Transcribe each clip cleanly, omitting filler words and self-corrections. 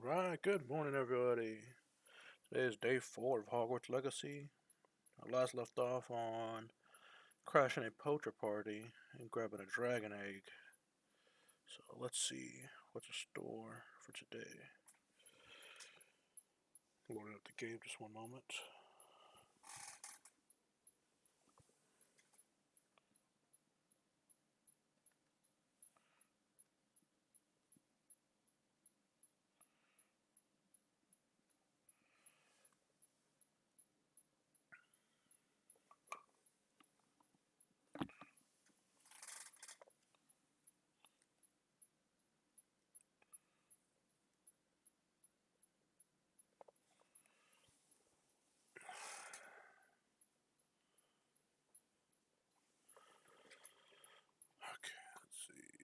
Alright, good morning everybody. Today is day 4 of Hogwarts Legacy. I last left off on crashing a poacher party and grabbing a dragon egg. So let's see what's in store for today. Loading up the game, just one moment. Okay, let's see.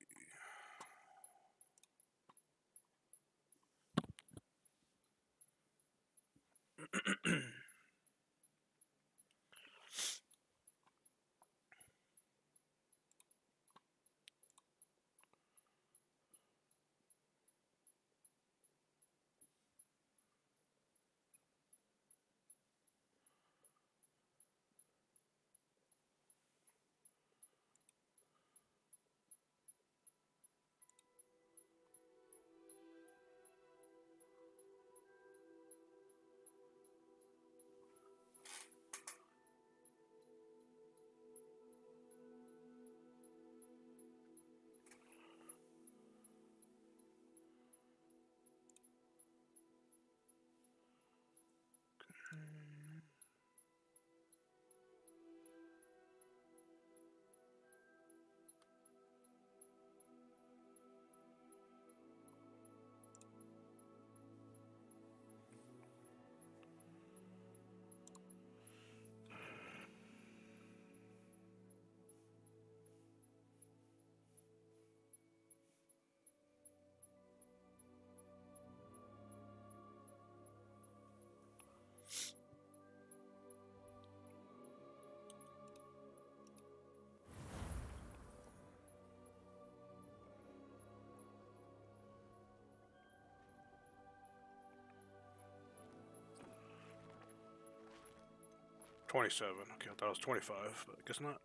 $27. Okay, I thought it was 25, but I guess not.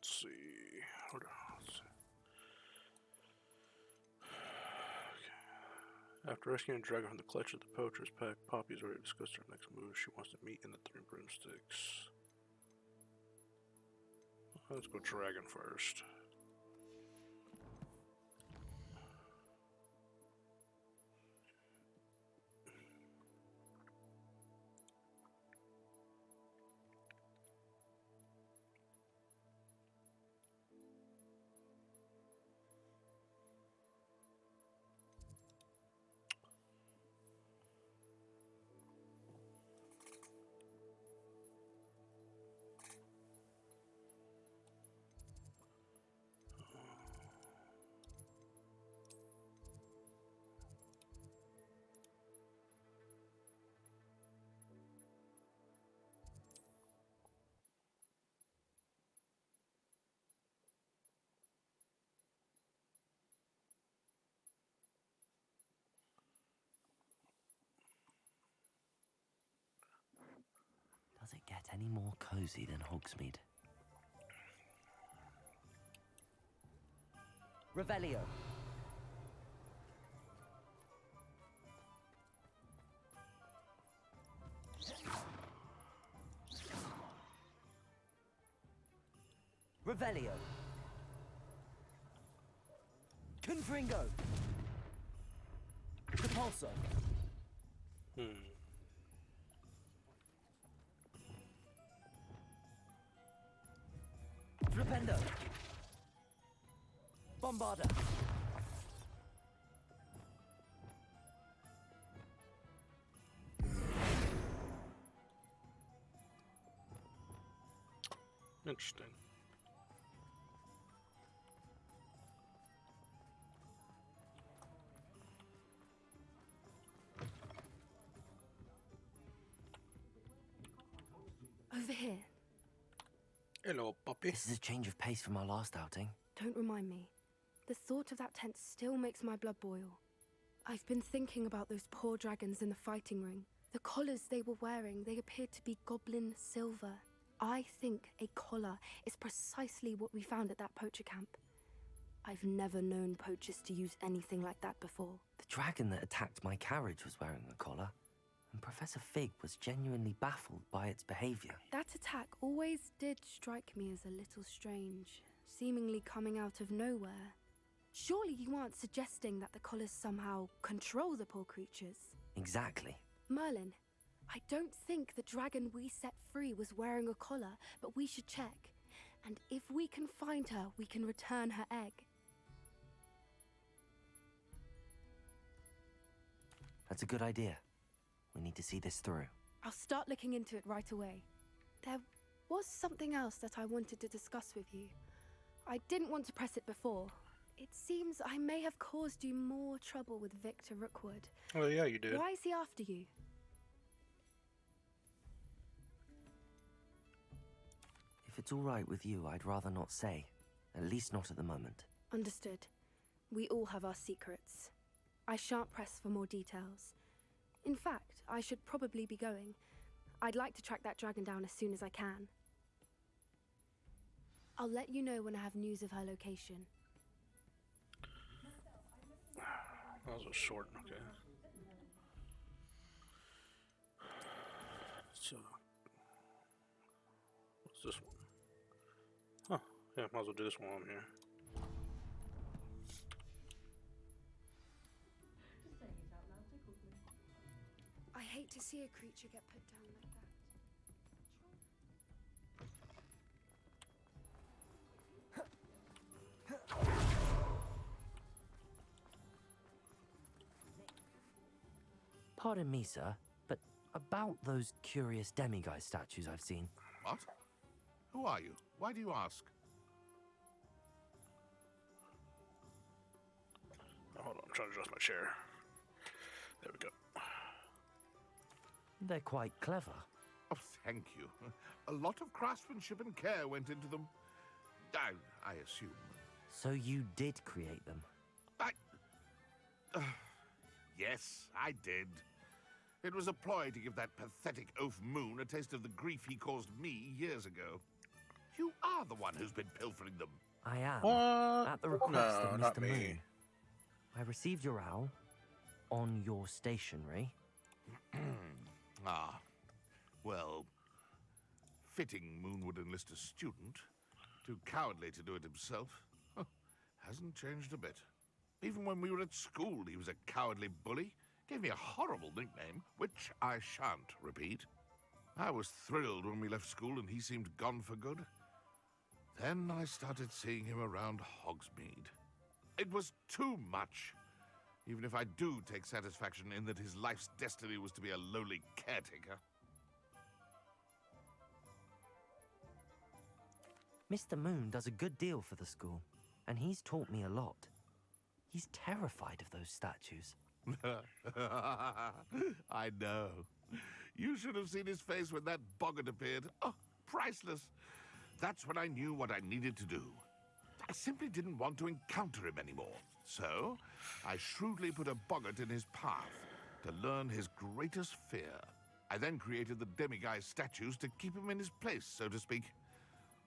Let's see. Hold on. Let's see. Okay. After rescuing a dragon from the clutch of the poacher's pack, Poppy has already discussed her next move. She wants to meet in the Three Broomsticks. Let's go dragon first. get any more cozy than Hogsmeade. Revelio. Revelio. Confringo. Repulso. Flipendo. Bombarda. Interesting. Over here. Hello, puppy. This is a change of pace from our last outing. Don't remind me. The thought of that tent still makes my blood boil. I've been thinking about those poor dragons in the fighting ring. The collars they were wearing, they appeared to be goblin silver. I think a collar is precisely what we found at that poacher camp. I've never known poachers to use anything like that before. The dragon that attacked my carriage was wearing a collar, and Professor Fig was genuinely baffled by its behavior. That attack always did strike me as a little strange, seemingly coming out of nowhere. Surely you aren't suggesting that the collars somehow control the poor creatures? Exactly. Merlin, I don't think the dragon we set free was wearing a collar, but we should check. And if we can find her, we can return her egg. That's a good idea. We need to see this through. I'll start looking into it right away. There was something else that I wanted to discuss with you. I didn't want to press it before. It seems I may have caused you more trouble with Victor Rookwood. Oh, yeah, you did. Why is he after you? If it's all right with you, I'd rather not say. At least not at the moment. Understood. We all have our secrets. I shan't press for more details. In fact, I should probably be going. I'd like to track that dragon down as soon as I can. I'll let you know when I have news of her location. That was a short, okay. So, what's this one? Huh, yeah, might as well do this one on here. I hate to see a creature get put down like that. Pardon me, sir, but about those curious demiguise statues I've seen. What? Who are you? Why do you ask? Oh, hold on, I'm trying to adjust my chair. There we go. They're quite clever. Oh, thank you. A lot of craftsmanship and care went into them. I assume. So you did create them? Yes, I did. It was a ploy to give that pathetic oaf Moon a taste of the grief he caused me years ago. You are the one who's been pilfering them. I am. What? At the request No, of not Mr. me. Moon. I received your owl on your stationery. Ah, well, fitting Moon would enlist a student. Too cowardly to do it himself. Huh, hasn't changed a bit. Even when we were at school, he was a cowardly bully. Gave me a horrible nickname, which I shan't repeat. I was thrilled when we left school and he seemed gone for good. Then I started seeing him around Hogsmeade. It was too much. Even if I do take satisfaction in that his life's destiny was to be a lowly caretaker. Mr. Moon does a good deal for the school, and he's taught me a lot. He's terrified of those statues. I know. You should have seen his face when that boggart appeared. Oh, priceless. That's when I knew what I needed to do. I simply didn't want to encounter him anymore. So, I shrewdly put a boggart in his path to learn his greatest fear. I then created the demiguise statues to keep him in his place, so to speak.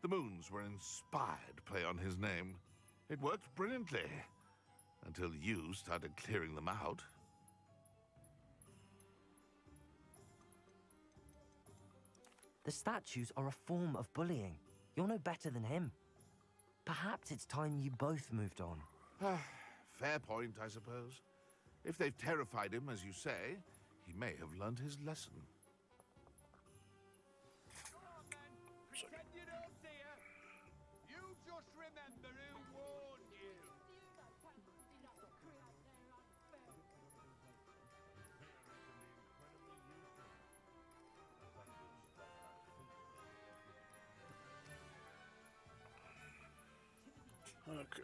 The moons were an inspired play on his name. It worked brilliantly, until you started clearing them out. The statues are a form of bullying. You're no better than him. Perhaps it's time you both moved on. Fair point, I suppose. If they've terrified him, as you say, he may have learned his lesson. Pretend you don't hear. You just remember who warned you. Okay.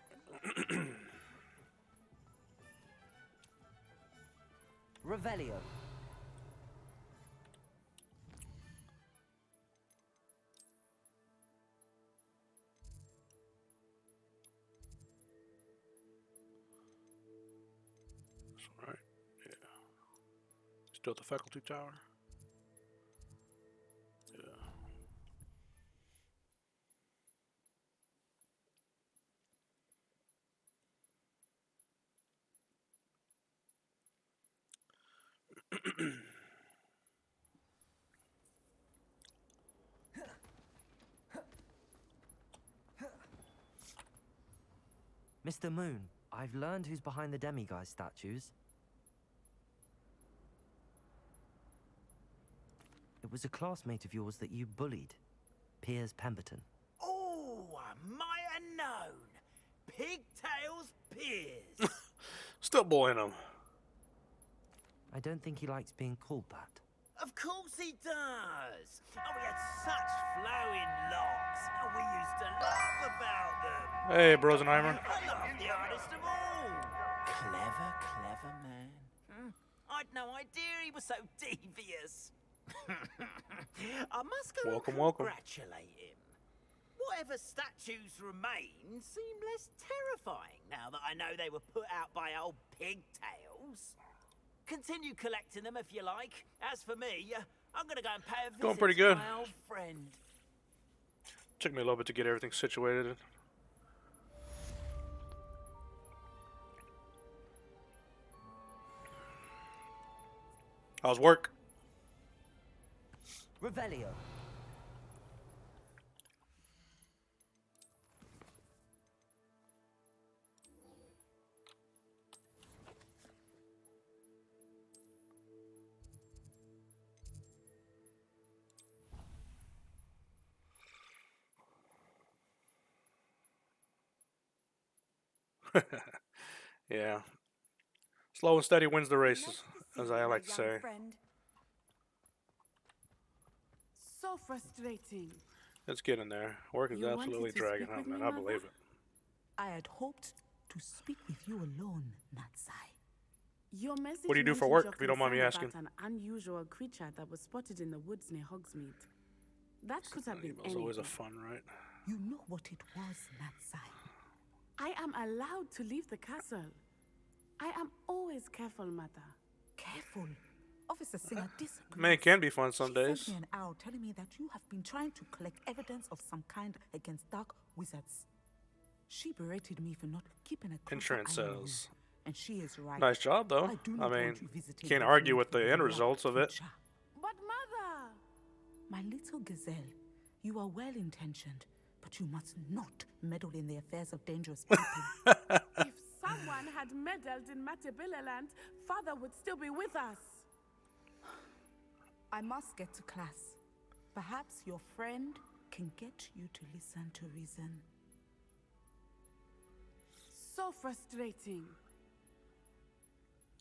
Revelio. That's all right. Yeah. Still at the faculty tower? Yeah. Mr. Moon, I've learned who's behind the demiguise statues. It was a classmate of yours that you bullied, Piers Pemberton. Oh, I might have known. Pigtails Piers. Still bullying him. I don't think he likes being called that. Of course he does. Oh, he had such flowing locks. Oh, we used to laugh about them. Hey, Brosenheimer. I love the artist of all. Clever, clever man. I'd no idea he was so devious. I must go Welcome, and welcome. congratulate him. Whatever statues remain seem less terrifying now that I know they were put out by old pigtails. Continue collecting them if you like. As for me, I'm gonna go and pay a visit Going pretty to good. my old friend. Took me a little bit to get everything situated. How's work? Revelio. Yeah. Slow and steady wins the races, Nice to as see I you, like my to young say. friend. So frustrating. Let's get in there. Work is You wanted absolutely to dragging speak up, with man. me, I Mother? believe it. I had hoped to speak with you alone, Natsai. Your message What do you do for mentioned work, your if you don't mind me concern asking? about an unusual creature that was spotted in the woods near Hogsmeade. That could have been Email's always a anything. fun, right? You know what it was, Natsai. I am allowed to leave the castle. I am always careful, Mother. Careful. Officer Singer disagrees. Man, it can be fun some She days. sent me an owl telling me that you have been trying to collect evidence of some kind against dark wizards. She berated me for not keeping a closer Insurance eye on you, sales. and she is right. Nice job, though. I do I not mean, want you visiting can't Hogsmeade argue with for the end black results of it. future. But, Mother! My little gazelle, you are well intentioned, but you must not meddle in the affairs of dangerous people. If someone had meddled in Matabeleland, Father would still be with us. I must get to class. Perhaps your friend can get you to listen to reason. So frustrating.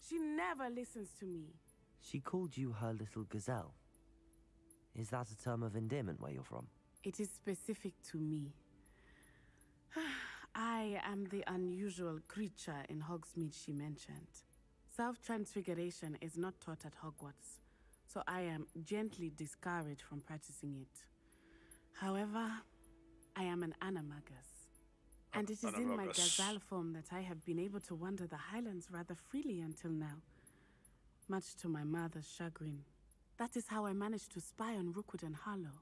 She never listens to me. She called you her little gazelle. Is that a term of endearment where you're from? It is specific to me. I am the unusual creature in Hogsmeade she mentioned. Self-transfiguration is not taught at Hogwarts, so I am gently discouraged from practicing it. However, I am an animagus, and it is in my Animagus. gazelle form that I have been able to wander the Highlands rather freely until now, much to my mother's chagrin. That is how I managed to spy on Rookwood and Harlow.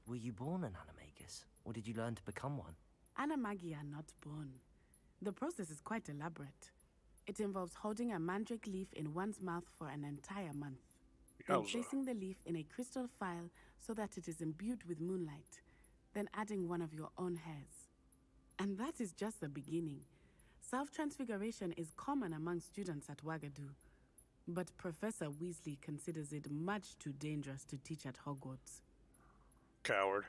Were you born an animagus, or did you learn to become one? Animagi are not born. The process is quite elaborate. It involves holding a mandrake leaf in one's mouth for an entire month. Then Yowza. placing the leaf in a crystal phial so that it is imbued with moonlight. Then adding one of your own hairs. And that is just the beginning. Self-transfiguration is common among students at Wagadu. But Professor Weasley considers it much too dangerous to teach at Hogwarts. Coward.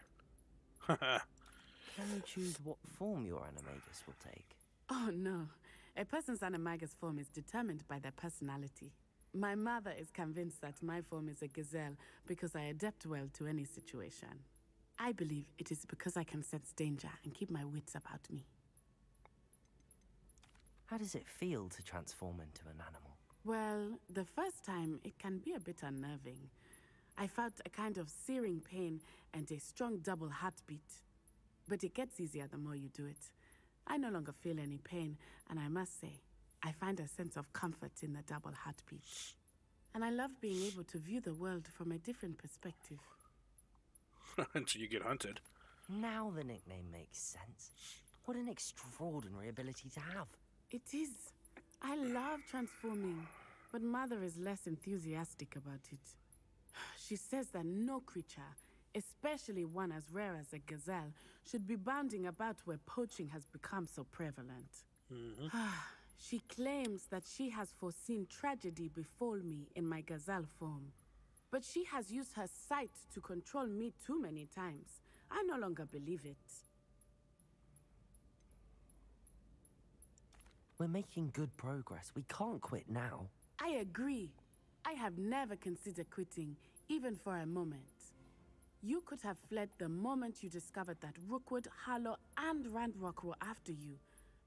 Can you choose what form your animagus will take? Oh no. A person's animagus form is determined by their personality. My mother is convinced that my form is a gazelle because I adapt well to any situation. I believe it is because I can sense danger and keep my wits about me. How does it feel to transform into an animal? Well, the first time it can be a bit unnerving. I felt a kind of searing pain and a strong double heartbeat. But it gets easier the more you do it. I no longer feel any pain, and I must say, I find a sense of comfort in the double heartbeat. And I love being able to view the world from a different perspective. Until you get hunted. Now the nickname makes sense. What an extraordinary ability to have. It is. I love transforming, but Mother is less enthusiastic about it. She says that no creature, especially one as rare as a gazelle, should be bounding about where poaching has become so prevalent. She claims that she has foreseen tragedy befall me in my gazelle form. But she has used her sight to control me too many times. I no longer believe it. We're making good progress. We can't quit now. I agree. I have never considered quitting, even for a moment. You could have fled the moment you discovered that Rookwood, Harlow, and Randrock were after you,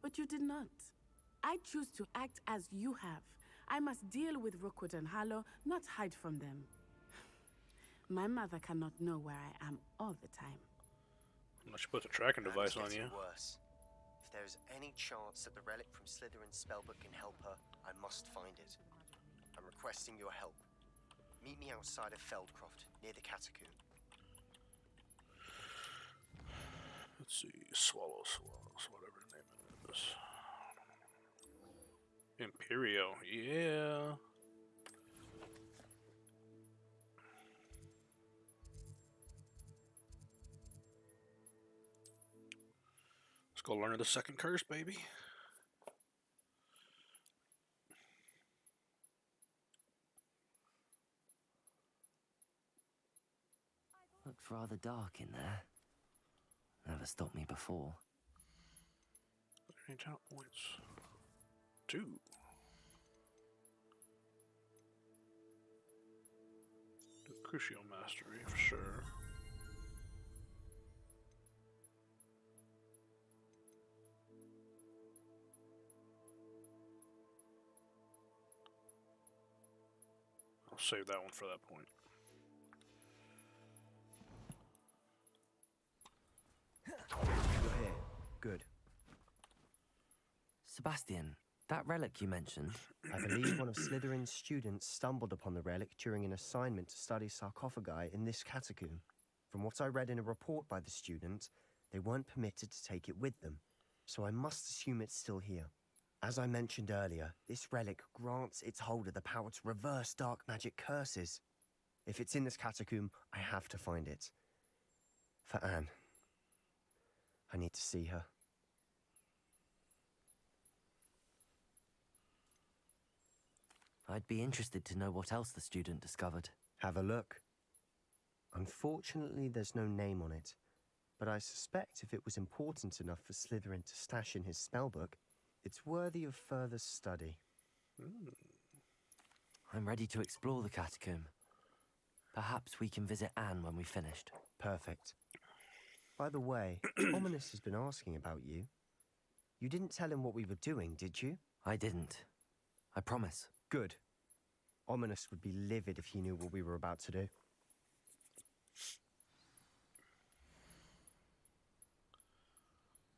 but you did not. I choose to act as you have. I must deal with Rookwood and Harlow, not hide from them. My mother cannot know where I am all the time. Unless you put the tracking And device it's on you. getting worse. If there is any chance that the relic from Slytherin's spellbook can help her, I must find it. I'm requesting your help. Meet me outside of Feldcroft, near the catacomb. Let's see. Swallows, whatever the name is. Imperio, yeah. Let's go learn the second curse, baby. Looks rather dark in there. Never stopped me before. Any talent points? 2. The Crucio Mastery, for sure. I'll save that one for that point. You're here. Good. Sebastian, that relic you mentioned, I believe one of Slytherin's students stumbled upon the relic during an assignment to study sarcophagi in this catacomb. From what I read in a report by the student, they weren't permitted to take it with them, so I must assume it's still here. As I mentioned earlier, this relic grants its holder the power to reverse dark magic curses. If it's in this catacomb, I have to find it. For Anne. I need to see her. I'd be interested to know what else the student discovered. Have a look. Unfortunately, there's no name on it, but I suspect if it was important enough for Slytherin to stash in his spellbook, it's worthy of further study. I'm ready to explore the catacomb. Perhaps we can visit Anne when we've finished. Perfect. By the way, Ominous has been asking about you. You didn't tell him what we were doing, did you? I didn't. I promise. Good. Ominous would be livid if he knew what we were about to do.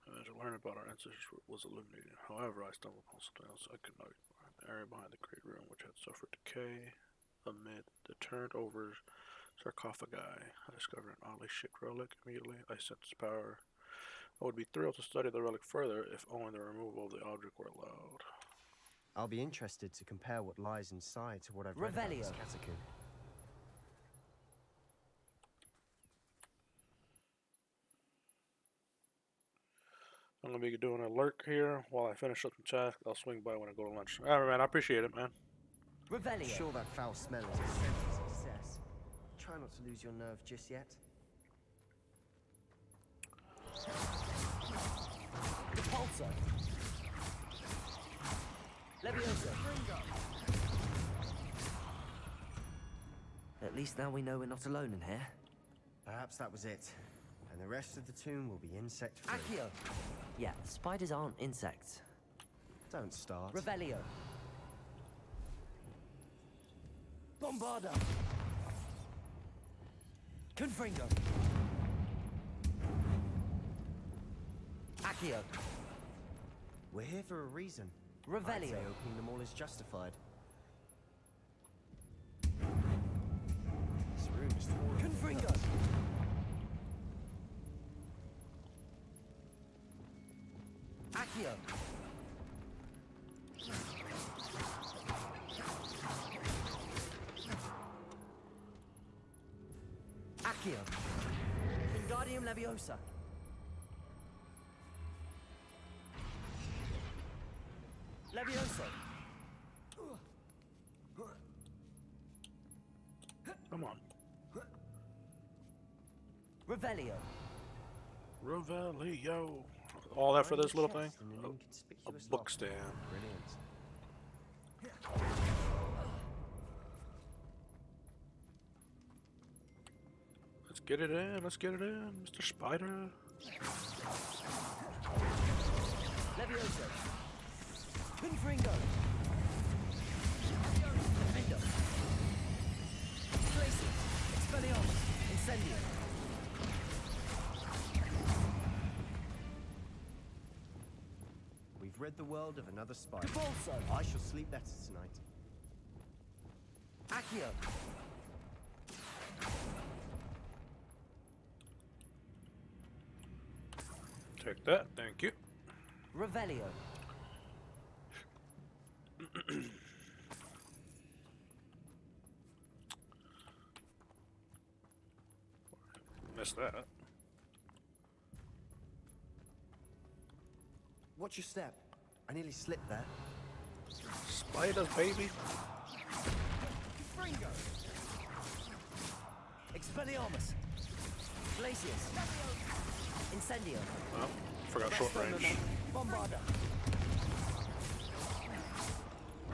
To learn about our ancestors was illuminating. However, I stumbled upon something else I could not ignore. area behind the great room, which had suffered decay. Amid the turned over sarcophagi, I discovered an oddly shaped relic. Immediately, I sensed power. I would be thrilled to study the relic further if only the removal of the object were allowed. I'll be interested to compare what lies inside to what I've read about this Revelio. catacomb. I'm gonna be doing a lurk here while I finish up the task. I'll swing by when I go to lunch. Alright, man, I appreciate it, man. Revelio. Sure that foul smell is a sense of success. Try not to lose your nerve just yet. Repulsor. Leviosa. At least now we know we're not alone in here. Perhaps that was it. And the rest of the tomb will be insect-free. Accio. Yeah, spiders aren't insects. Don't start. Revelio. Bombarda. Confringo. Accio. We're here for a reason. I'd Revelio. say opening them all is justified. This room is full of Confringo. dust. Accio. Accio. Wingardium Leviosa. Leviosa. Come on. Revelio. Revelio. All that for this little thing? Chest in an inconspicuous A book locker. stand. Brilliant. Let's get it in. Let's get it in, Mr. Spider. Leviosa. Confringo. Defendo. Glacius. Expelliarmus. Incendio. We've read the world of another spider. Convulso. I shall sleep better tonight. Accio. Take that. Thank you. Revelio. Missed that. Watch your step. I nearly slipped there. Spiders, baby. Confringo. Expelliarmus. Glacius. Incendio. Oh, forgot short range. Bombarda.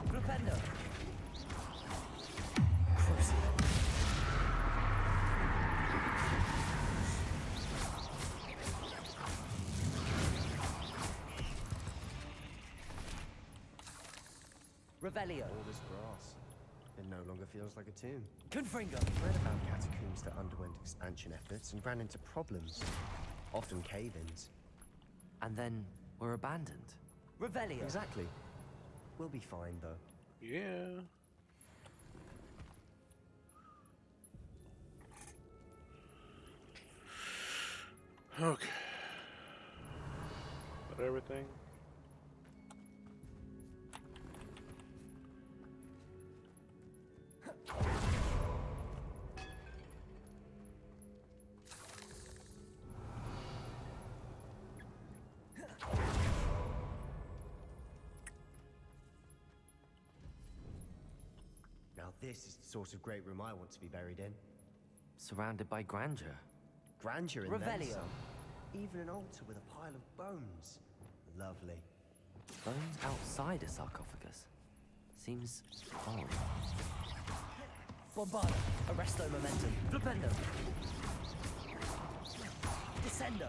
Flipendo. Crucio. Revelio. All this grass. It no longer feels like a tomb. Confringo. I've read about catacombs that underwent expansion efforts and ran into problems. Often cave-ins. And then were abandoned. Revelio. Exactly. We'll be fine, though. Yeah. Okay. Got everything. Now this is the sort of great room I want to be buried in. Surrounded by grandeur. Grandeur in then Revelio. some. Even an altar with a pile of bones. Lovely. Bones outside a sarcophagus. Seems odd. Bombarda. Arresto momentum. Flipendo. Descendo.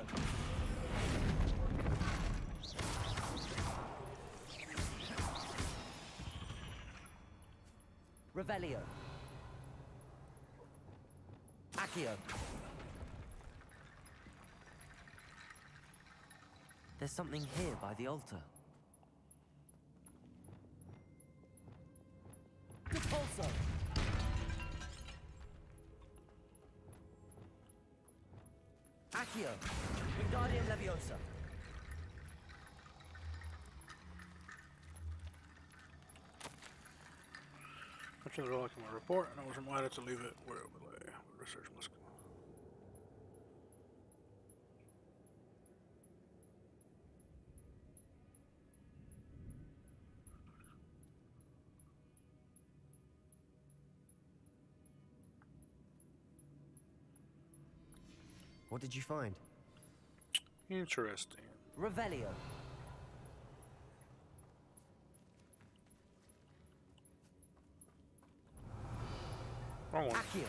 Revelio. Accio. There's something here by the altar. Wingardium Leviosa. Mention the relic in my report, and I was reminded to leave it where it would lay. Research must go. What did you find? Interesting. Revelio. Wrong one. Accio.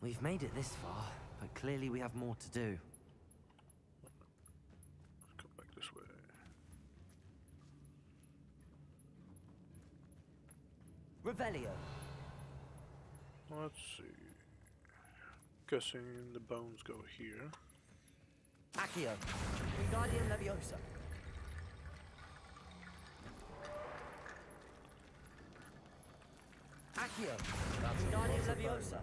We've made it this far, but clearly we have more to do. Let's go back this way. Revelio. Let's see. Guessing the bones go here. Accio. Wingardium Leviosa. Accio. Wingardium Leviosa.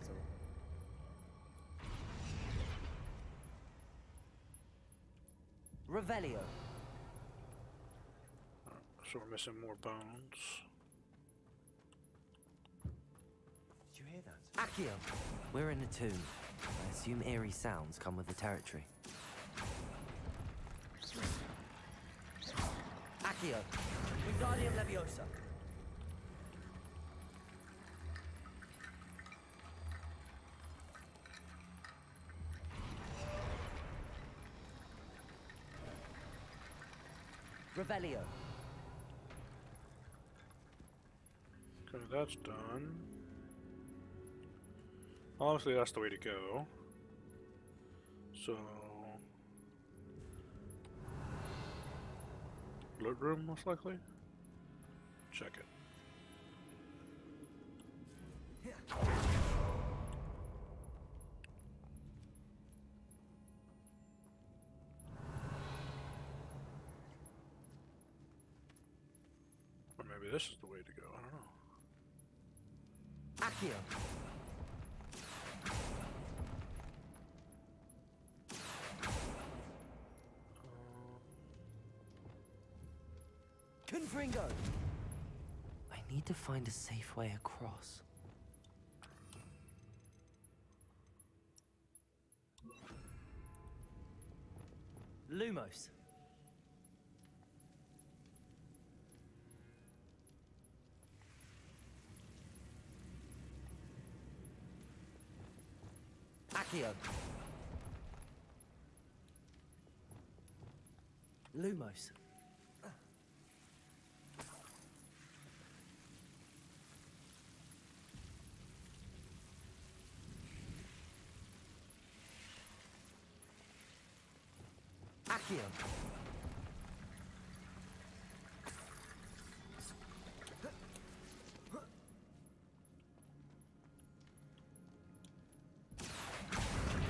Revelio. So we're missing more bones. Did you hear that? Accio. We're in a tomb. I assume eerie sounds come with the territory. Accio. Wingardium Leviosa. Revelio. Okay, that's done. Obviously, that's the way to go. So, loot room, most likely. Check it. Or maybe this is the way to go. I don't know. Accio. Confringo. I need to find a safe way across. Lumos. Accio. Lumos. Accio.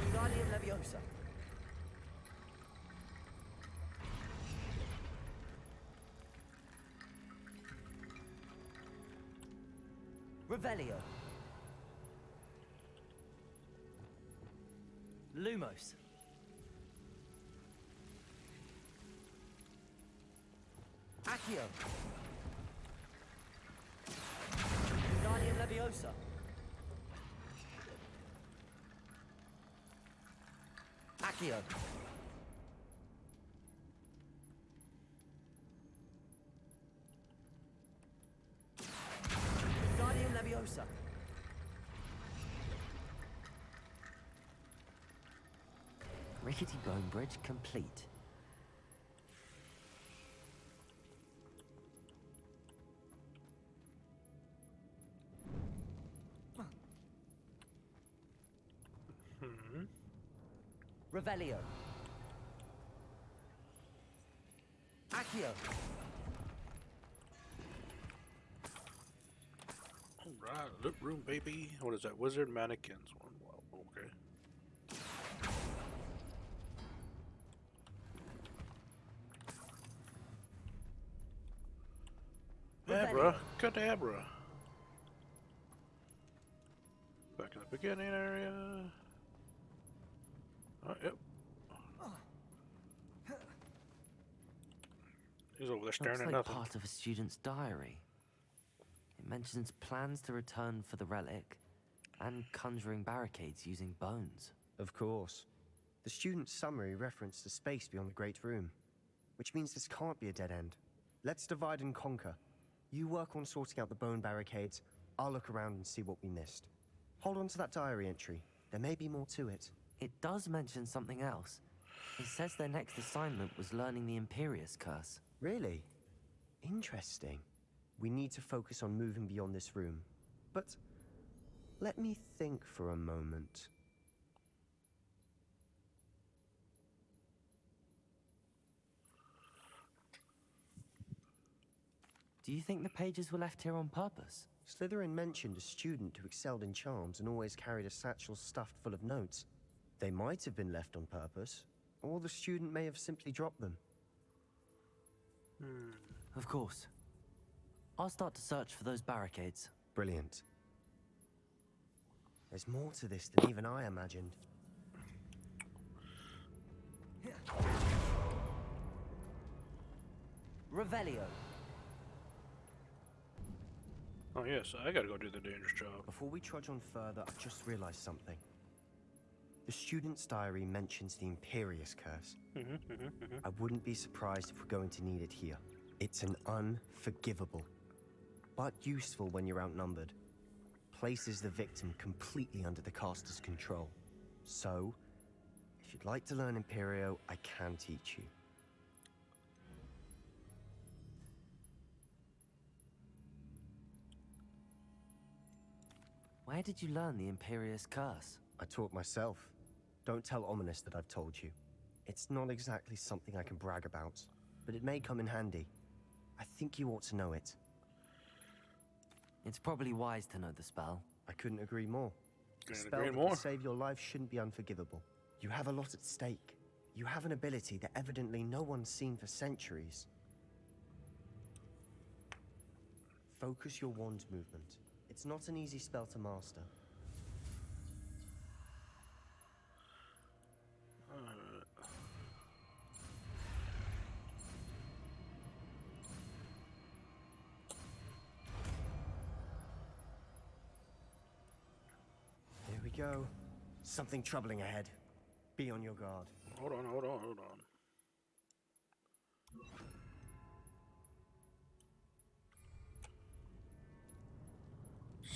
Wingardium Leviosa. Revelio. Lumos. Accio. Wingardium Leviosa. Accio. Wingardium Leviosa. Rickety bone bridge complete. Revelio. Accio. Alright, loot room, baby. What is that? Wizard mannequins. One. Wow, okay. Abracadabra. Back in the beginning area. Yep. He's over there staring Looks at like nothing. part of a student's diary. It mentions plans to return for the relic and conjuring barricades using bones. Of course. The student's summary referenced the space beyond the Great Room, which means this can't be a dead end. Let's divide and conquer. You work on sorting out the bone barricades, I'll look around and see what we missed. Hold on to that diary entry. There may be more to it. It does mention something else. It says their next assignment was learning the Imperius Curse. Really? Interesting. We need to focus on moving beyond this room. But let me think for a moment. Do you think the pages were left here on purpose? Slytherin mentioned a student who excelled in charms and always carried a satchel stuffed full of notes. They might have been left on purpose, or the student may have simply dropped them. Of course. I'll start to search for those barricades. Brilliant. There's more to this than even I imagined. Revelio. Oh yes, I gotta go do the dangerous job. Before we trudge on further, I've just realized something. The student's diary mentions the Imperius Curse. I wouldn't be surprised if we're going to need it here. It's an unforgivable, but useful when you're outnumbered. Places the victim completely under the caster's control. So, if you'd like to learn Imperio, I can teach you. Where did you learn the Imperius Curse? I taught myself. Don't tell Ominous that I've told you. It's not exactly something I can brag about, but it may come in handy. I think you ought to know it. It's probably wise to know the spell. I couldn't agree more. A Couldn't spell agree that more. can save your life shouldn't be unforgivable. You have a lot at stake. You have an ability that evidently no one's seen for centuries. Focus your wand movement. It's not an easy spell to master. Here we go. Something troubling ahead. Be on your guard. Hold on.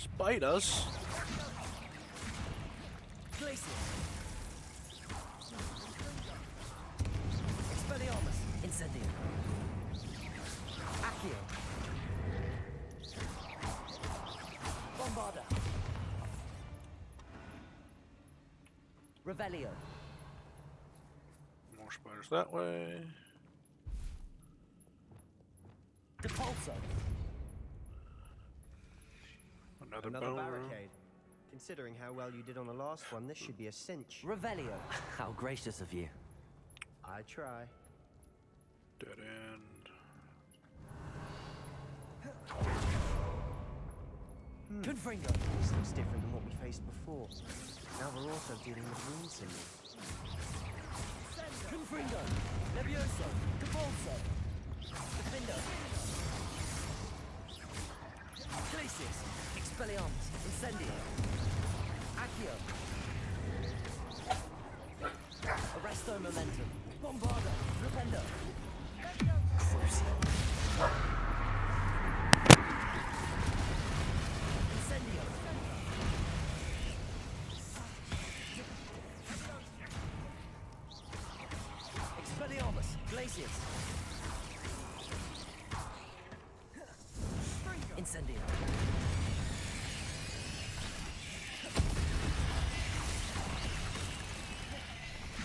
Spiders? Glacius. Expelliarmus. Incendio. Accio. Bombarda. Revelio. More spiders that way. Depulso. Another Another bone. barricade. Considering how well you did on the last one, this should be a cinch. Revelio. How gracious of you. I try. Dead end. Confringo. This looks different than what we faced before. Now we're also dealing with rune symbols. Confringo. Levioso. Depulso. Defindo. Glacius. Expelliarmus. Incendio. Accio. Arresto Momentum. Bombarda. Rependo. Crucio. Incendio. Expelliarmus. Glacius. Incendio.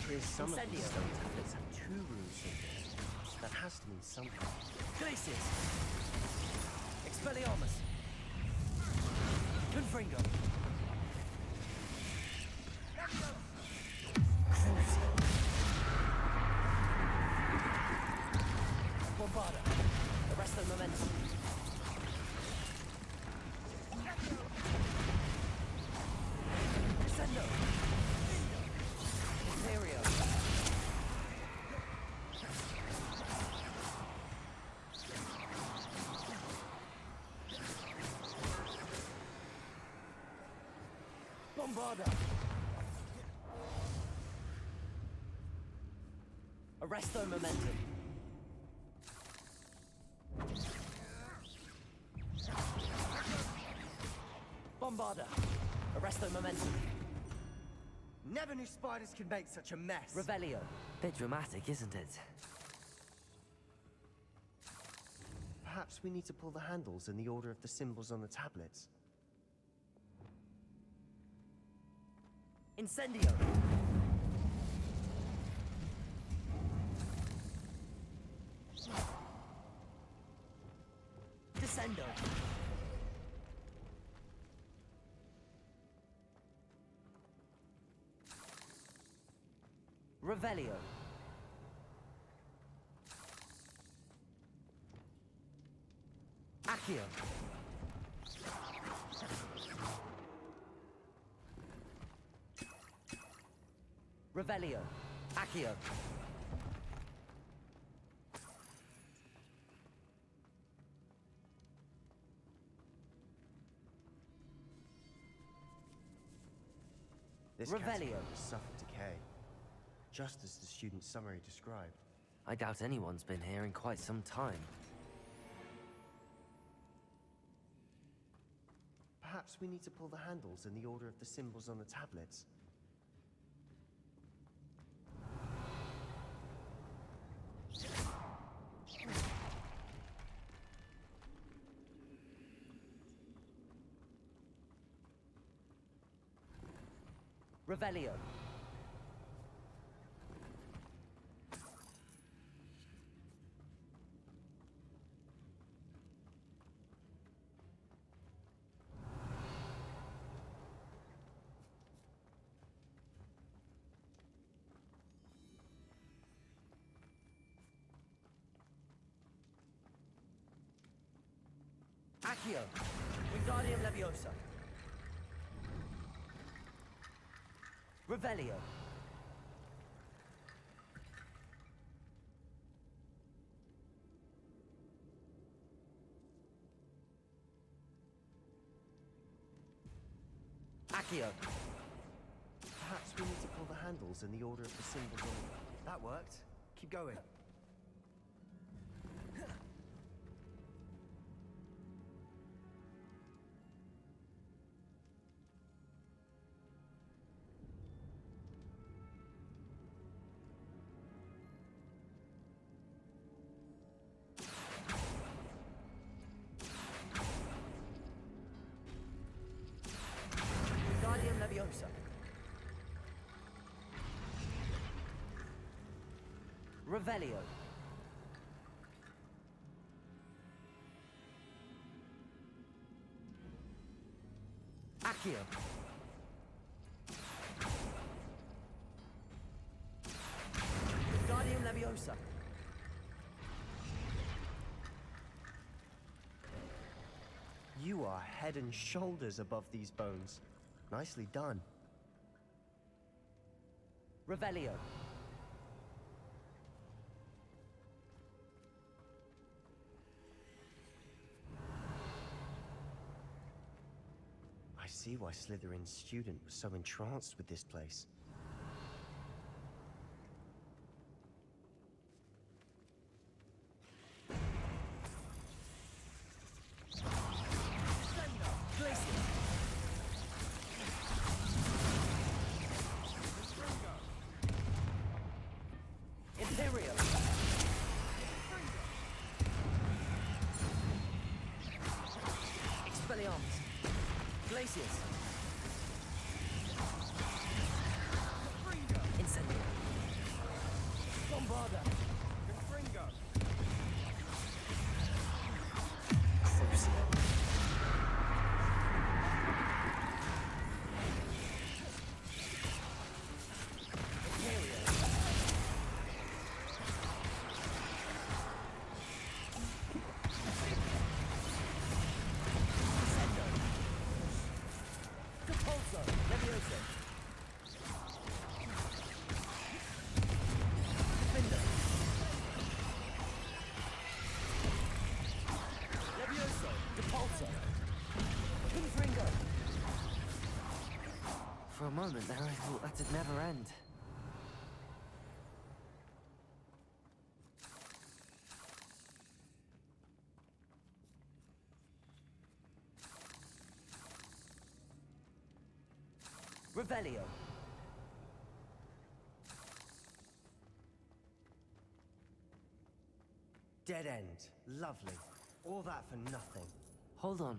Here's some of these Incendio. stone tablets have 2 rune symbols. That has to mean something. Glacius. Expelliarmus. Confringo. Crucio. Bombarda. Arresto Momentum. Bombarda! Arresto momentum. Bombarda! Arresto momentum. Never knew spiders could make such a mess. Revelio. Bit dramatic, isn't it? Perhaps we need to pull the handles in the order of the symbols on the tablets. Incendio. Descendo. Revelio. Accio. Revelio. Accio. This Revelio. category has suffered decay, just as the student's summary described. I doubt anyone's been here in quite some time. Perhaps we need to pull the handles in the order of the symbols on the tablets. Revelio. Accio. Wingardium Leviosa. Revelio. Accio. Perhaps we need to pull the handles in the order of the symbols on the... That worked. Keep going. Wingardium Leviosa. Revelio. Accio. Wingardium Leviosa. You are head and shoulders above these bones. Nicely done. Revelio. I see why Slytherin's student was so entranced with this place. Imperio. Expelliarmus. Glacius. Incendio. Bombarda. Crucio. Imperio. Incendio. moment there, I thought that'd never end. Revelio. Dead end. Lovely. All that for nothing. Hold on.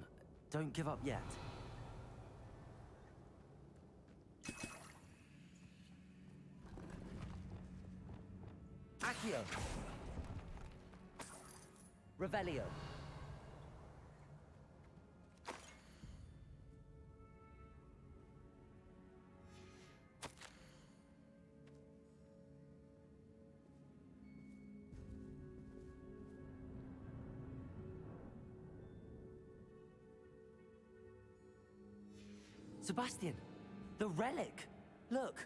Don't give up yet. Accio. Revelio. Sebastian, the relic! Look!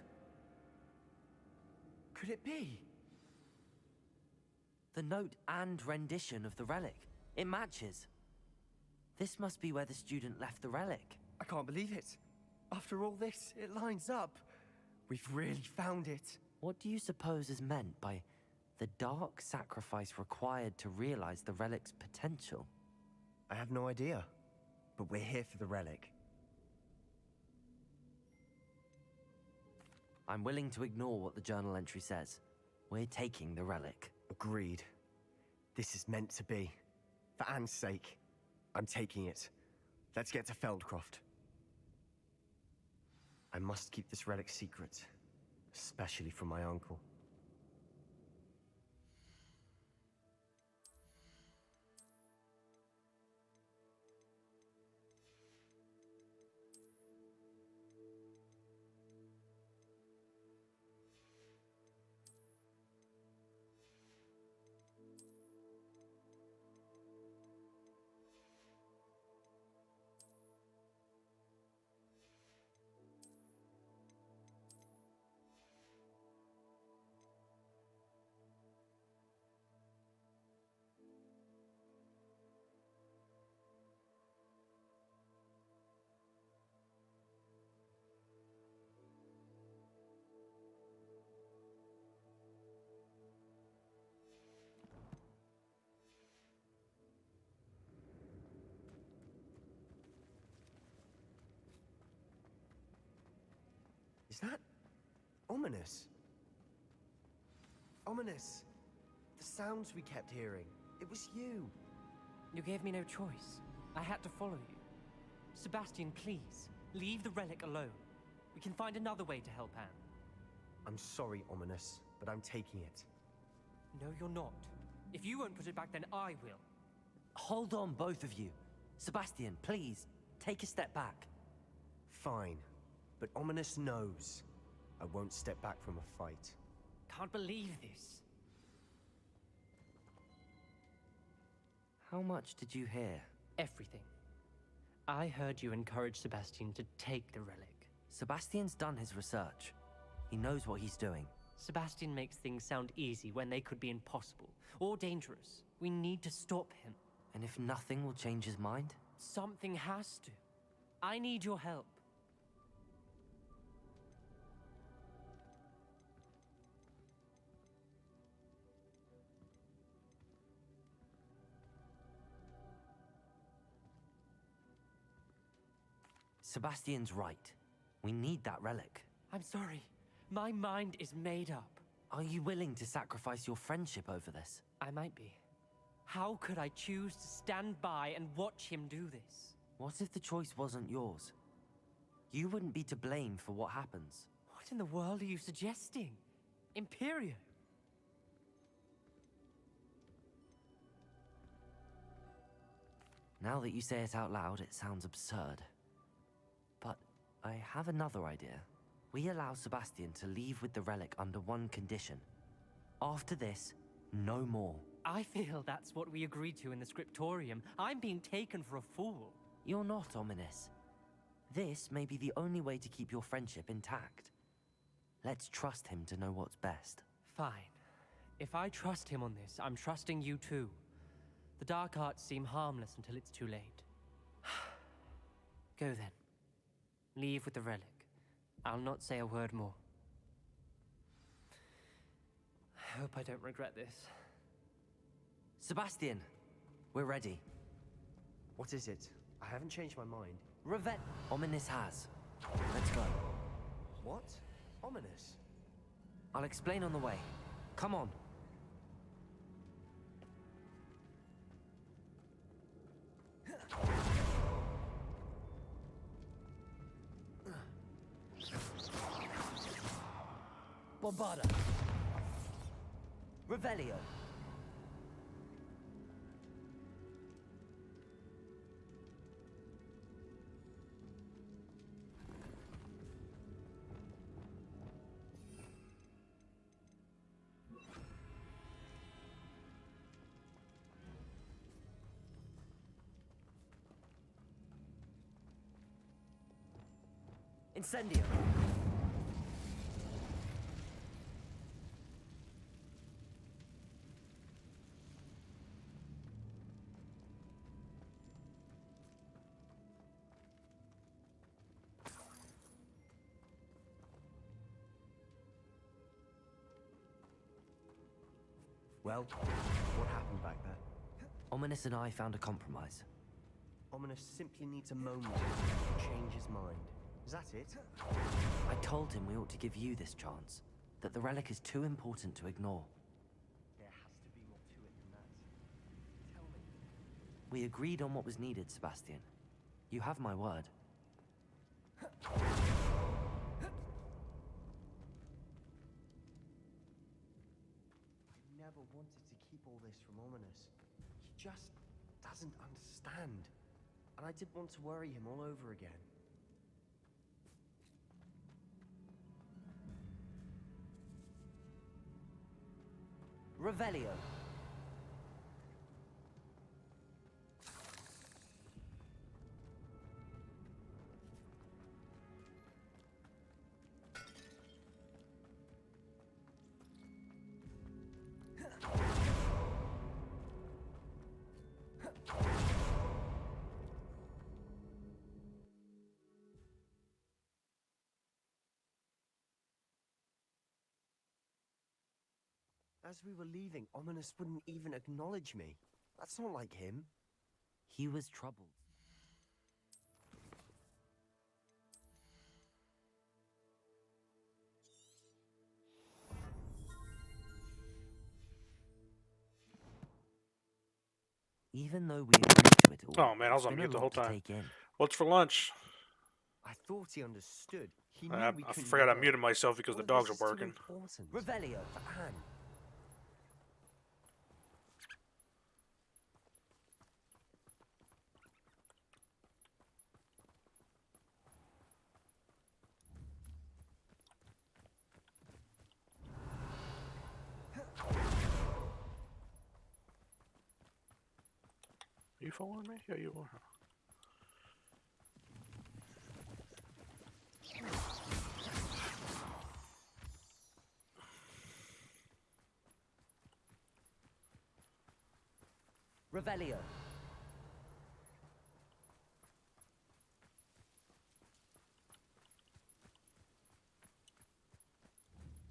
Could it be? The note and rendition of the relic. It matches. This must be where the student left the relic. I can't believe it. After all this, it lines up. We've really found it. What do you suppose is meant by the dark sacrifice required to realize the relic's potential? I have no idea. But we're here for the relic. I'm willing to ignore what the journal entry says. We're taking the relic. Agreed. This is meant to be. For Anne's sake, I'm taking it. Let's get to Feldcroft. I must keep this relic secret, especially from my uncle. Is that ominous? Ominous. The sounds we kept hearing. It was you. You gave me no choice. I had to follow you. Sebastian, please, leave the relic alone. We can find another way to help Anne. I'm sorry, Ominous, but I'm taking it. No, you're not. If you won't put it back, then I will. Hold on, both of you. Sebastian, please, take a step back. Fine. But Ominous knows I won't step back from a fight. Can't believe this. How much did you hear? Everything. I heard you encourage Sebastian to take the relic. Sebastian's done his research. He knows what he's doing. Sebastian makes things sound easy when they could be impossible or dangerous. We need to stop him. And if nothing will change his mind? Something has to. I need your help. Sebastian's right. We need that relic. I'm sorry. My mind is made up. Are you willing to sacrifice your friendship over this? I might be. How could I choose to stand by and watch him do this? What if the choice wasn't yours? You wouldn't be to blame for what happens. What in the world are you suggesting? Imperio? Now that you say it out loud, it sounds absurd. But I have another idea. We allow Sebastian to leave with the relic under one condition. After this, no more. I feel that's what we agreed to in the scriptorium. I'm being taken for a fool. You're not, Ominous. This may be the only way to keep your friendship intact. Let's trust him to know what's best. Fine. If I trust him on this, I'm trusting you too. The dark arts seem harmless until it's too late. Go then. Leave with the relic. I'll not say a word more. I hope I don't regret this. Sebastian, we're ready. What is it? I haven't changed my mind. Revet. Ominous has. Let's go. What? Ominous? I'll explain on the way. Come on. Bombarda. Revelio. Incendio. Well, what happened back there? Ominous and I found a compromise. Ominous simply needs a moment to change his mind. Is that it? I told him we ought to give you this chance. That the relic is too important to ignore. There has to be more to it than that. Tell me. We agreed on what was needed, Sebastian. You have my word. I never wanted to keep all this from Ominous. He just doesn't understand. And I didn't want to worry him all over again. Revelio. As we were leaving, Ominous wouldn't even acknowledge me. That's not like him. He was troubled. Even though we agreed to it all, Oh man, I was it's on been a mute the whole lot to time. take in. What's for lunch? I thought he understood. He knew I we couldn't forgot I go. muted myself because All the of dogs this are is too barking. important. Revelio. For Anne. You following me? Yeah, you are. Revelio.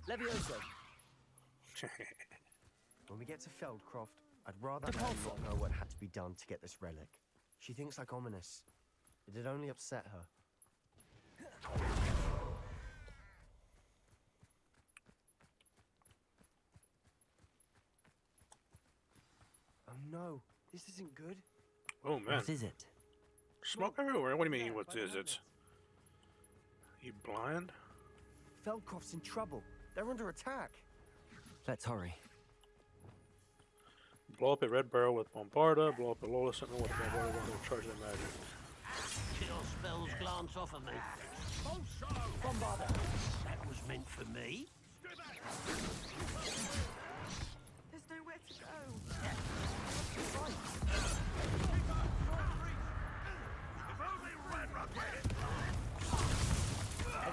Levioso. When we get to Feldcroft, I'd rather Anne not know what had to be done to get this relic. She thinks like Ominous. It'd only upset her. Oh no, this isn't good. Oh man, What is it? smoke everywhere. What do you mean? What is it? You blind? Feldcroft's in trouble. They're under attack. Let's hurry. Blow up a red barrel with Bombarda. Blow up a Lola Sentinel with Bombarda. Don't charge their magic. Your spells glance off of me. Bombarda. That was meant for me. There's nowhere to go.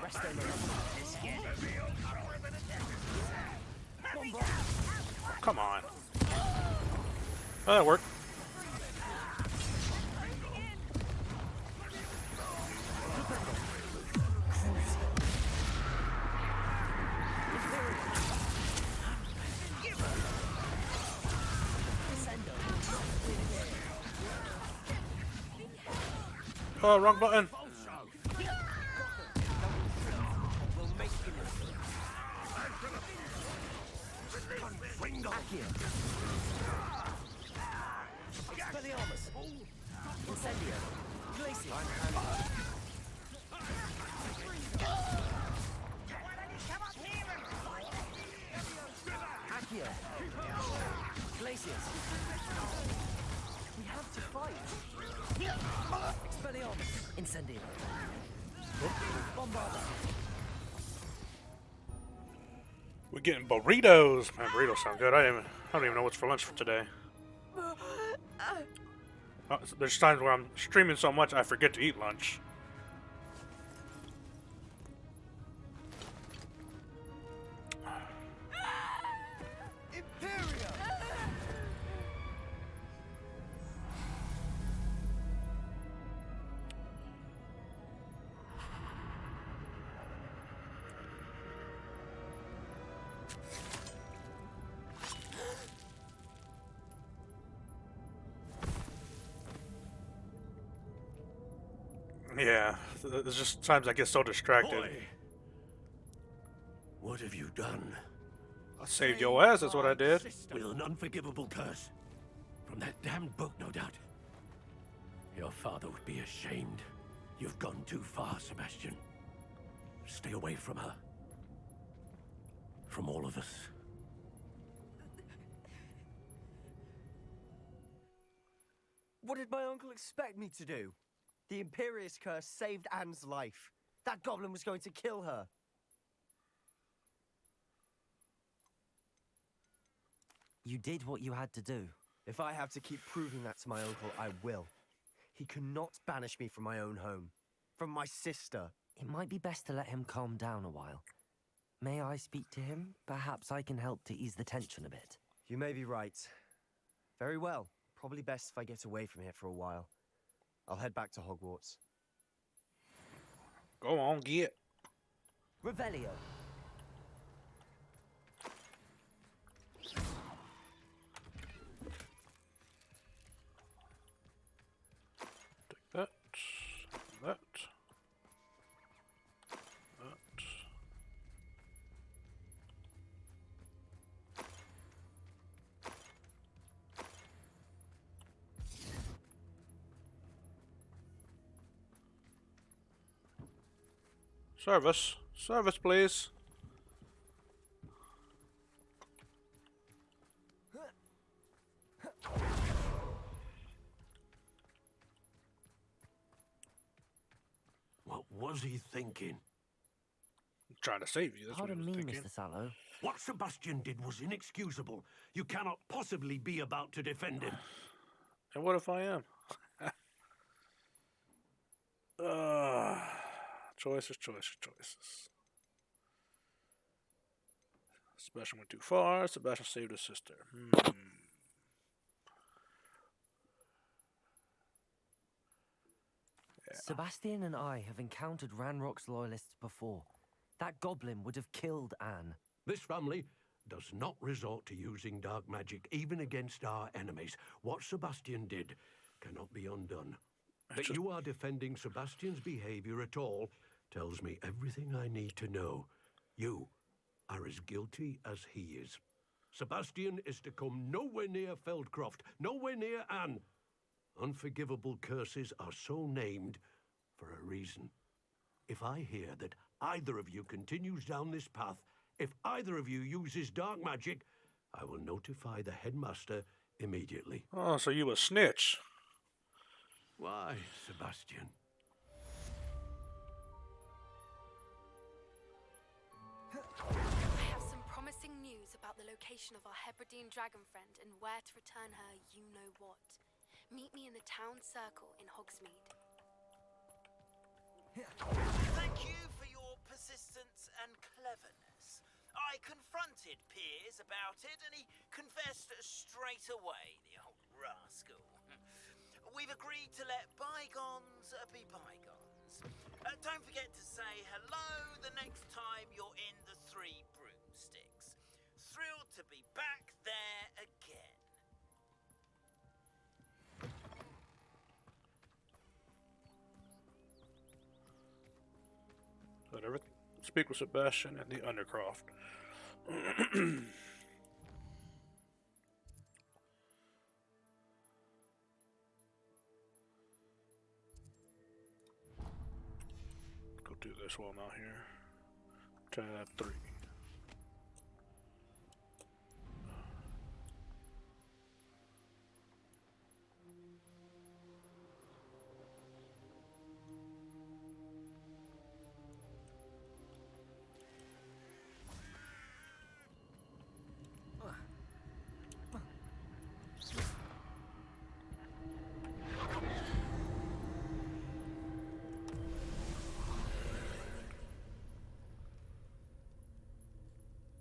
Arrest them. Come on. Oh, that worked. Oh, wrong button. We'll make him. Expelliarmus! Incendio! Glacier! Accio! Glaciers! We have to fight! Expelliarmus! Incendio! Bombarda! We're getting burritos. Man, burritos sound good. I don't even know what's for lunch for today. There's times where I'm streaming so much I forget to eat lunch. Yeah, there's just times I get so distracted. Boy, what have you done? I saved your ass, that's what I did. With an unforgivable curse. From that damned book, no doubt. Your father would be ashamed. You've gone too far, Sebastian. Stay away from her. From all of us. What did my uncle expect me to do? The Imperious curse saved Anne's life. That goblin was going to kill her. You did what you had to do. If I have to keep proving that to my uncle, I will. He cannot banish me from my own home. From my sister. It might be best to let him calm down a while. May I speak to him? Perhaps I can help to ease the tension a bit. You may be right. Very well. Probably best if I get away from here for a while. I'll head back to Hogwarts. Go on, get. Revelio. Take that. That. Service. Service, please. What was he thinking? I'm trying to save you. That's what I Pardon was me, thinking. Mr. Sallow. What Sebastian did was inexcusable. You cannot possibly be about to defend him. And what if I am? Choices. Sebastian went too far. Sebastian saved his sister. Yeah. Sebastian and I have encountered Ranrock's loyalists before. That goblin would have killed Anne. This family does not resort to using dark magic, even against our enemies. What Sebastian did cannot be undone. That you are defending Sebastian's behavior at all tells me everything I need to know. You are as guilty as he is. Sebastian is to come nowhere near Feldcroft, nowhere near Anne. Unforgivable curses are so named for a reason. If I hear that either of you continues down this path, if either of you uses dark magic, I will notify the headmaster immediately. Oh, so you a snitch. Why, Sebastian? I have some promising news about the location of our Hebridean dragon friend and where to return her you-know-what. Meet me in the town circle in Hogsmeade. Thank you for your persistence and cleverness. I confronted Piers about it, and he confessed straight away, the old rascal. We've agreed to let bygones be bygones. Don't forget to say hello the next time you're in the Three Broomsticks. Thrilled to be back there again. Let everything speak with Sebastian and the Undercroft. Go do this while I'm out here. Tab 3.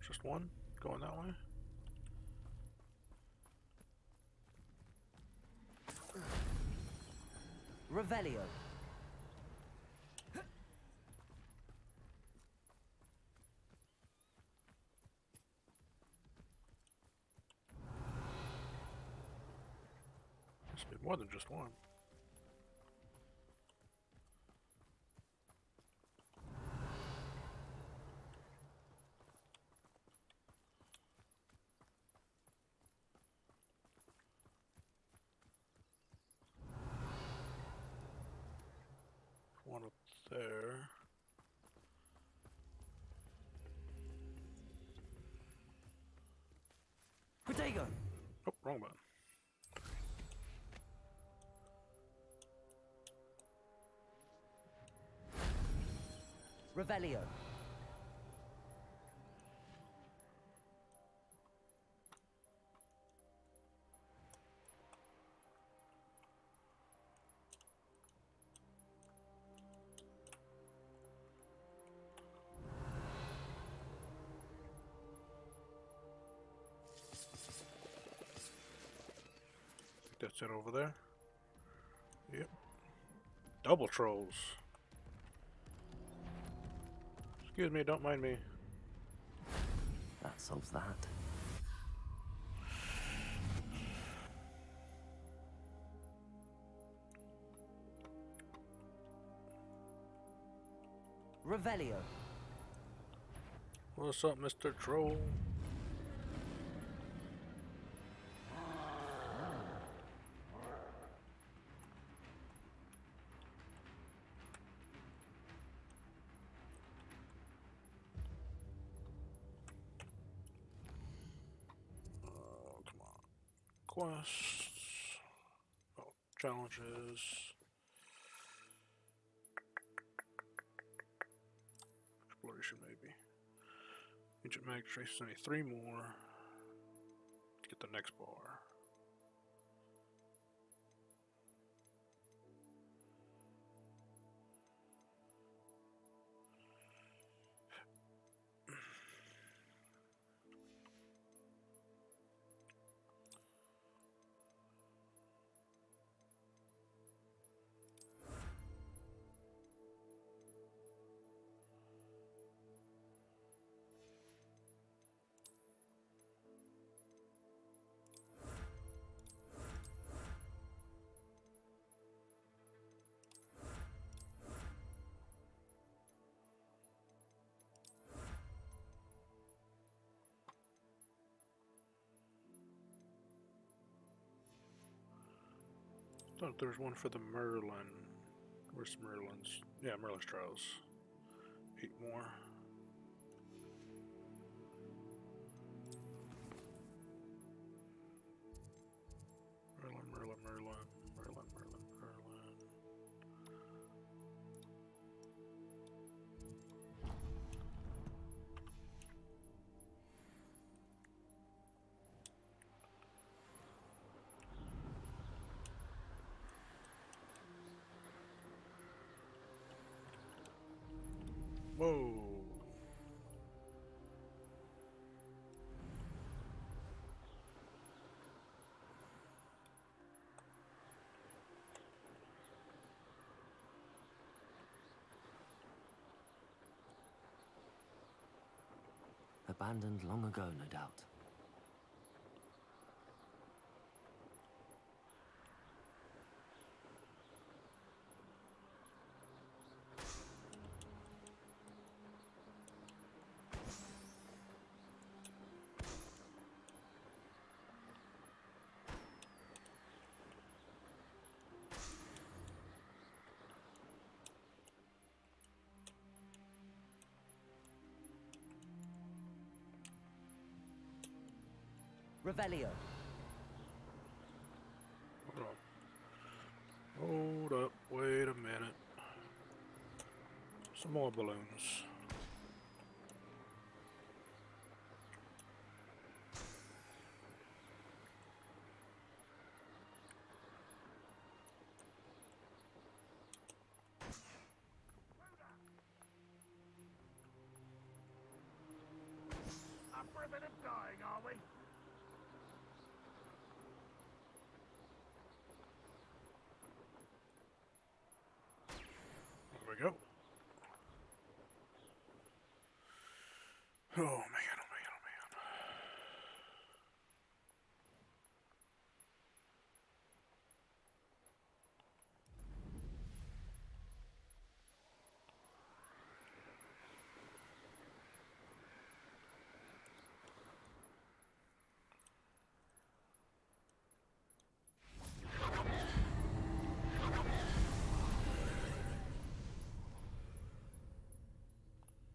Just one going that way. Revelio. Must be more than just one. One up there. Protego. Oh, wrong button. Revelio. That's it over there. Yep. Double trolls. Excuse me, don't mind me. That solves that. Revelio. What's up, Mr. Troll? Oh, come on. Quests. Oh, challenges. Exploration, maybe. Ancient Magistrates, I need 3 more to get the next bar. Thought there was one for the Merlin. Where's Merlin's? Yeah, Merlin's Trials. 8 more. Merlin. Whoa. Abandoned long ago, no doubt. Revelio. Hold on. Hold up. Wait a minute. Some more balloons. Up for a bit of dying, are we? There we go. Oh man, oh man, oh man.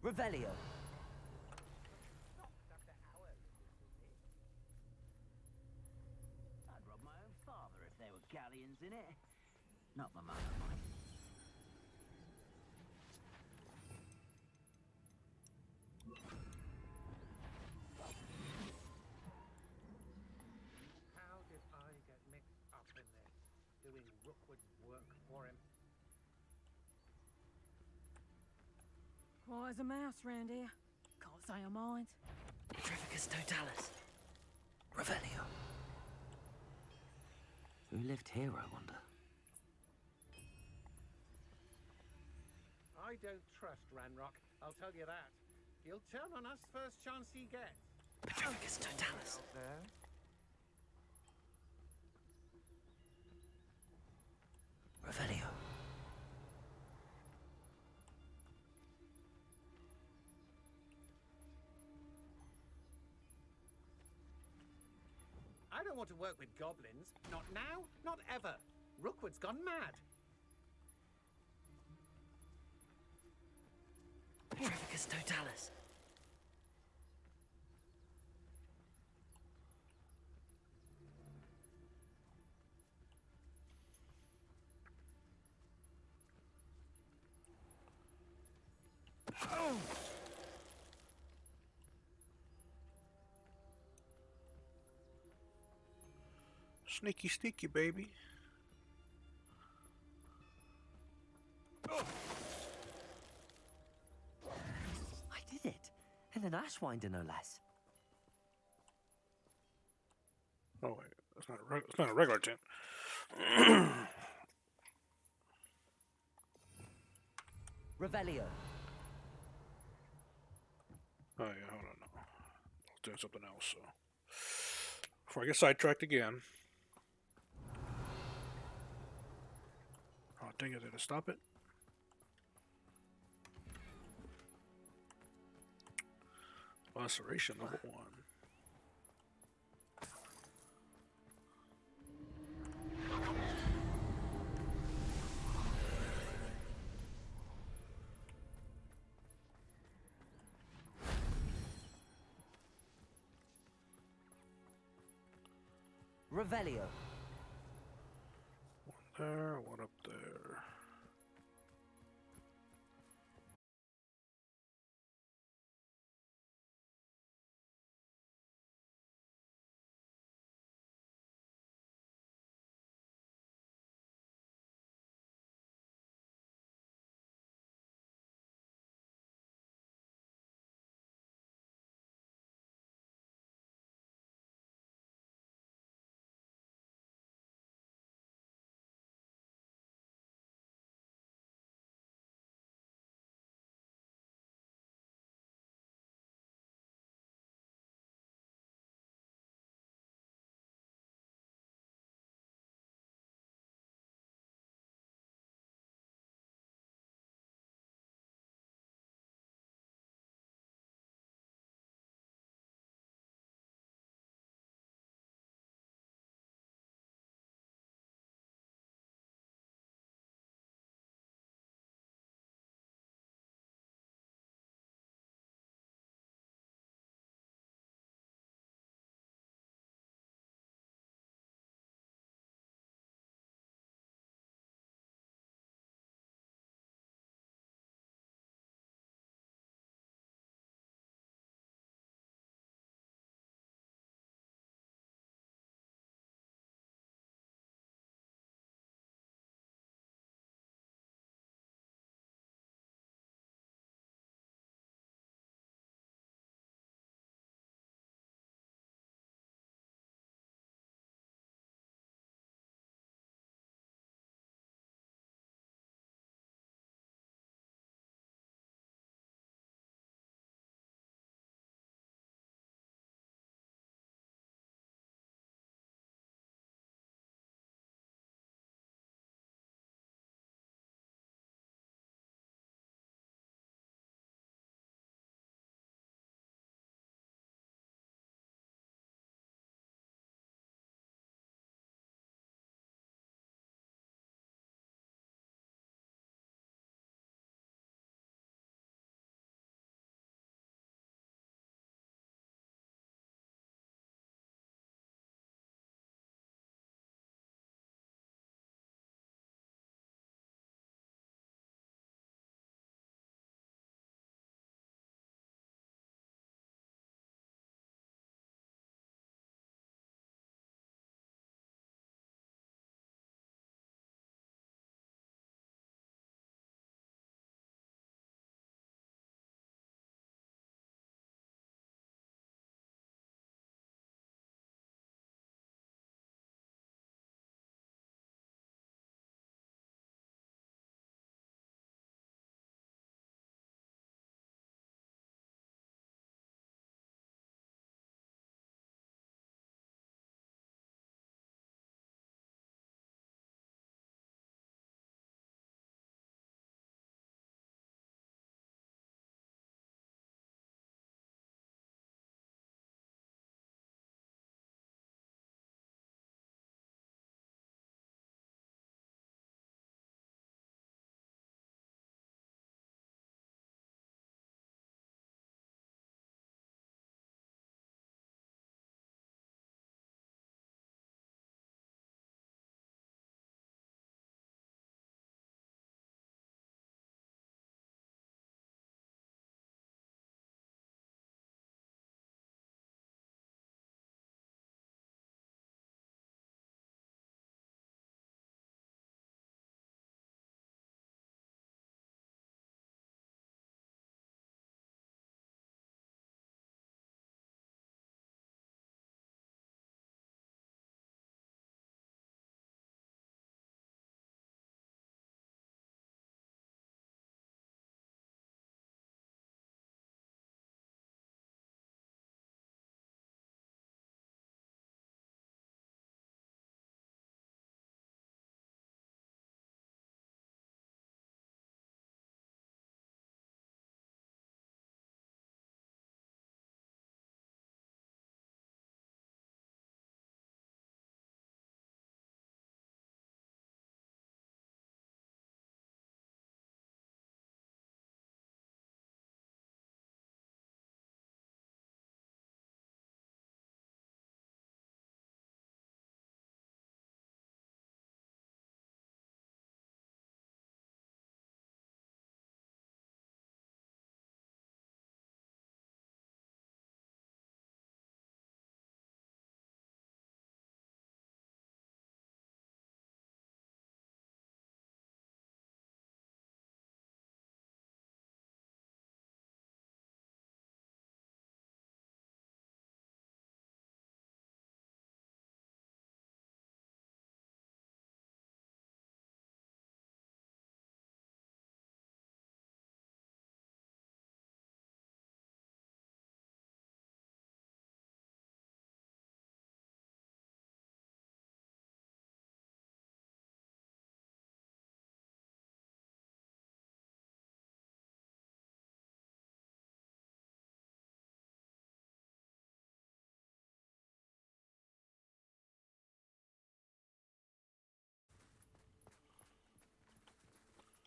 Revelio. I'd rob my own father if there were galleons in it. Not my mother, mind. How did I get mixed up in this? Doing Rookwood's work for him? Quiet as a mouse round here. Can't say I mind. Petrificus totalis. Revelio. Who lived here, I wonder? I don't trust Ranrock, I'll tell you that. He'll turn on us first chance he gets. Petrificus totalis. Out there? Revelio. I don't want to work with goblins. Not now, not ever. Rookwood's gone mad. Petrificus totalis. Sneaky, sneaky, baby. I did it. And an Ashwinder, no less. Oh wait, that's not a regular tent. Revelio. Oh yeah, hold on. No. I was doing something else. So before I get sidetracked again. Oh dang it! Did I stop it? Laceration level 1. Revelio. One there, one up there.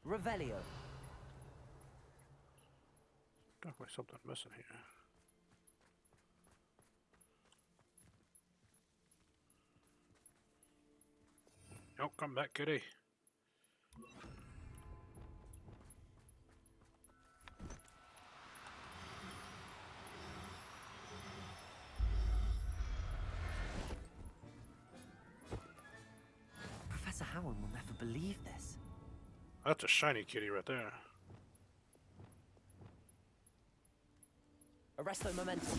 Revelio. Definitely something missing here. Don't come back, kitty. Professor Howard will never believe this. That's a shiny kitty right there. Arresto momentum.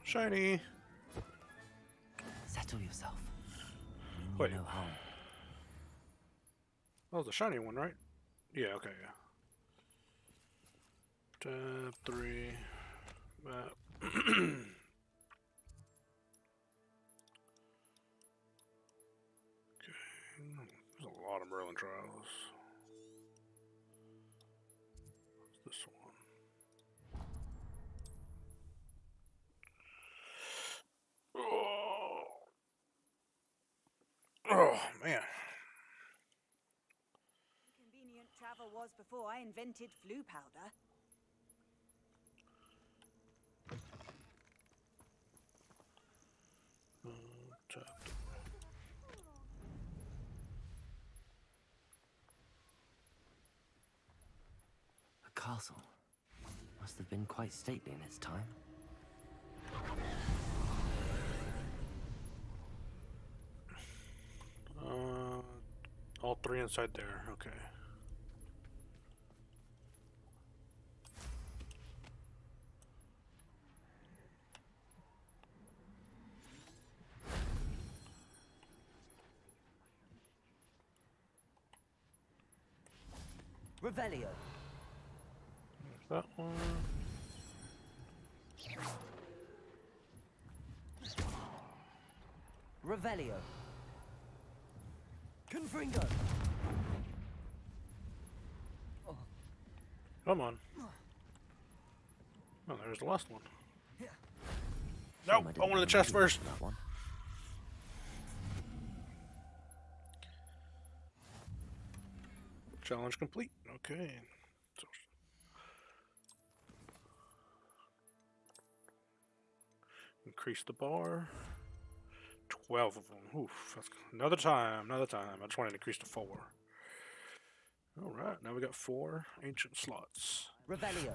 Shiny. Settle yourself. Wait. No harm. That was the shiny one, right? Yeah, okay, yeah. Tab 3. Map. Okay. There's a lot of Merlin trials. What's this one? Oh, man. Convenient travel was before I invented flu powder. A castle. Must have been quite stately in its time. All three inside there, okay. Revelio. That one. Revelio. Confringo. Come on. Oh, there's the last one. Nope, I wanted the chest first. That one. Challenge complete. Okay. So, increase the bar. 12 of them. Oof. That's, another time. I just wanted to increase to 4. Alright, now we got 4 ancient slots. Revelio.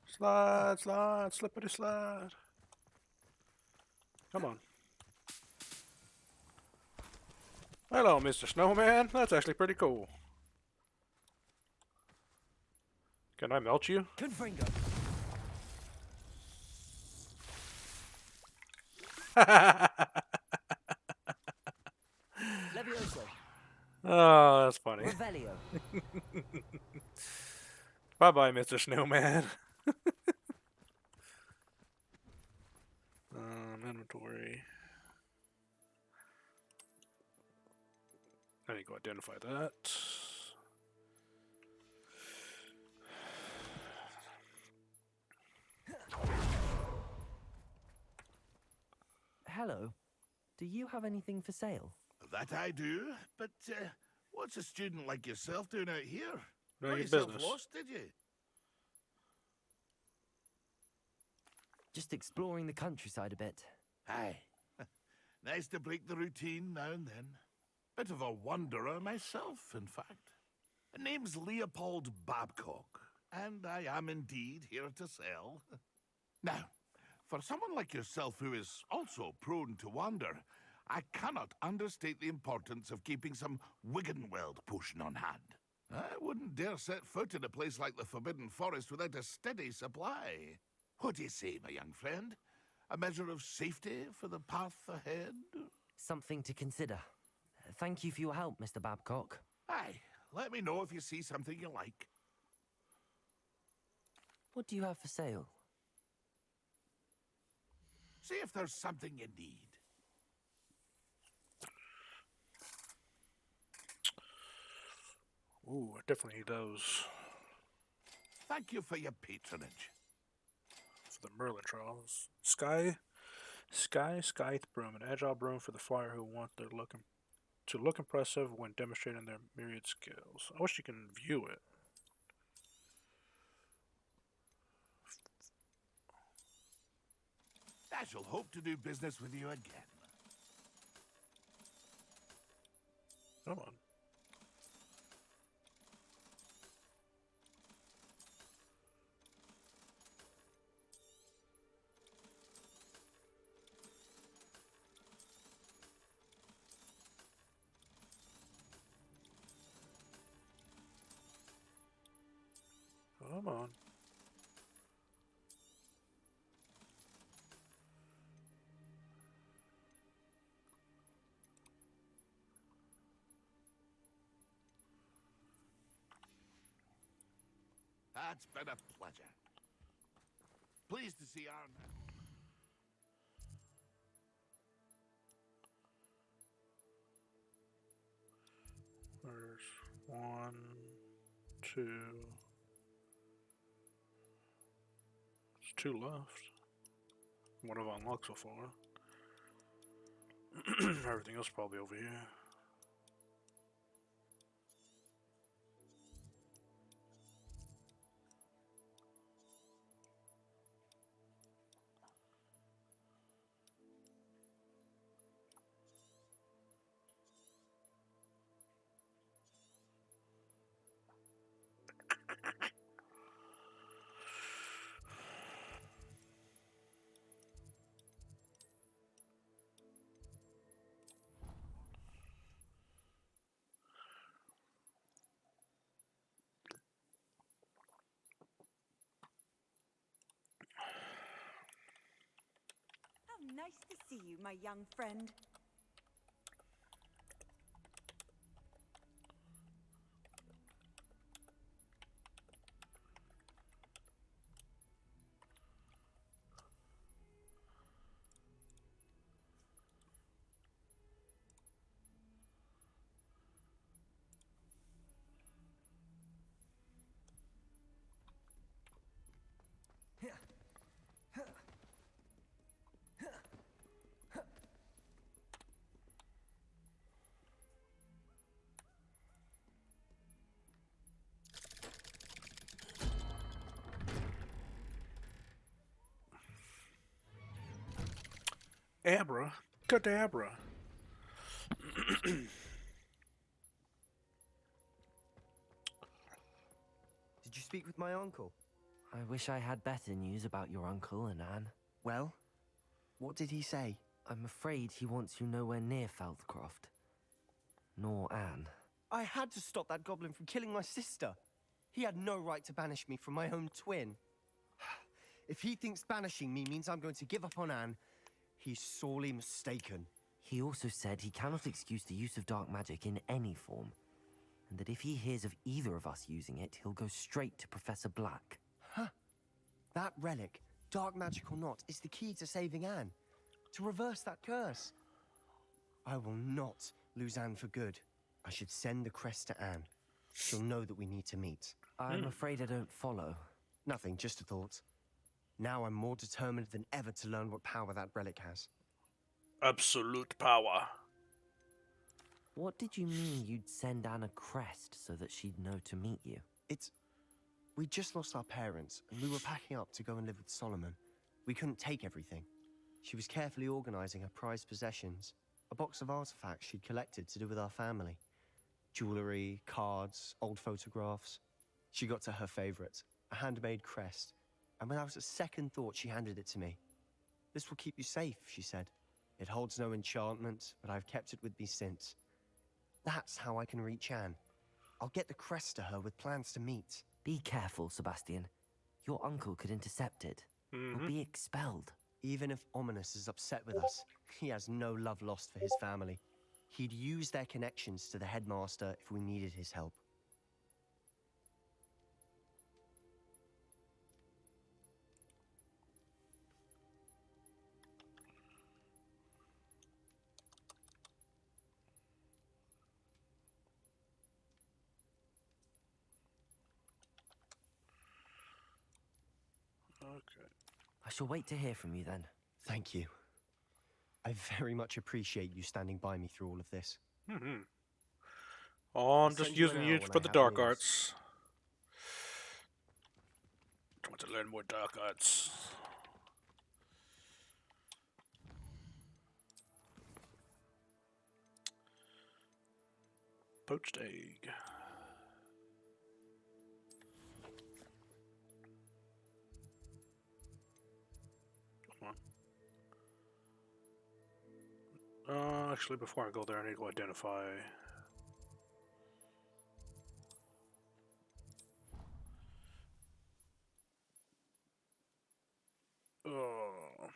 Slide, slide, slippity slide. Come on. Hello, Mr. Snowman. That's actually pretty cool. Can I melt you? Confringo. Levioso. Oh, that's funny. Revelio. Bye-bye, Mr. Snowman. Inventory. I need to go identify that. Hello. Do you have anything for sale? That I do, but what's a student like yourself doing out here? Know Got your yourself business. lost, did you? Just exploring the countryside a bit. Aye. Nice to break the routine now and then. Bit of a wanderer myself, in fact. Name's Leopold Babcock, and I am indeed here to sell. Now, for someone like yourself who is also prone to wander, I cannot understate the importance of keeping some Wiggenweld potion on hand. I wouldn't dare set foot in a place like the Forbidden Forest without a steady supply. What do you say, my young friend? A measure of safety for the path ahead? Something to consider. Thank you for your help, Mr. Babcock. Aye, let me know if you see something you like. What do you have for sale? See if there's something you need. definitely need those Thank you for your patronage. for the Merlin trials. Scythe broom, an agile broom for the flyer who want to look impressive when demonstrating their myriad skills. I wish you can view it. I shall hope to do business with you again. Come on. Come on. That's been a pleasure. Pleased to see our man. There's one, two. There's two left. What have I unlocked so far? Everything else probably over here. How nice to see you, my young friend. Abra. Cadabra. Did you speak with my uncle? I wish I had better news about your uncle and Anne. Well, what did he say? I'm afraid he wants you nowhere near Feldcroft. Nor Anne. I had to stop that goblin from killing my sister. He had no right to banish me from my own twin. If he thinks banishing me means I'm going to give up on Anne, he's sorely mistaken. He also said he cannot excuse the use of dark magic in any form, and that if he hears of either of us using it, he'll go straight to Professor Black. Huh. That relic, dark magic or not, is the key to saving Anne. To reverse that curse. I will not lose Anne for good. I should send the crest to Anne. She'll know that we need to meet. I'm afraid I don't follow. Nothing, just a thought. Now I'm more determined than ever to learn what power that relic has. Absolute power. What did you mean you'd send Anne a crest so that she'd know to meet you? We just lost our parents, and we were packing up to go and live with Solomon. We couldn't take everything. She was carefully organizing her prized possessions, a box of artifacts she'd collected to do with our family. Jewelry, cards, old photographs. She got to her favorite, a handmade crest, and without a second thought, she handed it to me. This will keep you safe, she said. It holds no enchantment, but I've kept it with me since. That's how I can reach Anne. I'll get the crest to her with plans to meet. Be careful, Sebastian. Your uncle could intercept it. We'll be expelled. Even if Ominous is upset with us, he has no love lost for his family. He'd use their connections to the headmaster if we needed his help. Okay. I shall wait to hear from you then. Thank you. I very much appreciate you standing by me through all of this. Mm-hmm. Oh, I'm just using you for the dark arts. I want to learn more dark arts. Poached egg. Come on. Actually, before I go there, I need to identify. Oh.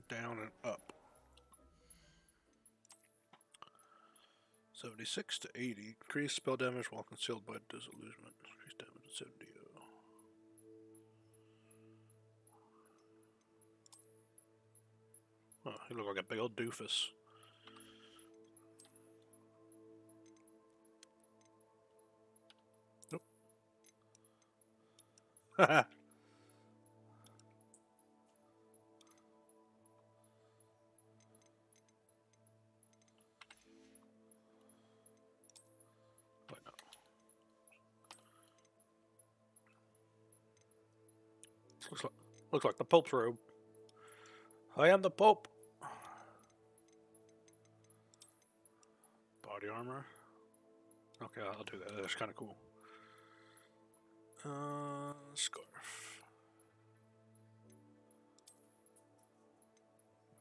Down and up. 76 to 80. Increase spell damage while concealed by disillusionment. Increase damage to 70. Oh, you look like a big old doofus. Nope. Haha. Looks like the Pope's robe. I am the Pope. Body armor. Okay, I'll do that. That's kind of cool. Scarf.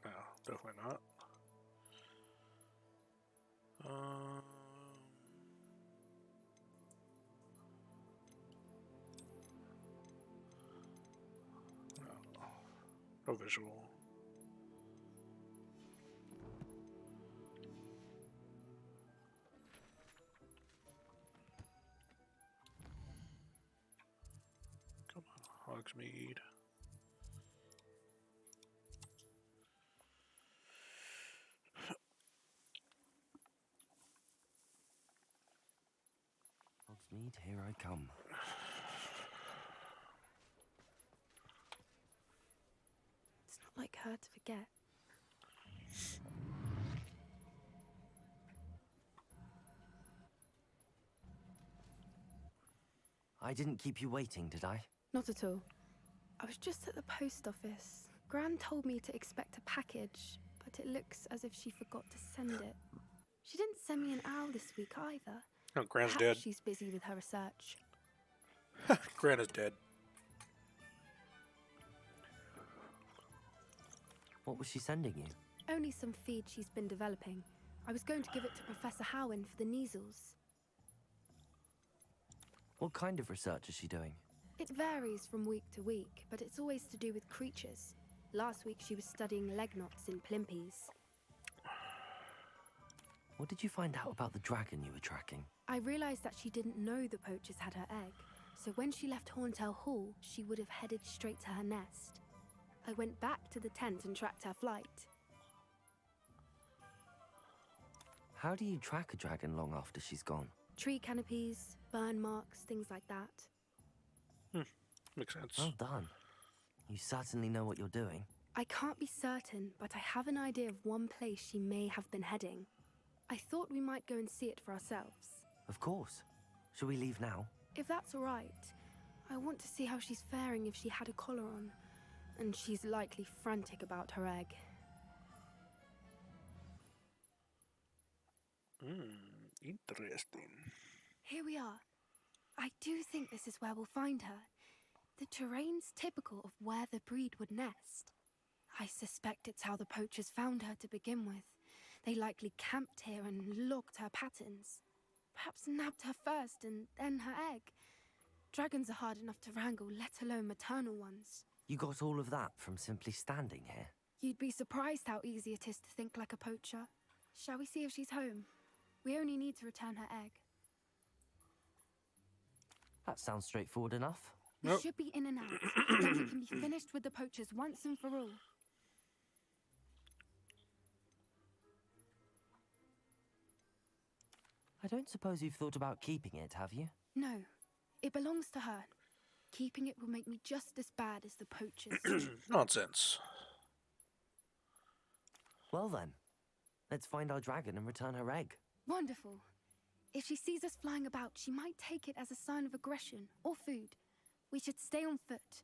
No, definitely not. No visual. Come on, Hogsmeade. Hogsmeade, here I come. It's not like her to forget. I didn't keep you waiting, did I? Not at all. I was just at the post office. Gran told me to expect a package, but it looks as if she forgot to send it. She didn't send me an owl this week either. Oh, Gran's Perhaps dead. she's busy with her research. Gran is dead. What was she sending you? Only some feed she's been developing. I was going to give it to Professor Howin for the measles. What kind of research is she doing? It varies from week to week, but it's always to do with creatures. Last week she was studying leg knots in plimpies. What did you find out about the dragon you were tracking? I realized that she didn't know the poachers had her egg, so when she left Horntail Hall, she would have headed straight to her nest. I went back to the tent and tracked her flight. How do you track a dragon long after she's gone? Tree canopies, burn marks, things like that. Makes sense. Well done. You certainly know what you're doing. I can't be certain, but I have an idea of one place she may have been heading. I thought we might go and see it for ourselves. Of course. Shall we leave now? If that's all right. I want to see how she's faring if she had a collar on. And she's likely frantic about her egg. Interesting. Here we are. I do think this is where we'll find her. The terrain's typical of where the breed would nest. I suspect it's how the poachers found her to begin with. They likely camped here and logged her patterns. Perhaps nabbed her first and then her egg. Dragons are hard enough to wrangle, let alone maternal ones. You got all of that from simply standing here? You'd be surprised how easy it is to think like a poacher. Shall we see if she's home? We only need to return her egg. That sounds straightforward enough. We should be in and out, then we can be finished with the poachers once and for all. I don't suppose you've thought about keeping it, have you? No, it belongs to her. Keeping it will make me just as bad as the poachers. Nonsense. Well then, let's find our dragon and return her egg. Wonderful. If she sees us flying about, she might take it as a sign of aggression or food. We should stay on foot.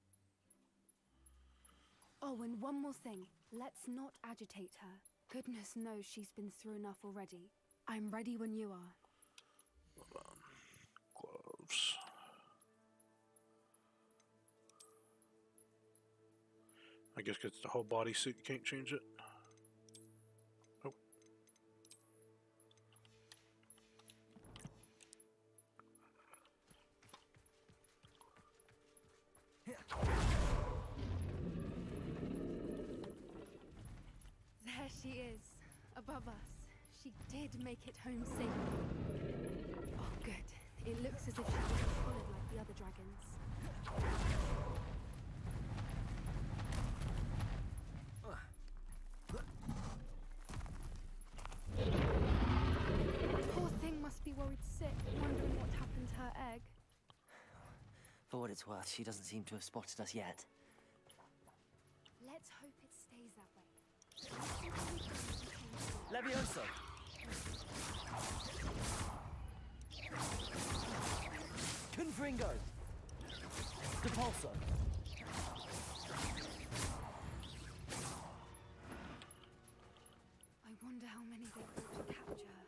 Oh, and one more thing. Let's not agitate her. Goodness knows she's been through enough already. I'm ready when you are. Hold on. Gloves. I guess because it's the whole bodysuit, you can't change it. Oh. There she is, above us. She did make it home safely. Oh, good. It looks as if she wasn't followed like the other dragons. Poor thing must be worried sick, wondering what happened to her egg. For what it's worth, she doesn't seem to have spotted us yet. Let's hope it stays that way. Levioso! Confringo! Depulso! I wonder how many they thought to capture.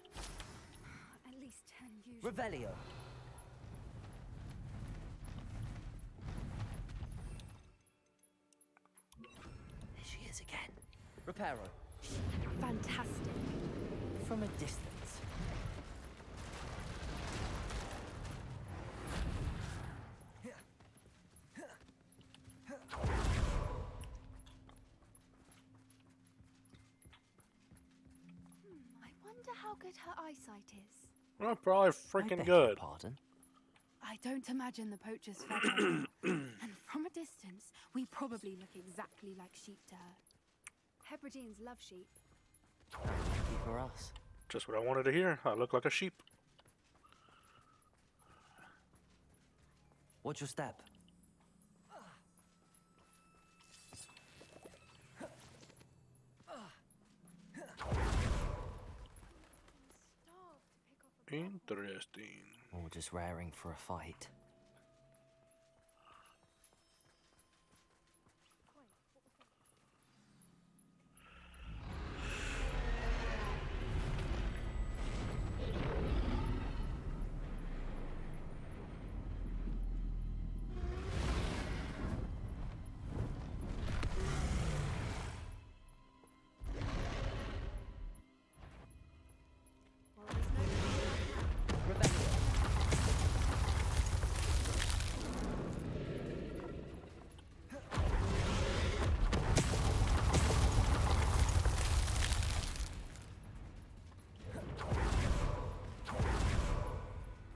At least 10 usually. Revelio! There she is again. Reparo. Fantastic. From a distance. I wonder how good her eyesight is. Well, probably I freaking beg good. your pardon? I don't imagine the poachers fed her. And from a distance, we probably look exactly like sheep to her. Hebrideans love sheep. How lucky for us. Just what I wanted to hear. I look like a sheep. What's your step? Interesting. Or just raring for a fight.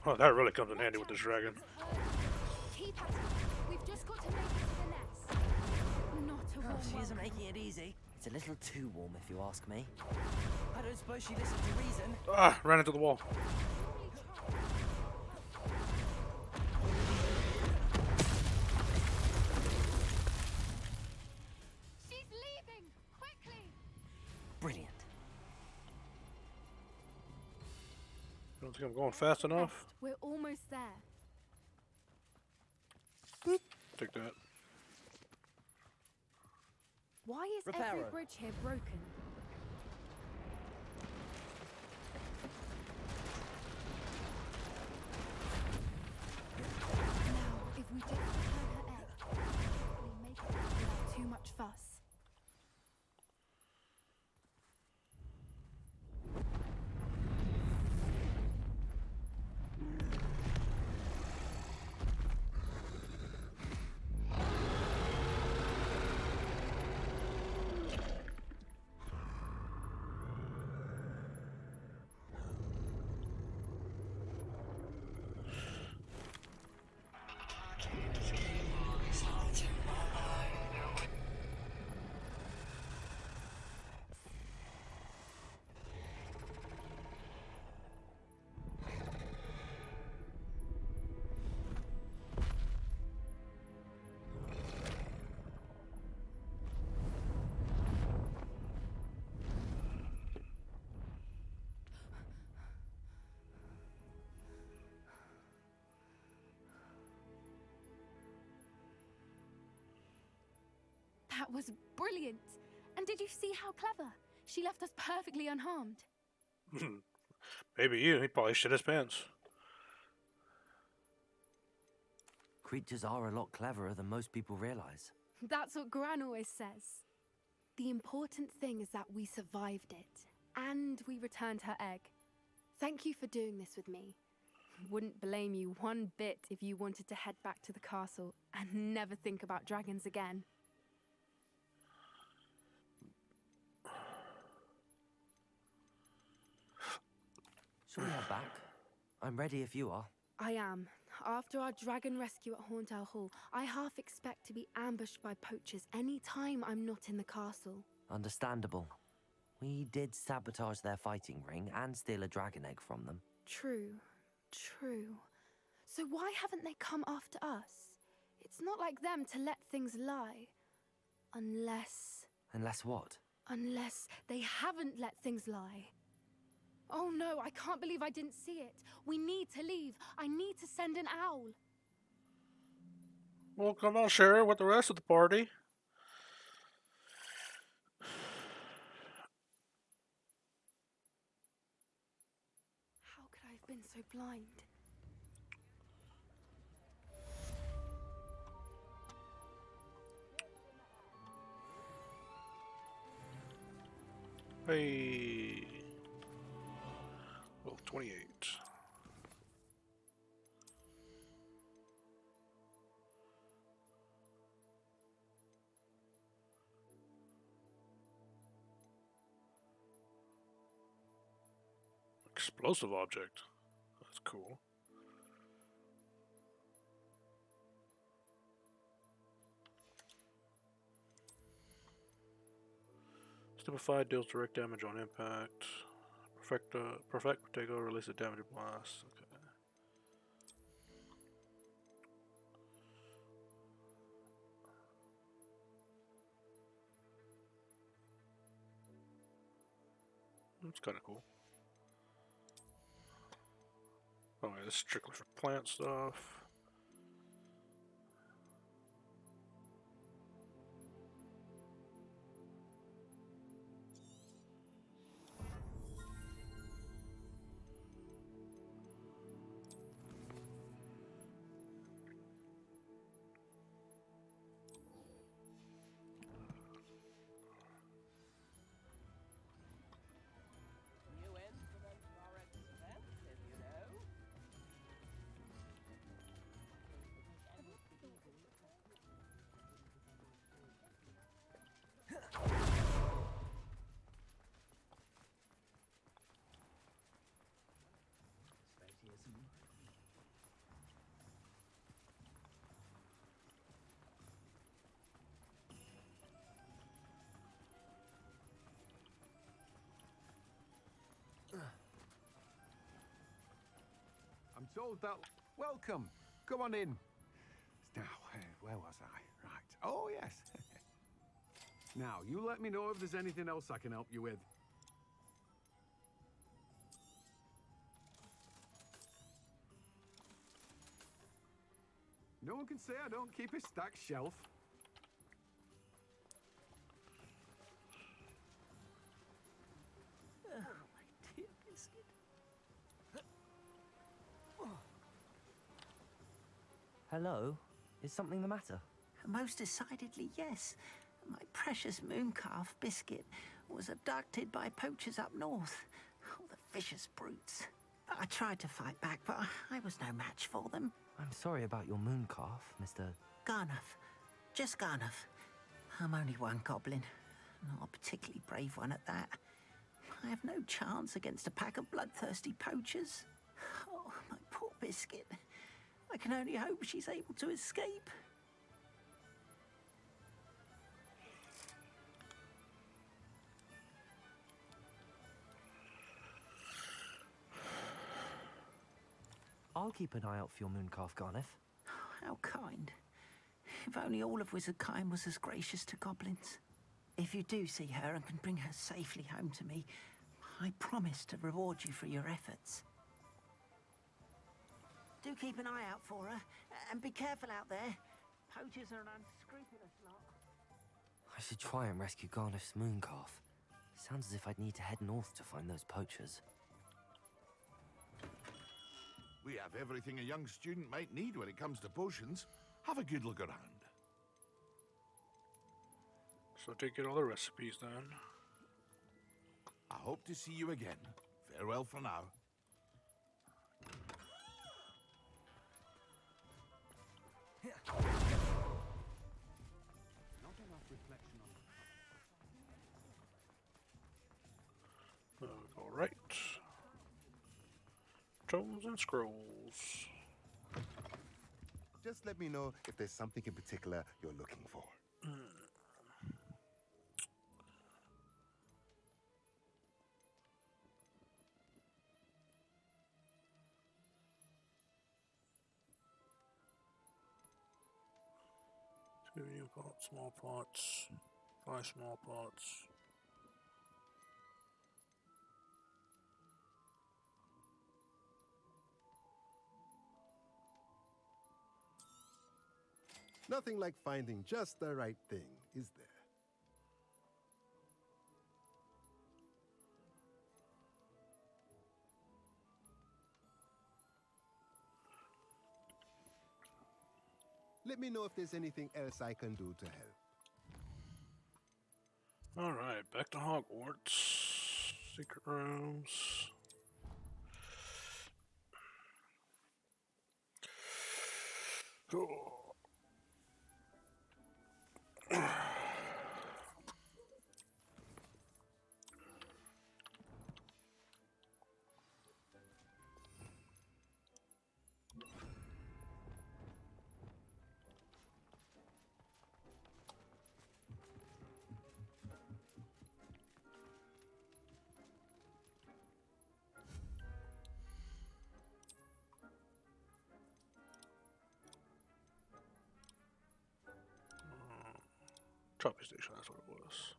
Oh, that really comes in handy with this dragon. Keep at it. We've just got to make it to the nest. Not a warm She isn't welcome. making it easy. It's a little too warm, if you ask me. I don't suppose she listened to reason. Ah, ran into the wall. She's leaving! Quickly! Brilliant. I don't think I'm going fast enough. We're almost there. Take that. Why is every Reparo. bridge here broken? Now, if we just return her egg, we make it without too much fuss. That was brilliant. And did you see how clever? She left us perfectly unharmed. Maybe he probably shit his pants. Creatures are a lot cleverer than most people realize. That's what Gran always says. The important thing is that we survived it, and we returned her egg. Thank you for doing this with me. Wouldn't blame you one bit if you wanted to head back to the castle and never think about dragons again. Shall we head back? I'm ready if you are. I am. After our dragon rescue at Horntail Hall, I half expect to be ambushed by poachers any time I'm not in the castle. Understandable. We did sabotage their fighting ring and steal a dragon egg from them. True. So why haven't they come after us? It's not like them to let things lie. Unless what? Unless they haven't let things lie. Oh no, I can't believe I didn't see it. We need to leave. I need to send an owl. Well, come on, share it with the rest of the party. How could I have been so blind? Hey. Well, 28. Explosive object. That's cool. Stupefied deals direct damage on impact. Perfect Protego releases damage blast. Okay. That's kind of cool. Oh, yeah, this is strictly for plant stuff. I'm told that... Welcome. Come on in. Now, where was I? Right. Oh, yes. Now, you let me know if there's anything else I can help you with. No one can say I don't keep a stacked shelf. Oh, my dear biscuit. Hello? Is something the matter? Most decidedly, yes. My precious mooncalf, Biscuit, was abducted by poachers up north. Oh, the vicious brutes. I tried to fight back, but I was no match for them. I'm sorry about your mooncalf, Mr. Garnuff. Just Garnuff. I'm only one goblin. Not a particularly brave one at that. I have no chance against a pack of bloodthirsty poachers. Oh, my poor Biscuit. I can only hope she's able to escape. I'll keep an eye out for your mooncalf, Garniff. Oh, how kind. If only all of Wizardkind was as gracious to goblins. If you do see her and can bring her safely home to me, I promise to reward you for your efforts. Do keep an eye out for her, and be careful out there. Poachers are an unscrupulous lot. I should try and rescue Garnif's mooncalf. Sounds as if I'd need to head north to find those poachers. We have everything a young student might need when it comes to potions. Have a good look around. So take it all the recipes then. I hope to see you again. Farewell for now. Not enough reflection on Alright. Tomes and scrolls. Just let me know if there's something in particular you're looking for. Two medium pots, small pots, 5 small pots. Nothing like finding just the right thing, is there? Let me know if there's anything else I can do to help. Alright, back to Hogwarts. Secret rooms. Oh. Choppy station, that's what it was.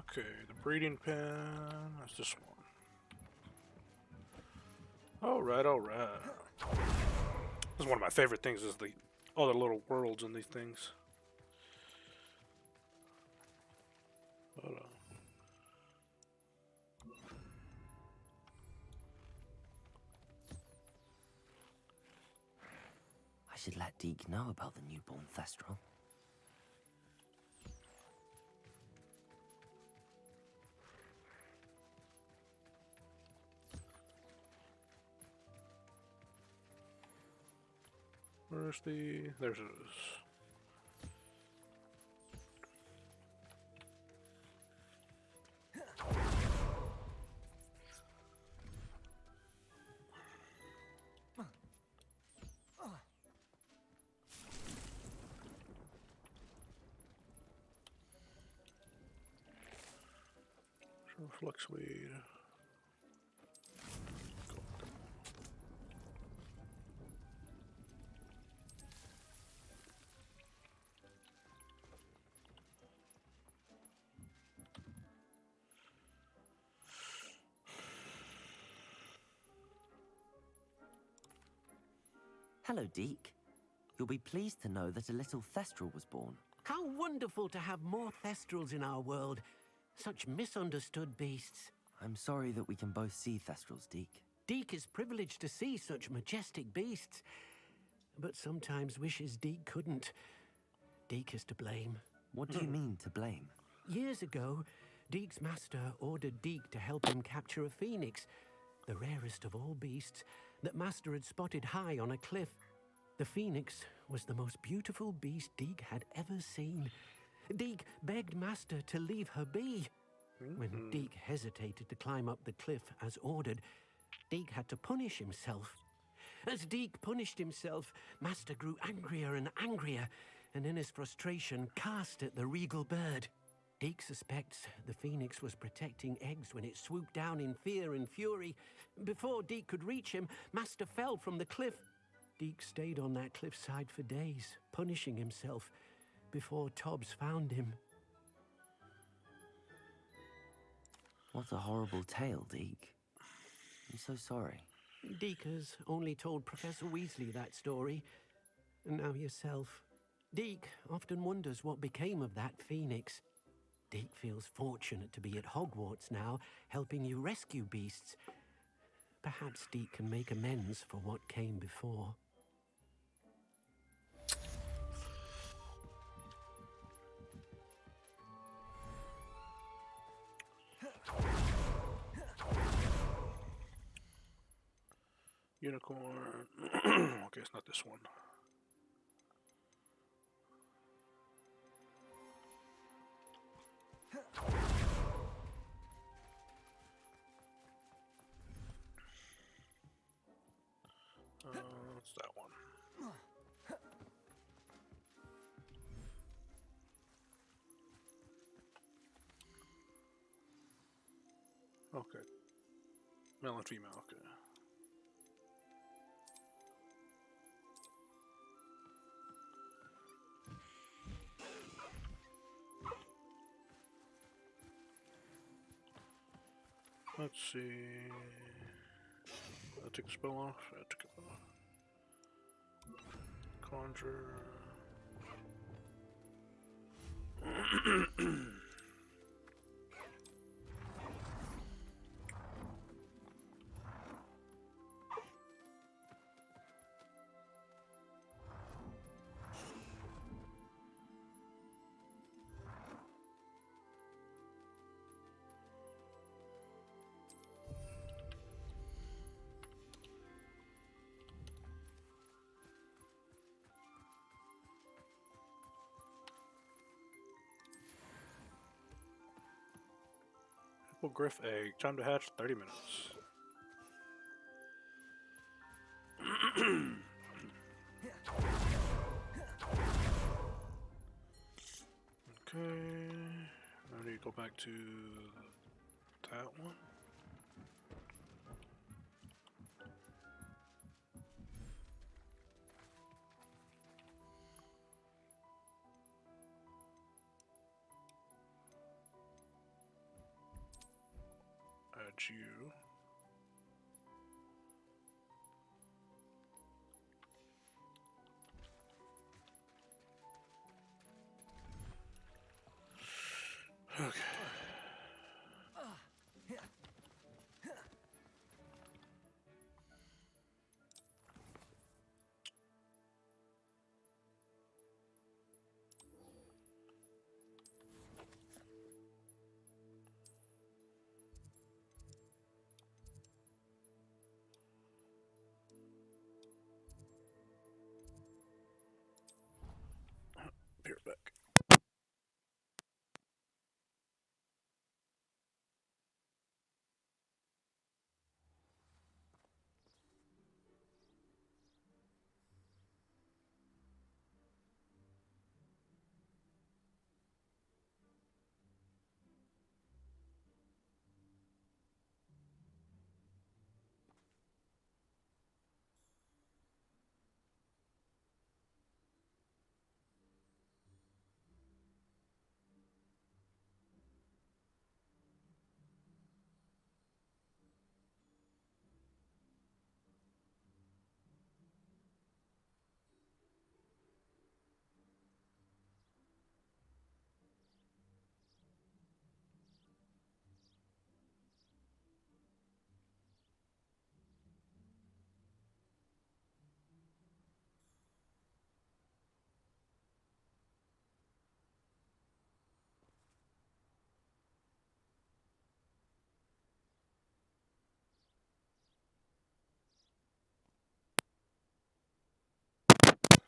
Okay, the breeding pen. That's this one. Alright, alright. This is one of my favorite things, is the all the little worlds in these things. Hold on. I should let Deke know about the newborn Thestral. Where's the... There's it is. Fluxweed. Hello, Deke. You'll be pleased to know that a little Thestral was born. How wonderful to have more Thestrals in our world. Such misunderstood beasts. I'm sorry that we can both see Thestrals, Deke. Deke is privileged to see such majestic beasts, but sometimes wishes Deke couldn't. Deke is to blame. What do you mean, to blame? Years ago, Deke's master ordered Deke to help him capture a phoenix, the rarest of all beasts, that master had spotted high on a cliff. The phoenix was the most beautiful beast Deke had ever seen. Deke begged Master to leave her be. When Deke hesitated to climb up the cliff as ordered, Deke had to punish himself. As Deke punished himself, Master grew angrier and angrier, and in his frustration cast at the regal bird. Deke suspects the phoenix was protecting eggs when it swooped down in fear and fury. Before Deke could reach him, Master fell from the cliff. Deke stayed on that cliffside for days, punishing himself, before Tobbs found him. What a horrible tale, Deke. I'm so sorry. Deke has only told Professor Weasley that story, and now yourself. Deke often wonders what became of that phoenix. Deke feels fortunate to be at Hogwarts now, helping you rescue beasts. Perhaps Deke can make amends for what came before. Unicorn. Okay, it's not this one. It's that one. Okay. Male and female, okay. Let's see. I'll take the spell off. I took it off. Conjure. Hippogriff egg. Time to hatch 30 minutes. Okay. I need to go back to that one. Add you. Okay. Be right back.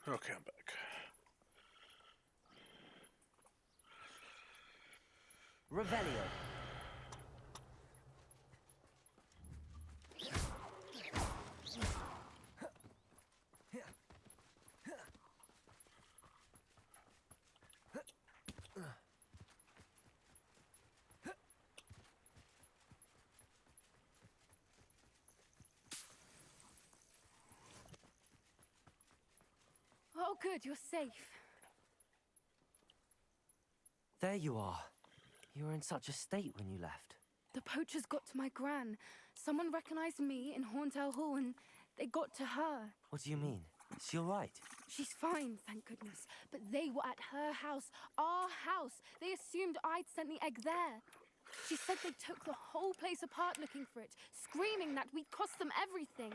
Okay, I'm back. Revelio. Oh, good, you're safe. There you are. You were in such a state when you left. The poachers got to my gran. Someone recognized me in Horntail Hall and they got to her. What do you mean? Is she all right? She's fine, thank goodness. But they were at her house, our house. They assumed I'd sent the egg there. She said they took the whole place apart looking for it, screaming that we'd cost them everything.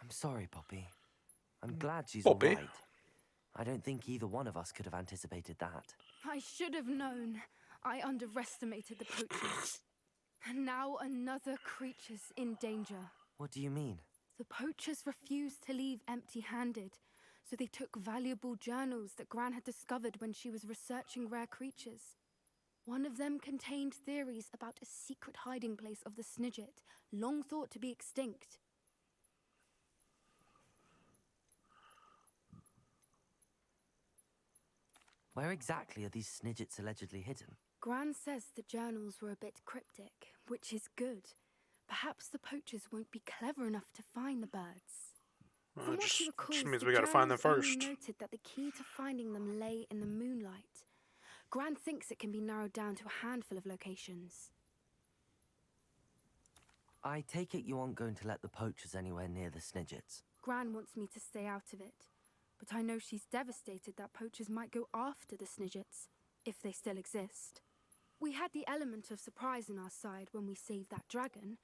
I'm sorry, Poppy. I'm glad she's Poppy? all right. I don't think either one of us could have anticipated that. I should have known. I underestimated the poachers. And now another creature's in danger. What do you mean? The poachers refused to leave empty-handed, so they took valuable journals that Gran had discovered when she was researching rare creatures. One of them contained theories about a secret hiding place of the Snidget, long thought to be extinct. Where exactly are these Snidgets allegedly hidden? Gran says the journals were a bit cryptic, which is good. Perhaps the poachers won't be clever enough to find the birds. From what she recalls, just means the we gotta find them journals only first. noted that the key to finding them lay in the moonlight. Gran thinks it can be narrowed down to a handful of locations. I take it you aren't going to let the poachers anywhere near the Snidgets. Gran wants me to stay out of it, but I know she's devastated that poachers might go after the Snidgets, if they still exist. We had the element of surprise on our side when we saved that dragon,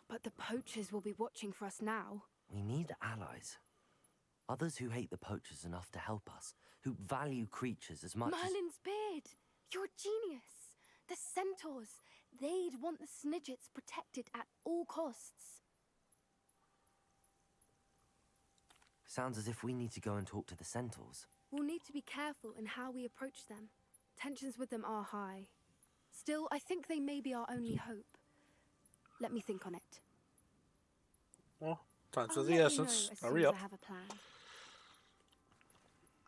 but the poachers will be watching for us now. We need allies. Others who hate the poachers enough to help us, who value creatures as much as... Merlin's beard! You're a genius! The centaurs! They'd want the Snidgets protected at all costs. Sounds as if we need to go and talk to the centaurs. We'll need to be careful in how we approach them. Tensions with them are high. Still, I think they may be our only hope. Let me think on it. Well, time's I'll of the let you essence. know as Hurry soon up. as I have a plan.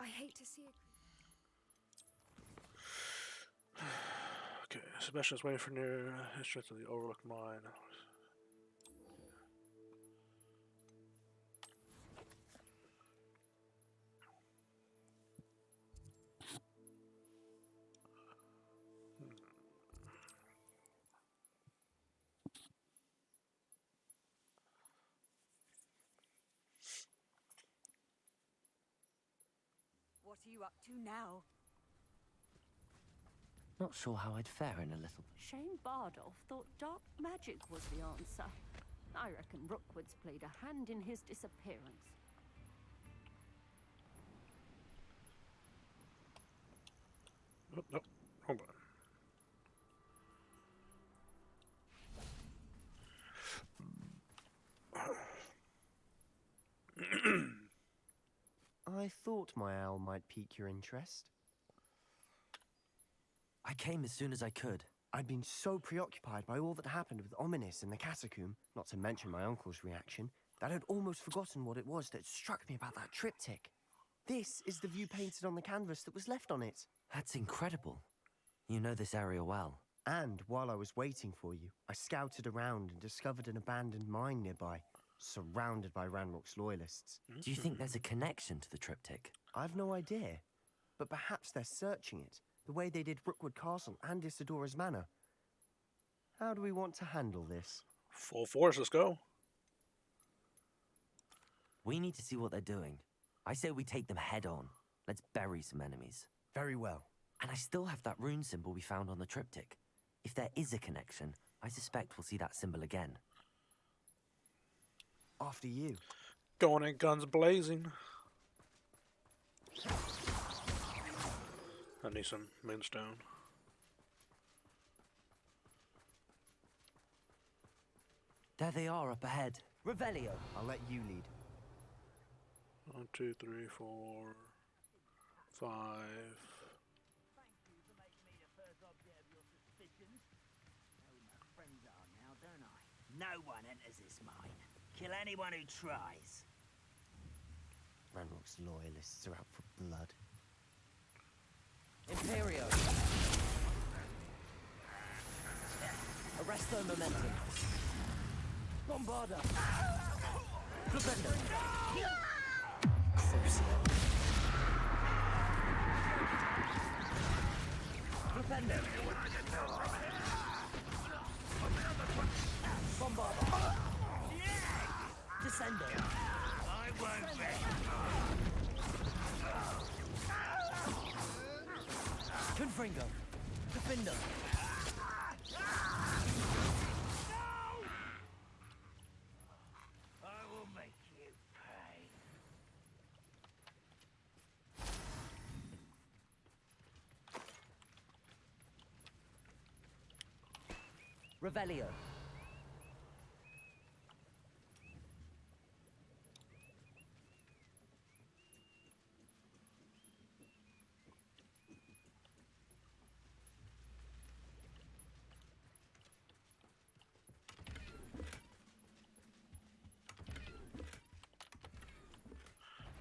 I hate to see it. Okay, Sebastian's waiting for near history to the Overlook Mine. What are you up to now? Not sure how I'd fare in a little... Shane Bardolph thought dark magic was the answer. I reckon Rookwood's played a hand in his disappearance. Oh, no, hold on. I thought my owl might pique your interest. I came as soon as I could. I'd been so preoccupied by all that happened with Ominis in the catacomb, not to mention my uncle's reaction, that I'd almost forgotten what it was that struck me about that triptych. This is the view painted on the canvas that was left on it. That's incredible. You know this area well. And while I was waiting for you, I scouted around and discovered an abandoned mine nearby, surrounded by Ranrock's loyalists. Do you think there's a connection to the triptych? I've no idea, but perhaps they're searching it, the way they did Rookwood Castle and Isidora's Manor. How do we want to handle this? Full force, let's go. We need to see what they're doing. I say we take them head on. Let's bury some enemies. Very well. And I still have that rune symbol we found on the triptych. If there is a connection, I suspect we'll see that symbol again. After you. Going in guns blazing. I need some moonstone. There they are up ahead. Revelio. I'll let you lead. 1, 2, 3, 4, 5. Thank you for making me the first object of your suspicions. Know who my friends are now, don't I? No one enters this mine. Kill anyone who tries. Ranrock's loyalists are out for blood. Imperio! Arresto momentum. Bombarda! Flipendo! Crucible! Flipendo! Bombarda! Descendo! I won't bet. Confringo! Defendo! I will make you pay. Revelio!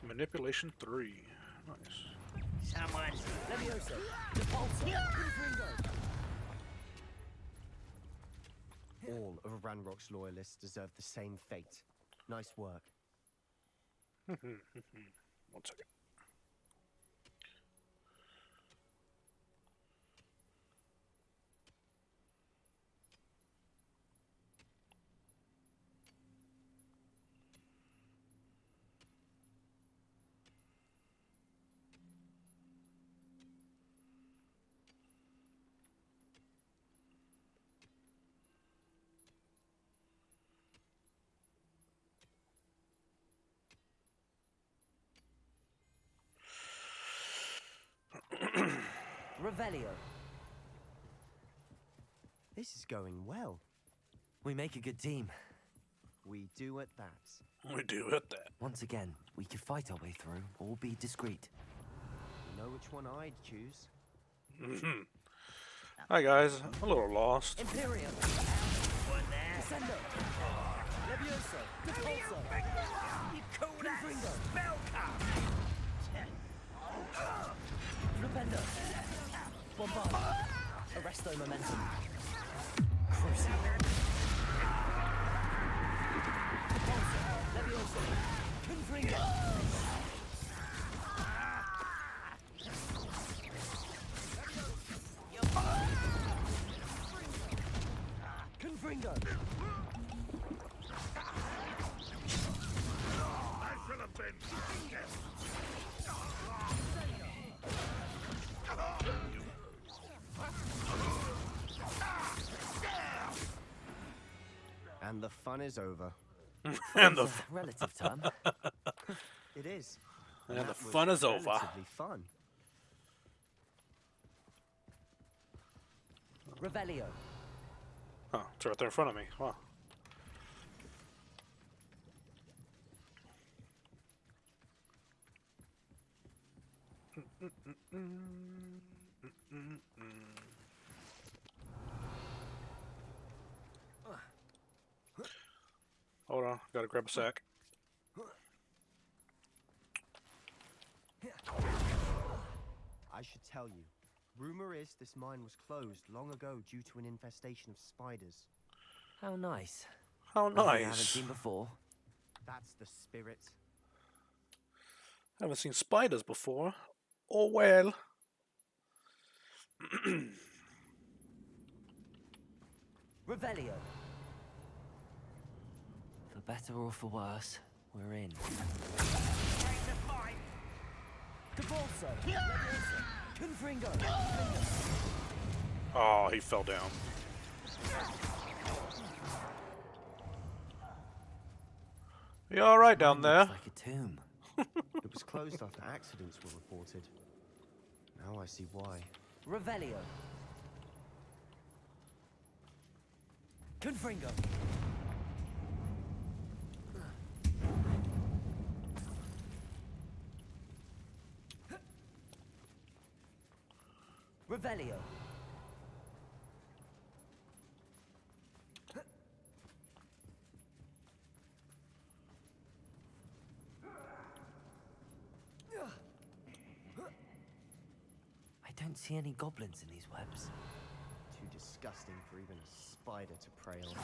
Manipulation 3. Nice. Someone's Levioso! Depulso! Confringo! All of Ranrock's loyalists deserve the same fate. Nice work. 1 second. Revelio! This is going well. We make a good team. We do at that. We do at that. Once again, we could fight our way through, or be discreet. You know which one I'd choose? Hi guys, I'm a little lost. Imperium! one there. Descendo! Levioso! Depulso! You call that Confringo! spellcast? Flipendo! Bombarda! Arresto momentum. Crucible! Depulso! Levioso! Confringo! Confringo! I should have been. And the fun is over. And the Relative term. It is. And that the was fun is over. relatively fun. Revelio! Oh, it's right there in front of me. Wow. Hold on, gotta grab a sack. I should tell you. Rumor is this mine was closed long ago due to an infestation of spiders. How nice. How Nothing I haven't nice. seen before. That's the spirit. Haven't seen spiders before. Oh well. Revelio! For better or for worse, we're in. Depulso! Levioso! Confringo! Oh, he fell down. You alright down there? Looks like a tomb. It was closed after accidents were reported. Now I see why. Revelio! Confringo! Revelio. I don't see any goblins in these webs. Too disgusting for even a spider to prey on.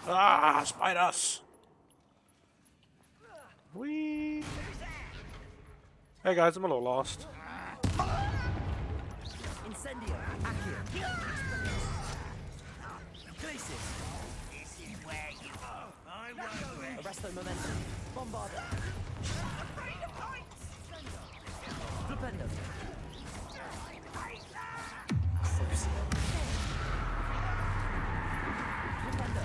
Ah, spiders! Whee! Hey guys, I'm a little lost. Incendio. Accio. Glacis. This is where you are. I won't. Arresto momentum. Bombarda. Flipendo. Crucio. Flipendo.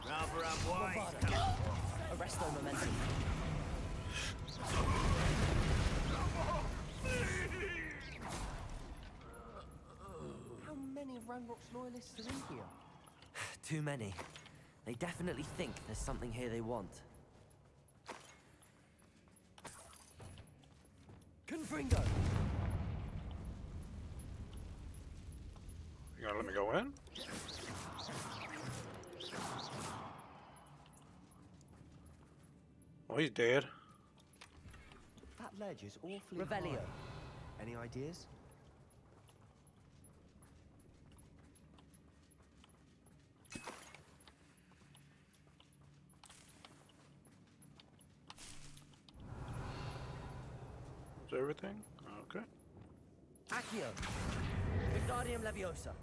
Rather unwise. Arresto momentum. How many of Ranrock's loyalists are in here? Too many. They definitely think there's something here they want. Confringo! You gonna let me go in? Oh, he's dead. That ledge is awfully Revelio. high. Any ideas? Is everything? Okay. Accio. Wingardium Leviosa.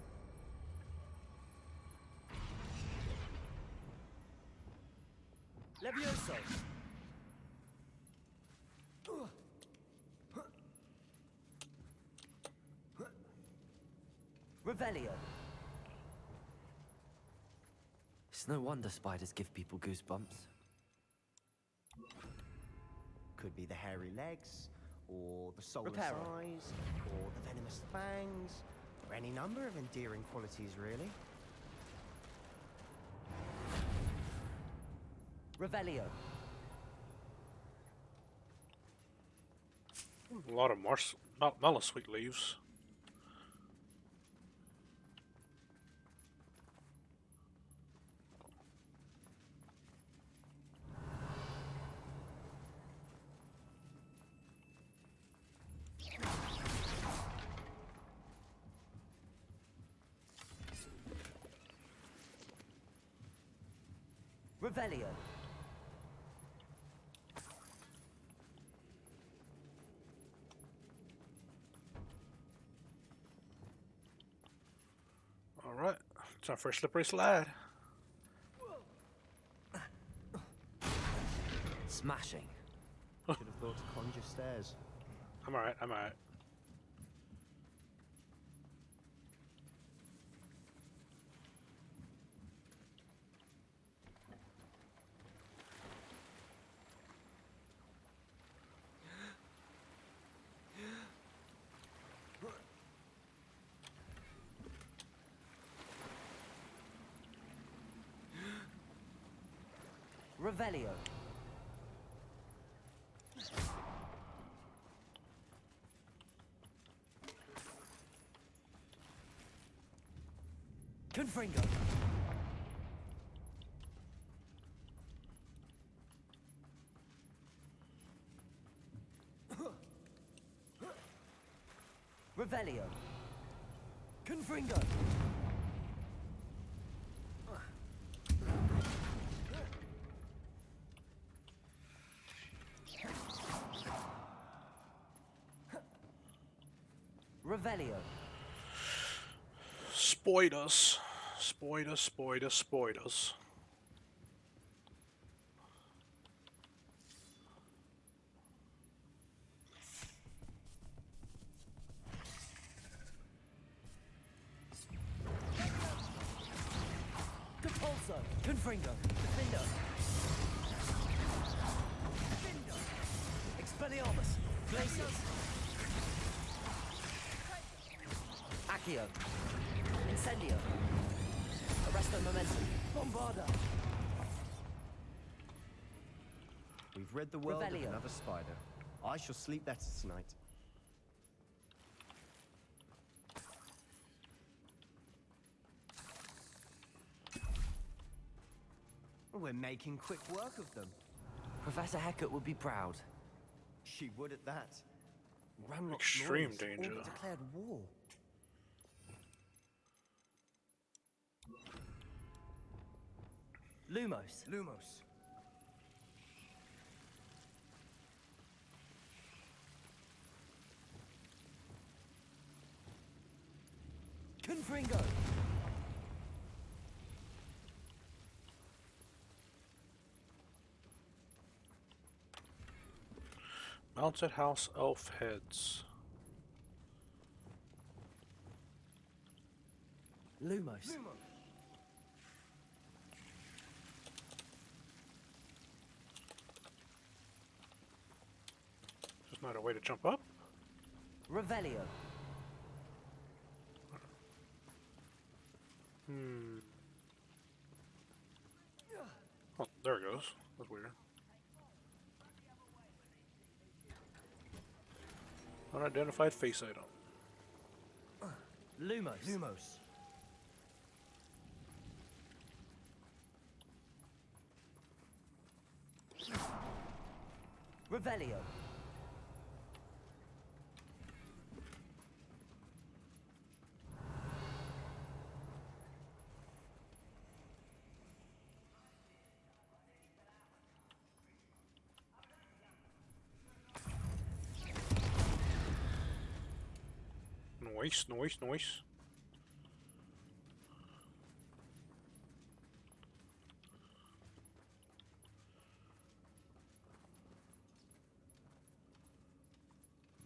Levioso. Revelio. It's no wonder spiders give people goosebumps. Could be the hairy legs, or the soulless Reparo. eyes, or the venomous fangs, or any number of endearing qualities, really. Revelio. A lot of melon sweet leaves. Revelio. Alright, time for a slippery slide. Smashing. Should have thought to conjure stairs. I'm alright, I'm alright. Revelio. Confringo. Revelio. Confringo. Revelio. Spoiders. Spoiders, spoiders, spoiders. Compulso. Confringo. Defendo. Expelliarmus. Glacius. Accio. Incendio. Arresto momentum. Bombarda. We've rid the world Revelio. of another spider. I shall sleep better tonight. We're making quick work of them. Professor Hecat would be proud. She would at that. Ranrock's Extreme lawyers danger. all declared war. Lumos. Lumos. Confringo. Mounted House Elf Heads. Lumos. There's not a way to jump up? Revelio. Oh, there it goes. That's weird. Unidentified face item. Lumos. Lumos. Revelio. Noise.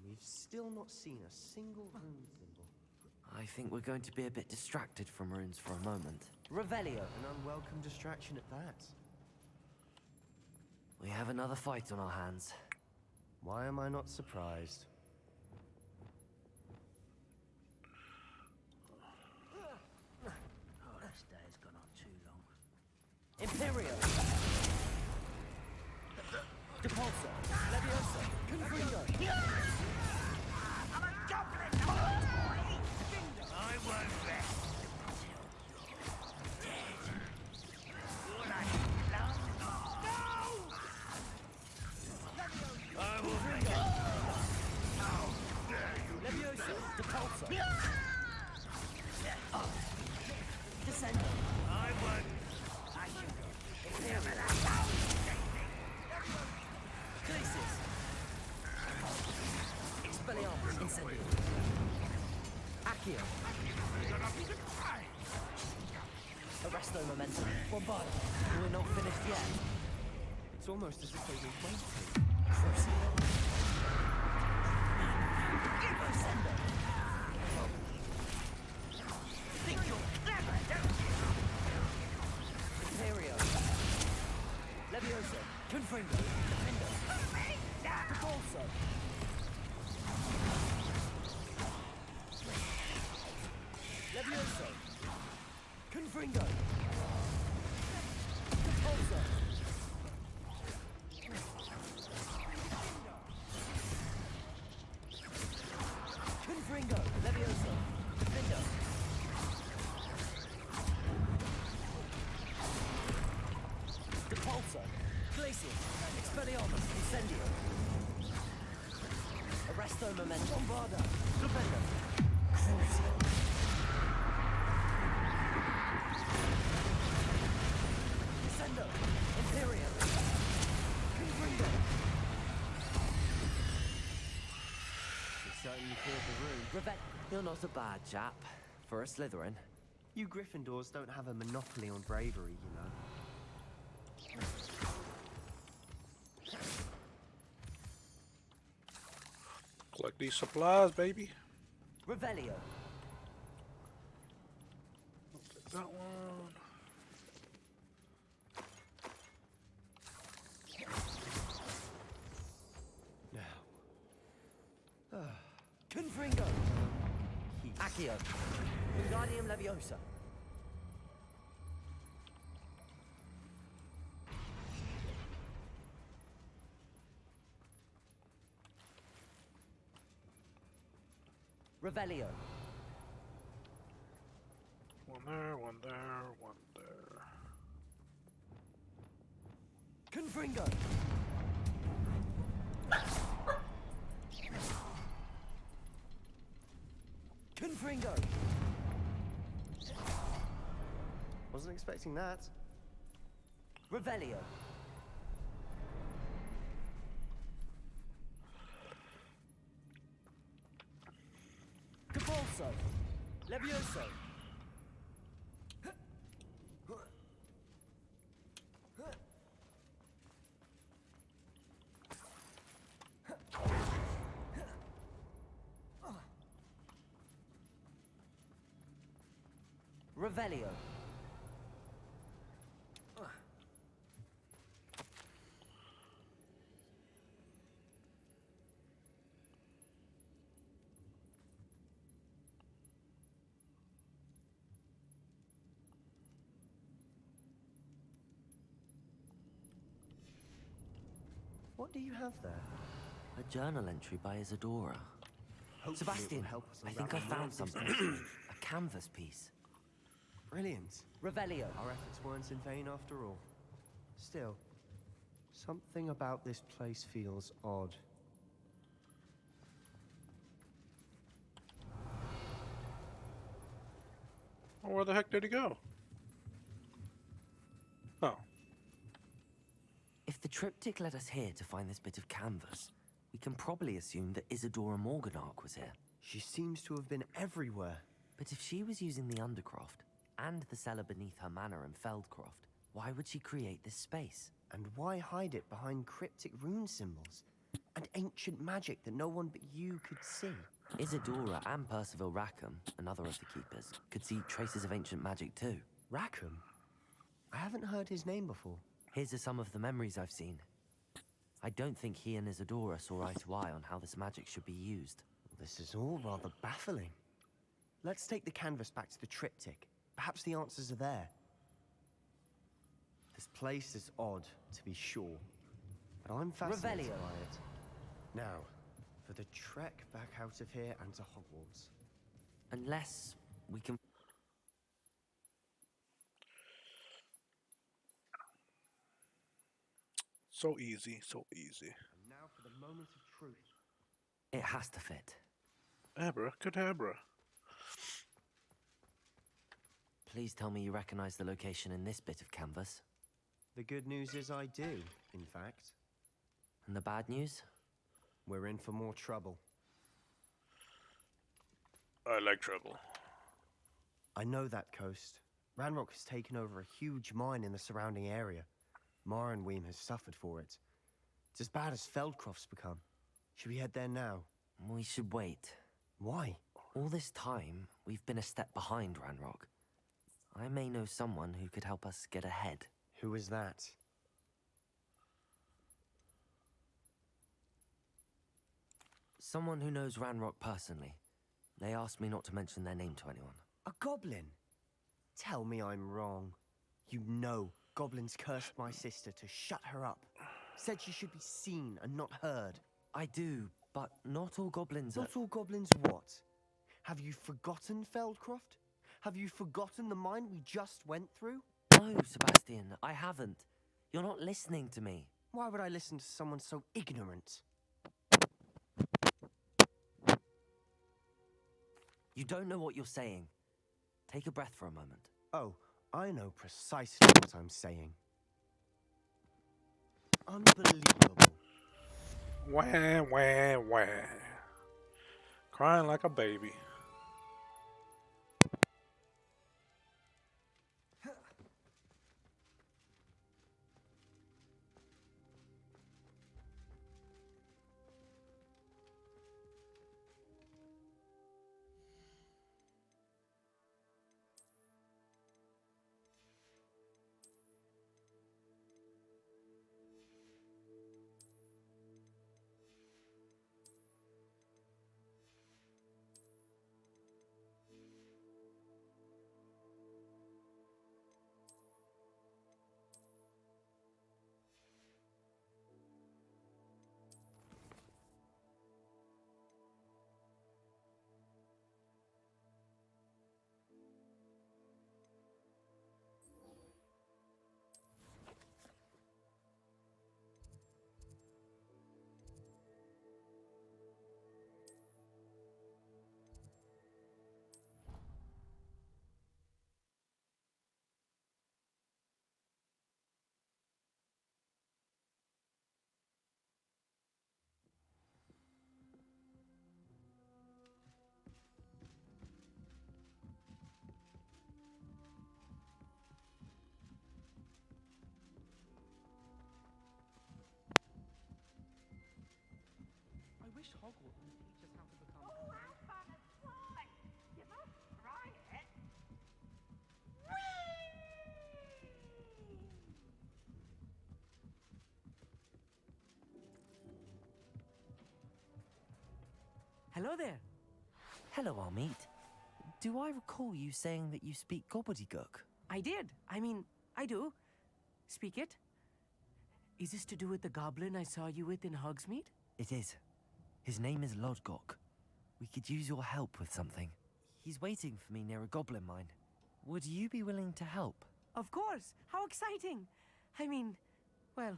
We've still not seen a single rune symbol. I think we're going to be a bit distracted from runes for a moment. Revelio. An unwelcome distraction at that. We have another fight on our hands. Why am I not surprised? Oh, this day has gone on too long. Imperio. Depulso. Leviosa. Confringo. I'm a goblin, not a toy! I won't rest until you're dead. All I need love. No! I will bring it. How dare you! Leviosa. Depulso. Descendo. I won't. I should go. Imperio. Glacis. Expelliarmus. Incendio. Accio. Arresto Momentum. Bombard. We're not finished yet. It's almost as if they were waiting. Crucio. Descendo. Think you're clever, don't you? Imperio. Leviosa. Confringo. Defendo. Depulso. Levioso. Confringo. Depulso. Confringo. Levioso. Defendo. Depulso. Glacius. Expelliarmus. Incendio. Arresto Momentum. Bombarda. Defendo. Crucio. Descendo. Imperium. Confringo. It certainly cleared the room. You're not a bad chap. For a Slytherin. You Gryffindors don't have a monopoly on bravery, you know. Collect these supplies, baby. Revelio. Take that one. Now. Confringo. Accio. Wingardium Leviosa. Revelio. One there, one there, one there. Confringo. Confringo. Wasn't expecting that. Revelio. Cabalso. Levioso. Revelio. What do you have there? A journal entry by Isadora. Hopefully Sebastian, it will help us I think I unravel more found of this something. mystery. A canvas piece. Brilliant. Revelio. Our efforts weren't in vain after all. Still, something about this place feels odd. Well, where the heck did he go? Oh. If the triptych led us here to find this bit of canvas, we can probably assume that Isadora Morganark was here. She seems to have been everywhere. But if she was using the Undercroft and the cellar beneath her manor in Feldcroft, why would she create this space? And why hide it behind cryptic rune symbols and ancient magic that no one but you could see? Isadora and Percival Rackham, another of the keepers, could see traces of ancient magic too. Rackham? I haven't heard his name before. His are some of the memories I've seen. I don't think he and Isadora saw eye to eye on how this magic should be used. This is all rather baffling. Let's take the canvas back to the triptych. Perhaps the answers are there. This place is odd, to be sure, but I'm fascinated Revelio. by it. Now, for the trek back out of here and to Hogwarts. Unless we can... So easy, so easy. And now for the moment of truth. It has to fit. Abracadabra. Please tell me you recognize the location in this bit of canvas. The good news is I do, in fact. And the bad news? We're in for more trouble. I like trouble. I know that coast. Ranrock has taken over a huge mine in the surrounding area. Marrenweem has suffered for it. It's as bad as Feldcroft's become. Should we head there now? We should wait. Why? All this time, we've been a step behind Ranrock. I may know someone who could help us get ahead. Who is that? Someone who knows Ranrock personally. They asked me not to mention their name to anyone. A goblin? Tell me I'm wrong. You know goblins cursed my sister to shut her up. Said she should be seen and not heard. I do, but not all goblins are... Not all goblins what? Have you forgotten Feldcroft? Have you forgotten the mine we just went through? No, Sebastian, I haven't. You're not listening to me. Why would I listen to someone so ignorant? You don't know what you're saying. Take a breath for a moment. Oh, I know precisely what I'm saying. Unbelievable. Wah, wah, wah. Crying like a baby. Hello there. Hello, Armeet. Do I recall you saying that you speak gobbledygook? I did. I mean, I do. Speak it. Is this to do with the goblin I saw you with in Hogsmeade? It is. His name is Lodgok. We could use your help with something. He's waiting for me near a goblin mine. Would you be willing to help? Of course. How exciting. I mean, well,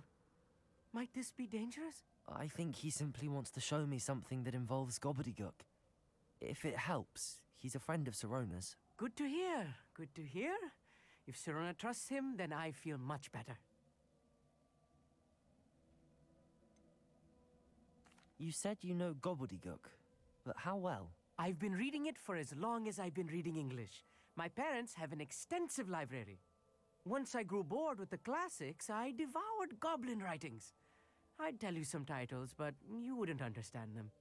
might this be dangerous? I think he simply wants to show me something that involves gobbledygook. If it helps, he's a friend of Sirona's. Good to hear. Good to hear. If Sirona trusts him, then I feel much better. You said you know gobbledygook, but how well? I've been reading it for as long as I've been reading English. My parents have an extensive library. Once I grew bored with the classics, I devoured goblin writings. I'd tell you some titles, but you wouldn't understand them.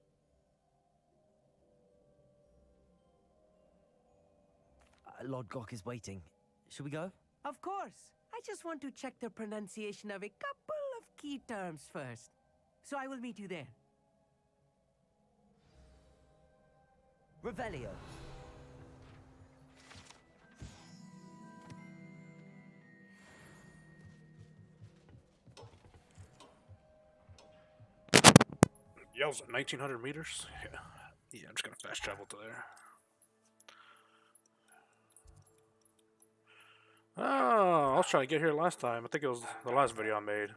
Lodgok is waiting. Shall we go? Of course. I just want to check the pronunciation of a couple of key terms first. So I will meet you there. Revelio. Yells at 1900 meters? Yeah, I'm just gonna fast travel to there. Oh, I was trying to get here last time. I think it was the last video I made.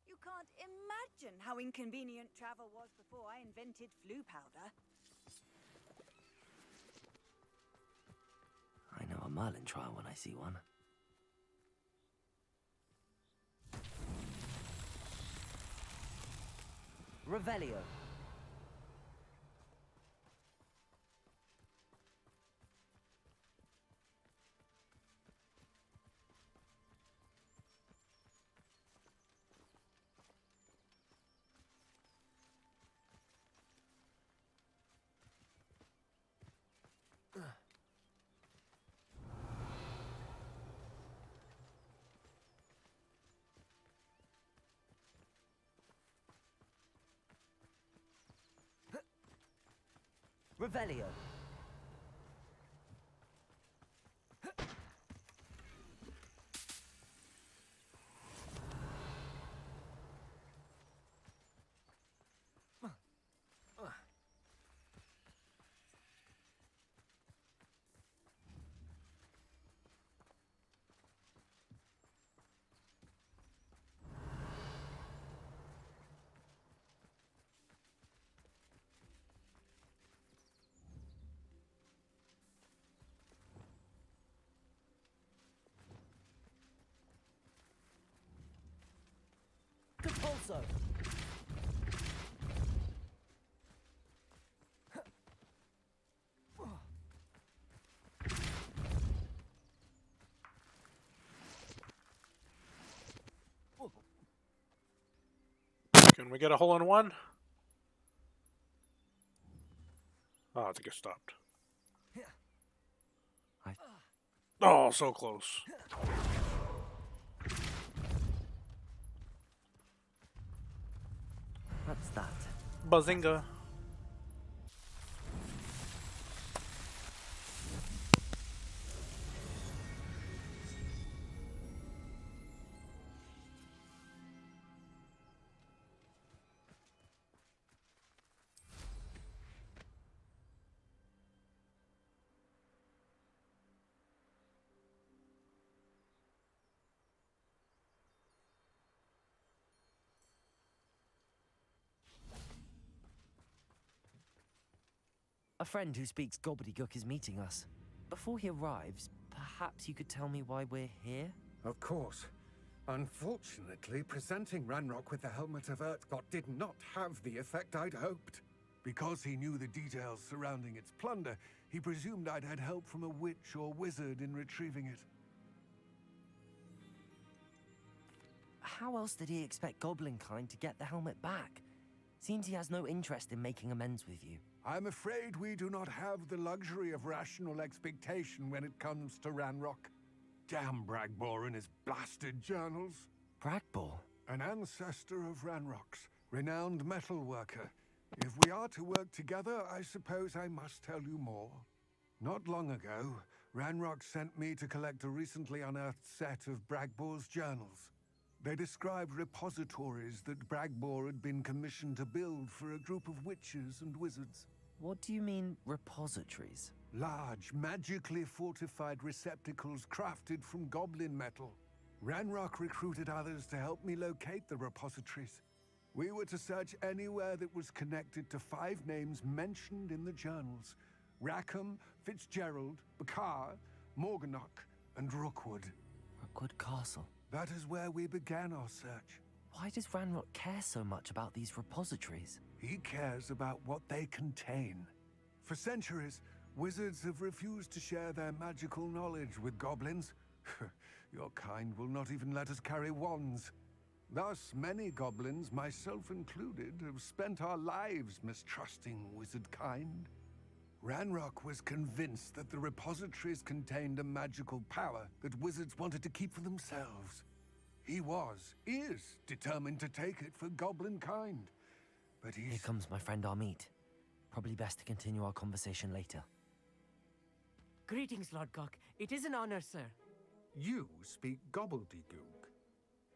You can't imagine how inconvenient travel was before I invented flu powder. I know a Merlin trial when I see one. Revelio. Revelio. Compulso. Can we get a hole in one? Oh, I think it stopped. Oh, so close. What's that? Bazinga. A friend who speaks gobbledygook is meeting us. Before he arrives, perhaps you could tell me why we're here? Of course. Unfortunately, presenting Ranrock with the Helmet of Urtkot did not have the effect I'd hoped. Because he knew the details surrounding its plunder, he presumed I'd had help from a witch or wizard in retrieving it. How else did he expect Goblinkind to get the helmet back? Seems he has no interest in making amends with you. I'm afraid we do not have the luxury of rational expectation when it comes to Ranrock. Damn Bragbor and his blasted journals. Bragbor? An ancestor of Ranrock's, renowned metal worker. If we are to work together, I suppose I must tell you more. Not long ago, Ranrock sent me to collect a recently unearthed set of Bragbor's journals. They described repositories that Bragbor had been commissioned to build for a group of witches and wizards. What do you mean, repositories? Large, magically fortified receptacles crafted from goblin metal. Ranrock recruited others to help me locate the repositories. We were to search anywhere that was connected to 5 names mentioned in the journals. Rackham, Fitzgerald, Bakar, Morganach, and Rookwood. Rookwood Castle? That is where we began our search. Why does Ranrock care so much about these repositories? He cares about what they contain. For centuries, wizards have refused to share their magical knowledge with goblins. Your kind will not even let us carry wands. Thus, many goblins, myself included, have spent our lives mistrusting wizard kind. Ranrock was convinced that the repositories contained a magical power that wizards wanted to keep for themselves. He is determined to take it for goblin kind. But he's... Here comes my friend Amit. Probably best to continue our conversation later. Greetings, Lord Gok. It is an honor, sir. You speak gobbledygook.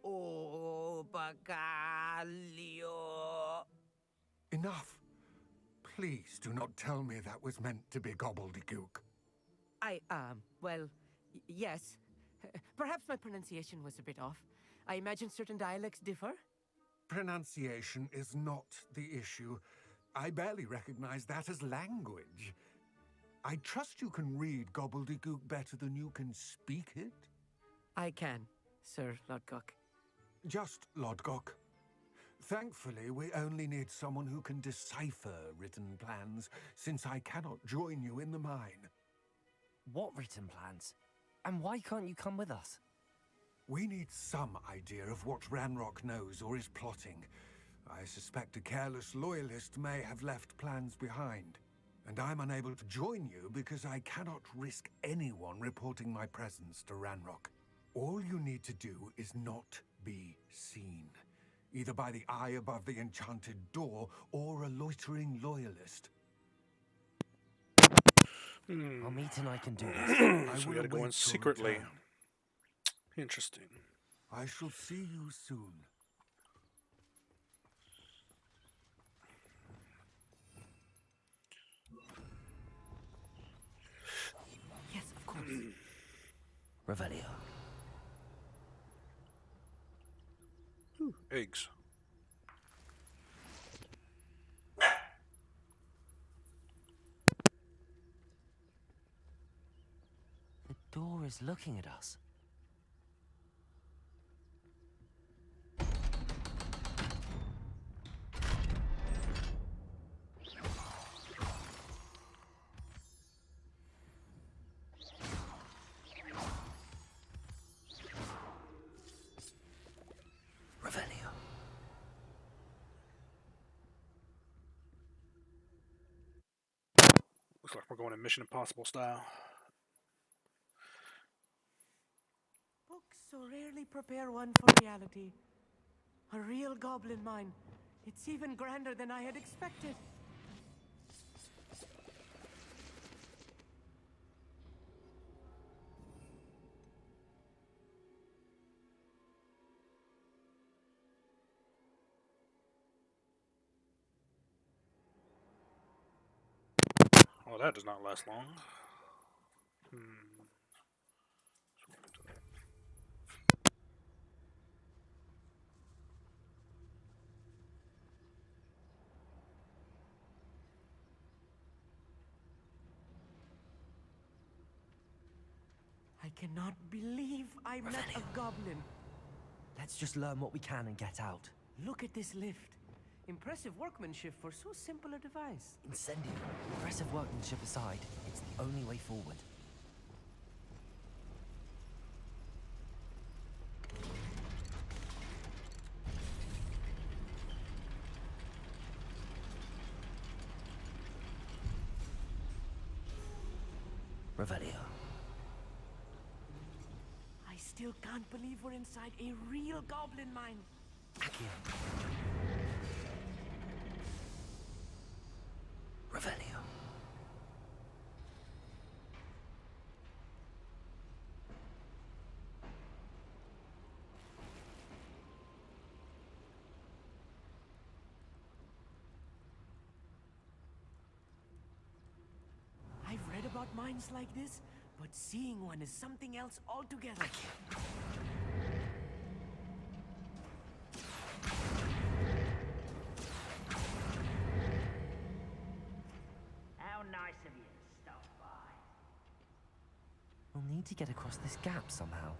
Oh, Bagalio. Enough. Please do not tell me that was meant to be gobbledygook. Well, yes. Perhaps my pronunciation was a bit off. I imagine certain dialects differ? Pronunciation is not the issue. I barely recognize that as language. I trust you can read gobbledygook better than you can speak it? I can, Sir Lodgok. Just Lodgok. Thankfully, we only need someone who can decipher written plans, since I cannot join you in the mine. What written plans? And why can't you come with us? We need some idea of what Ranrock knows or is plotting. I suspect a careless loyalist may have left plans behind. And I'm unable to join you because I cannot risk anyone reporting my presence to Ranrock. All you need to do is not be seen. Either by the eye above the enchanted door, or a loitering loyalist. Amit and I can do So we gotta go in secretly. Interesting. I shall see you soon. Yes, of course. Revelio. Eggs. The door is looking at us. Looks like we're going in Mission Impossible style. Books so rarely prepare one for reality. A real goblin mine. It's even grander than I had expected. Oh, that does not last long. I cannot believe I met a goblin. Let's just learn what we can and get out. Look at this lift. Impressive workmanship for so simple a device. Incendio. Impressive workmanship aside, it's the only way forward. Revelio. still can't believe we're inside a real goblin mine. Accio. Revelio. I've read about mines like this, but seeing one is something else altogether. How nice of you to stop by. We'll need to get across this gap somehow.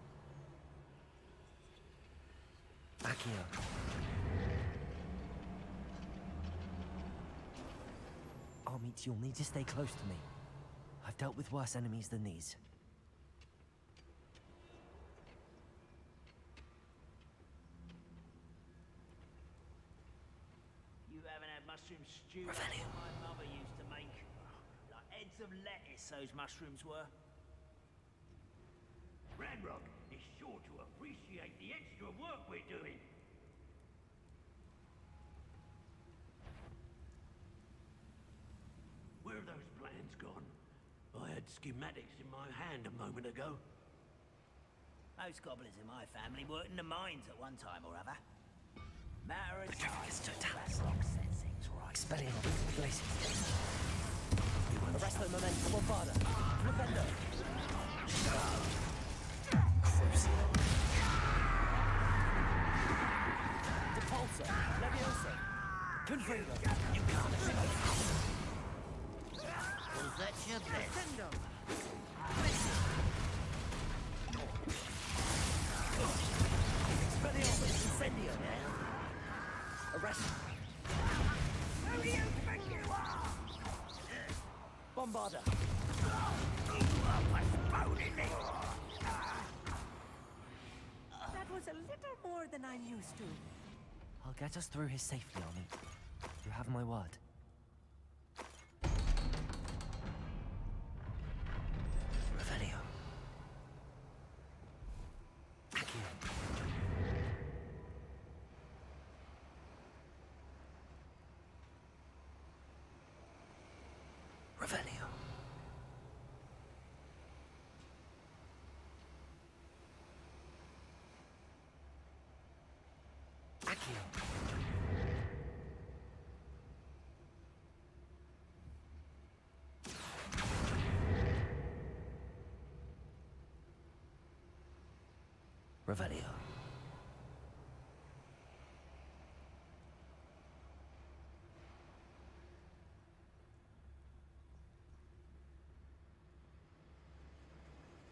Accio. Armit, you'll need to stay close to me. I've dealt with worse enemies than these. You haven't had mushroom stew like my mother used to make. Like heads of lettuce, those mushrooms were. Ranrock is sure to appreciate the extra work we're doing. Where are those plans gone? I had schematics in my hand a moment ago. Most goblins in my family worked in the mines at one time or other. Matter of time, Raslock set things right. Expelliarmus Glacius. Arresto Memento Bombarda. Flipendo. Crucio. Depulso. Levioso. Confringo. You can't escape. Was that your best? Descendo. Expelliarmus Incendio. Arrest. Who do you think you are? Bombarda. That was a little more than I'm used to. I'll get us through his safety, Army. You have my word. Revelio. Accio. Revelio. Accio. Revelio.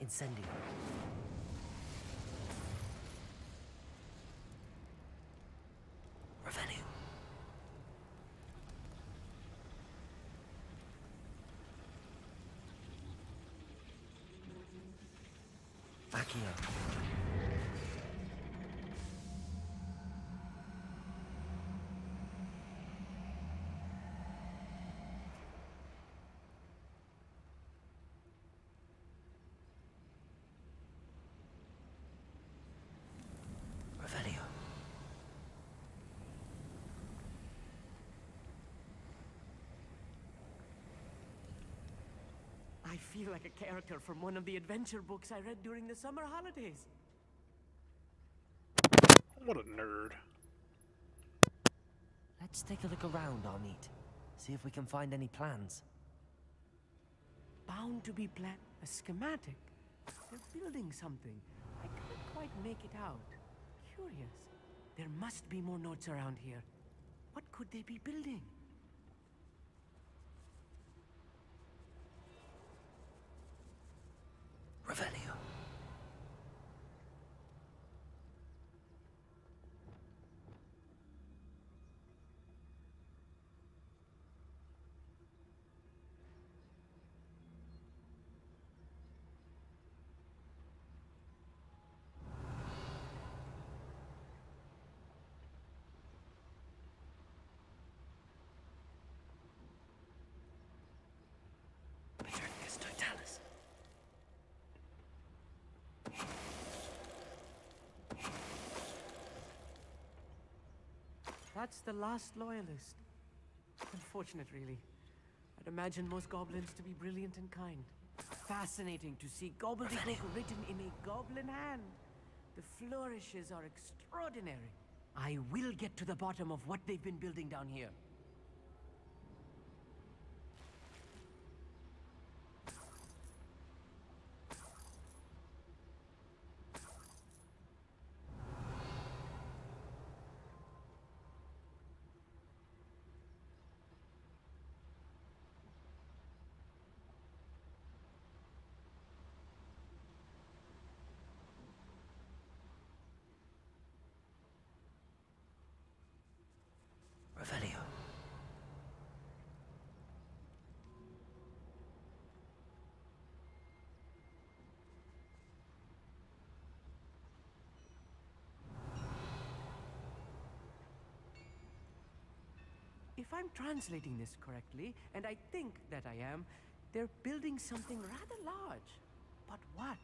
Incendio. Revelio. Accio. Revelio. I feel like a character from one of the adventure books I read during the summer holidays. What a nerd. Let's take a look around, Armit. See if we can find any plans. Bound to be a schematic. They're building something. I can't quite make it out. Curious. There must be more notes around here. What could they be building? Revelio. That's the last loyalist. Unfortunate, really. I'd imagine most goblins to be brilliant and kind. Fascinating to see gobbledygook written in a goblin hand. The flourishes are extraordinary. I will get to the bottom of what they've been building down here. Revelio. If I'm translating this correctly, and I think that I am, they're building something rather large. But what?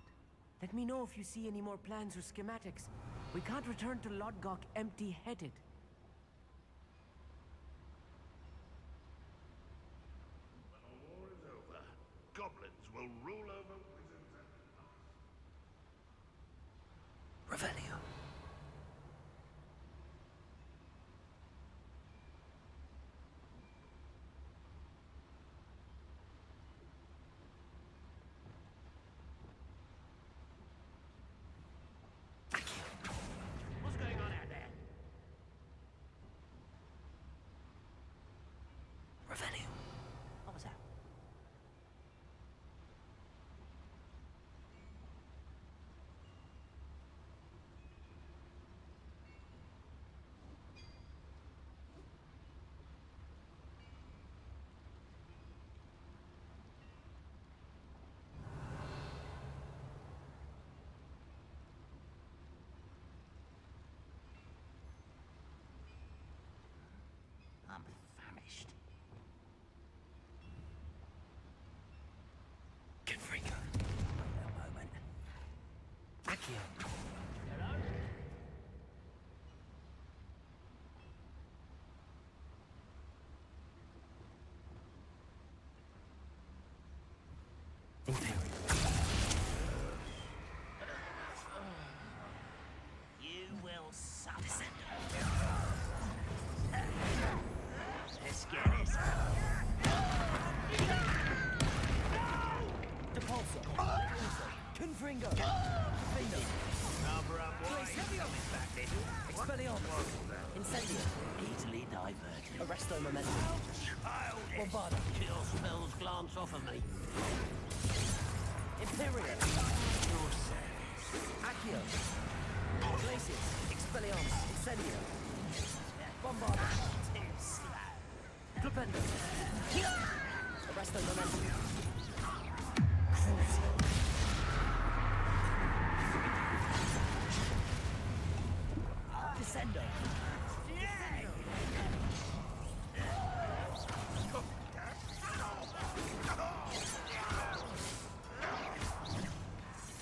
Let me know if you see any more plans or schematics. We can't return to Lodgok empty-headed. When the war is over, goblins will rule over wizards and... Revelio. What's going on out there? Revelio. What was that? I'm famished. Confringo. Wait a moment. Accio. Imperial. You will suffer. Let's get this. Depulso. Confringo. Findo. Cover up white. Coming back, did you? Expelliarmus. Incendio. Easily diverted. Arresto momentum. Childish. Bombarda. Chill spells glance off of me. Imperio. Your service. Accio. Glacius. Expelliarmus. Incendio. Bombarda. Too slow. Flipendo. Arresto momentum. Crucio. Descendo.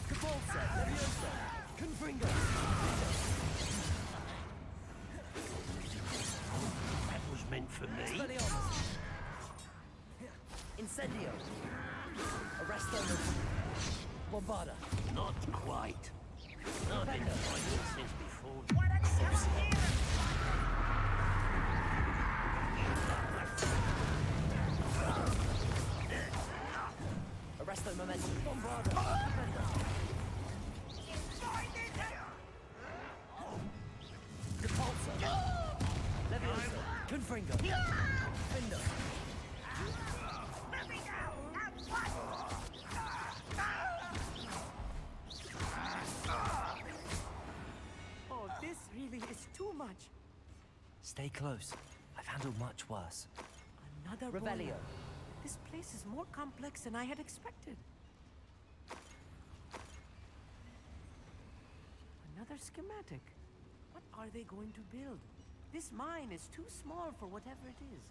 Cabalsa. Leviosa. Confringo. That was meant for me. Expelliarmus. Incendio. Arresto momentum. Bombarda. Not quite. I've been fighting since before. Why don't you come here and Arresto momentum. Bombarda. Depulso. Leviosa. Confringo. Findo. let me go? At once! Oh, this really is too much. Stay close. I've handled much worse. Another Revelio. boiler. This place is more complex than I had expected. Another schematic. What are they going to build? This mine is too small for whatever it is.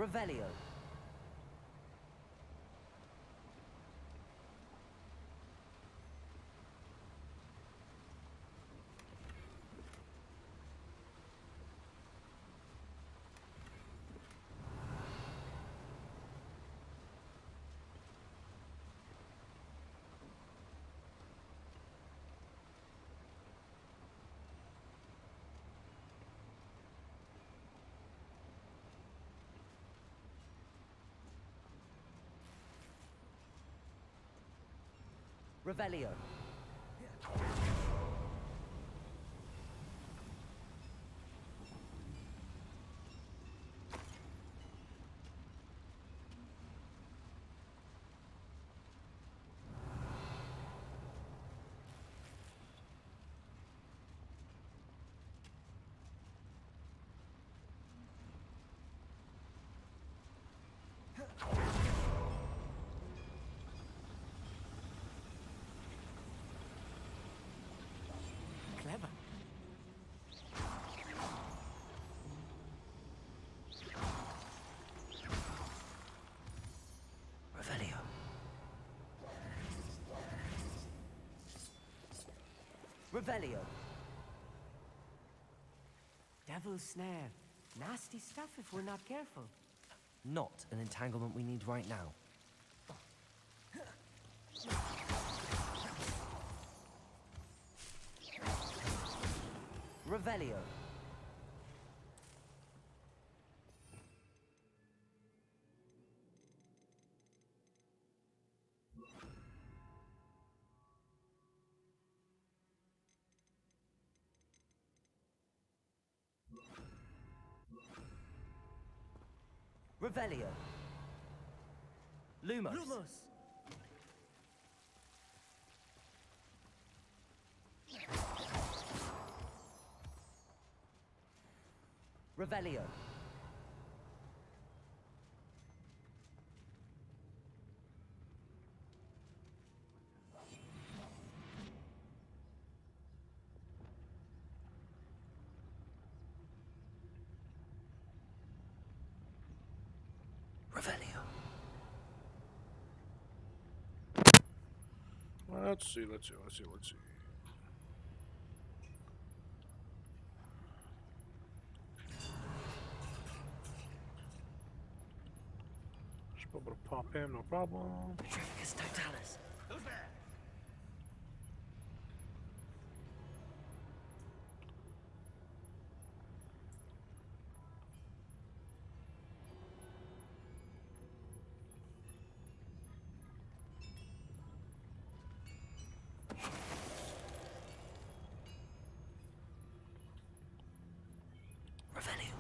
Revelio. Revelio. Clever. Revelio. Revelio. Devil's snare. Nasty stuff if we're not careful. Not an entanglement we need right now. Revelio. Revelio. Lumos. Lumos. Revelio. Revelio. Let's see. Let's see. Just be able to pop him, no problem. Petrificus totalis. Who's there? Revelio.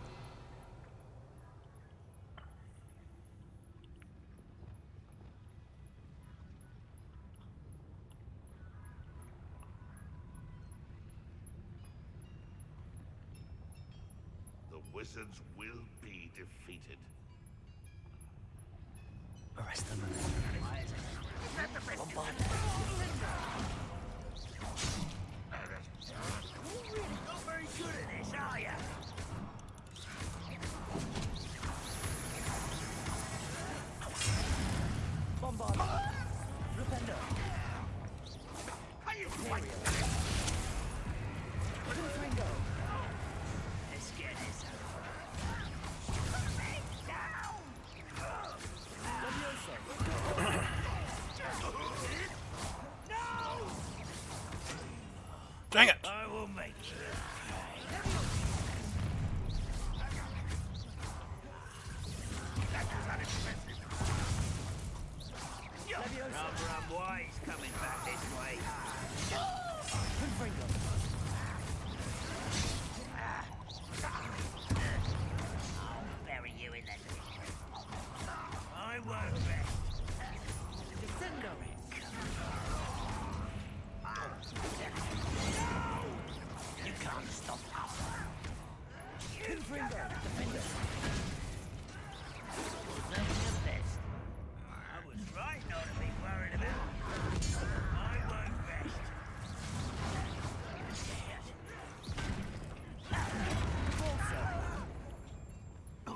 The wizards will be defeated. Arrest them. Bombard. Not very good at this, are ya? Bombard. Rependo. How you fight? Confringo. Let's get this over. Down! No! Dang it! I will make you. Rum Wise coming back this way. Confringo. I'll bury you in the I won't rest. Descendo. You can't stop us. Confringo. Defender. That's the best. I was right not to be worried about. I won't rest.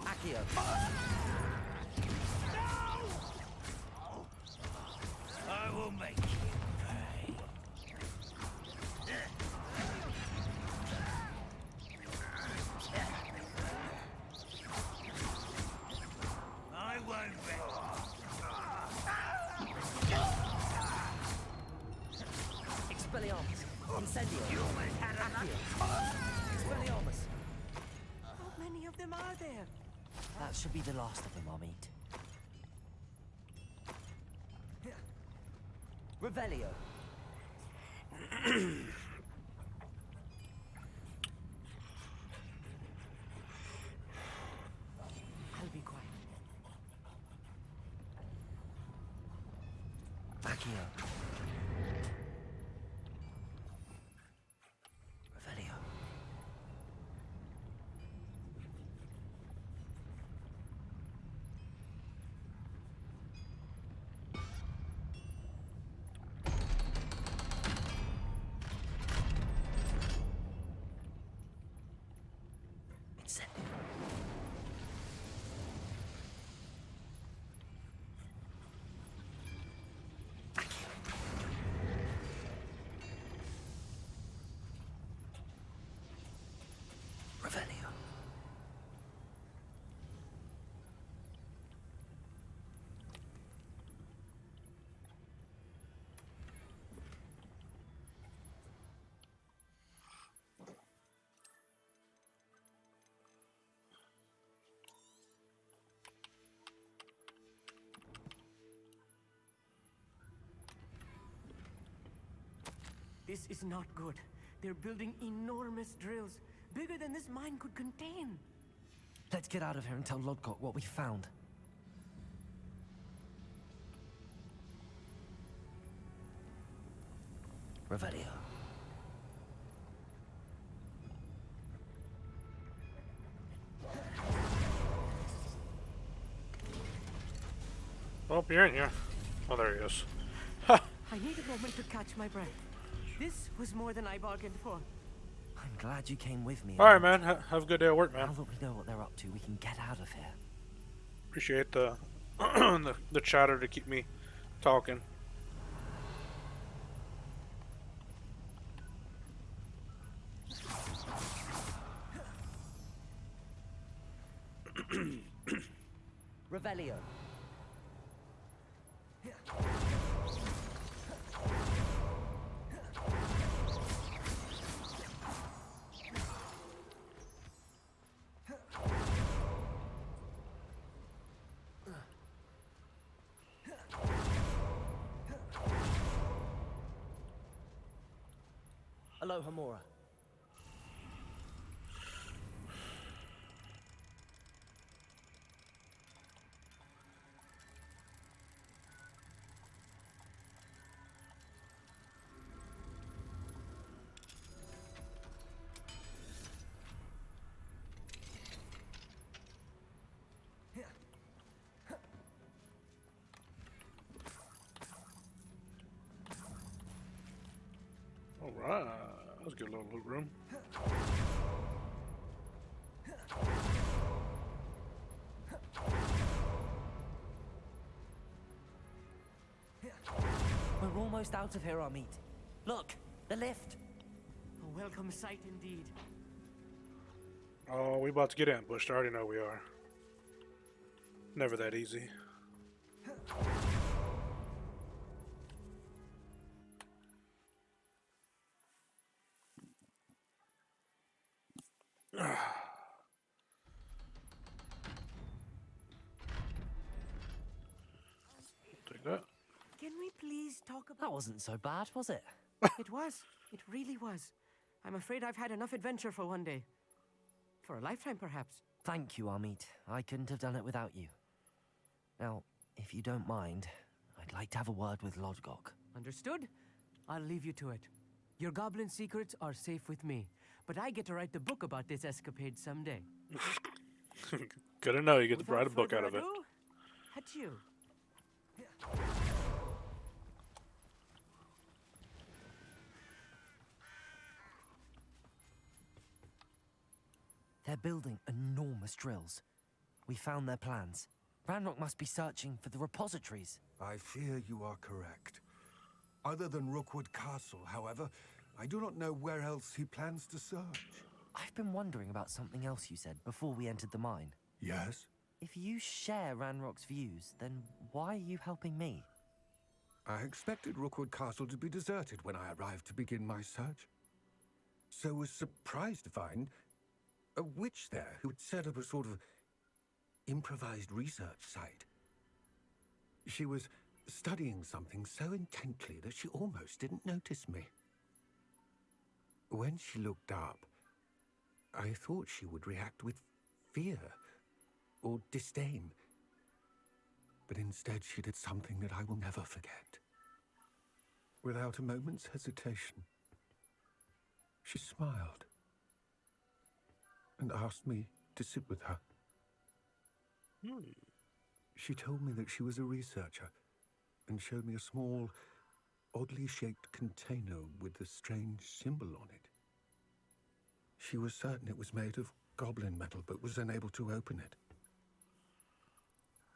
Accio. Incendio. You almost had enough. Expelliarmus. How many of them are there? That should be the last of them, Amit. Revelio. I'll be quiet. Accio. Revelio. Incendio. Revelio. This is not good. They're building enormous drills, bigger than this mine could contain. Let's get out of here and tell Lodgok what we found. Revelio. Oh, you're in here. Oh, there he is. I need a moment to catch my breath. This was more than I bargained for. I'm glad you came with me. All right, man. Have a good day at work, man. Now that we know what they're up to, we can get out of here. Appreciate the the chatter to keep me talking. Revelio. Aloha Mora. All right, let's get a little loot room. We're almost out of here, Amit. Look, the lift. A welcome sight indeed. Oh, we about to get ambushed. I already know we are. Never that easy. Take that. Can we please talk about... That wasn't so bad, was it? It was. It really was. I'm afraid I've had enough adventure for one day. For a lifetime, perhaps. Thank you, Amit. I couldn't have done it without you. Now, if you don't mind, I'd like to have a word with Lodgok. Understood? I'll leave you to it. Your goblin secrets are safe with me, but I get to write the book about this escapade someday. Good to know you get to write a book out of it. Adieu. They're building enormous drills. We found their plans. Ranrock must be searching for the repositories. I fear you are correct. Other than Rookwood Castle, however, I do not know where else he plans to search. I've been wondering about something else you said before we entered the mine. Yes? If you share Ranrock's views, then why are you helping me? I expected Rookwood Castle to be deserted when I arrived to begin my search. So was surprised to find a witch there who had set up a sort of improvised research site. She was studying something so intently that she almost didn't notice me. When she looked up, I thought she would react with fear or disdain. But instead she did something that I will never forget. Without a moment's hesitation, she smiled and asked me to sit with her. She told me that she was a researcher and showed me a small, oddly shaped container with a strange symbol on it. She was certain it was made of goblin metal, but was unable to open it.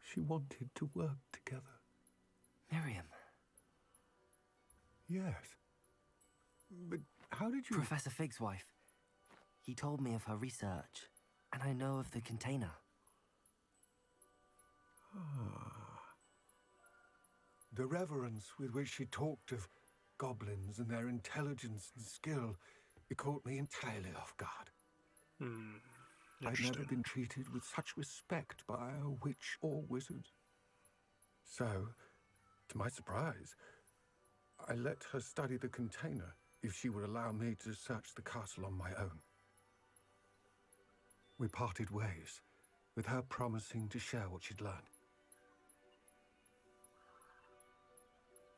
She wanted to work together. Miriam. Yes. But how did you... Professor Fig's wife. He told me of her research, and I know of the container. The reverence with which she talked of goblins and their intelligence and skill, it caught me entirely off guard. I'd never been treated with such respect by a witch or wizard. So, to my surprise, I let her study the container if she would allow me to search the castle on my own. We parted ways, with her promising to share what she'd learned.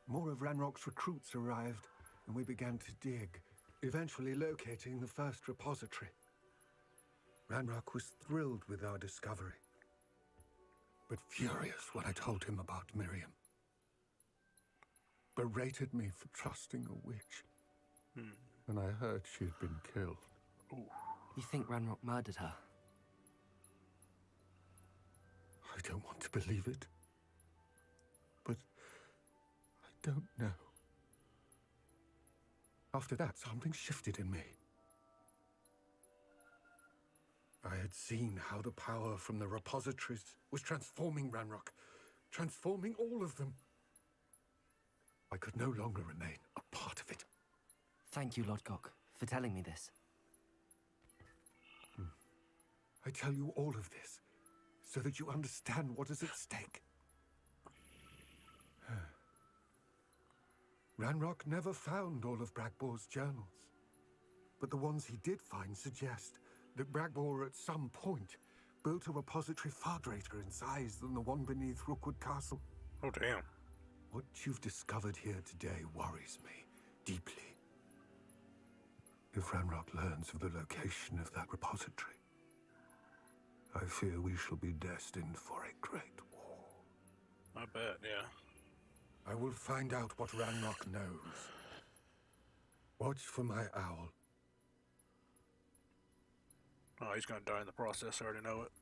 More of Ranrock's recruits arrived, and we began to dig, eventually locating the first repository. Ranrock was thrilled with our discovery, but furious when I told him about Miriam. Berated me for trusting a witch, and I heard she had been killed. You think Ranrock murdered her? I don't want to believe it, but I don't know. After that, something shifted in me. I had seen how the power from the repositories was transforming Ranrock, transforming all of them. I could no longer remain a part of it. Thank you, Lodgok, for telling me this. I tell you all of this so that you understand what is at stake. Ranrock never found all of Bragbor's journals, but the ones he did find suggest that Bragbor at some point built a repository far greater in size than the one beneath Rookwood Castle. Oh, damn. What you've discovered here today worries me deeply. If Ranrock learns of the location of that repository, I fear we shall be destined for a great war. I bet, yeah. I will find out what Ranrock knows. Watch for my owl. Oh, he's gonna die in the process, I already know it.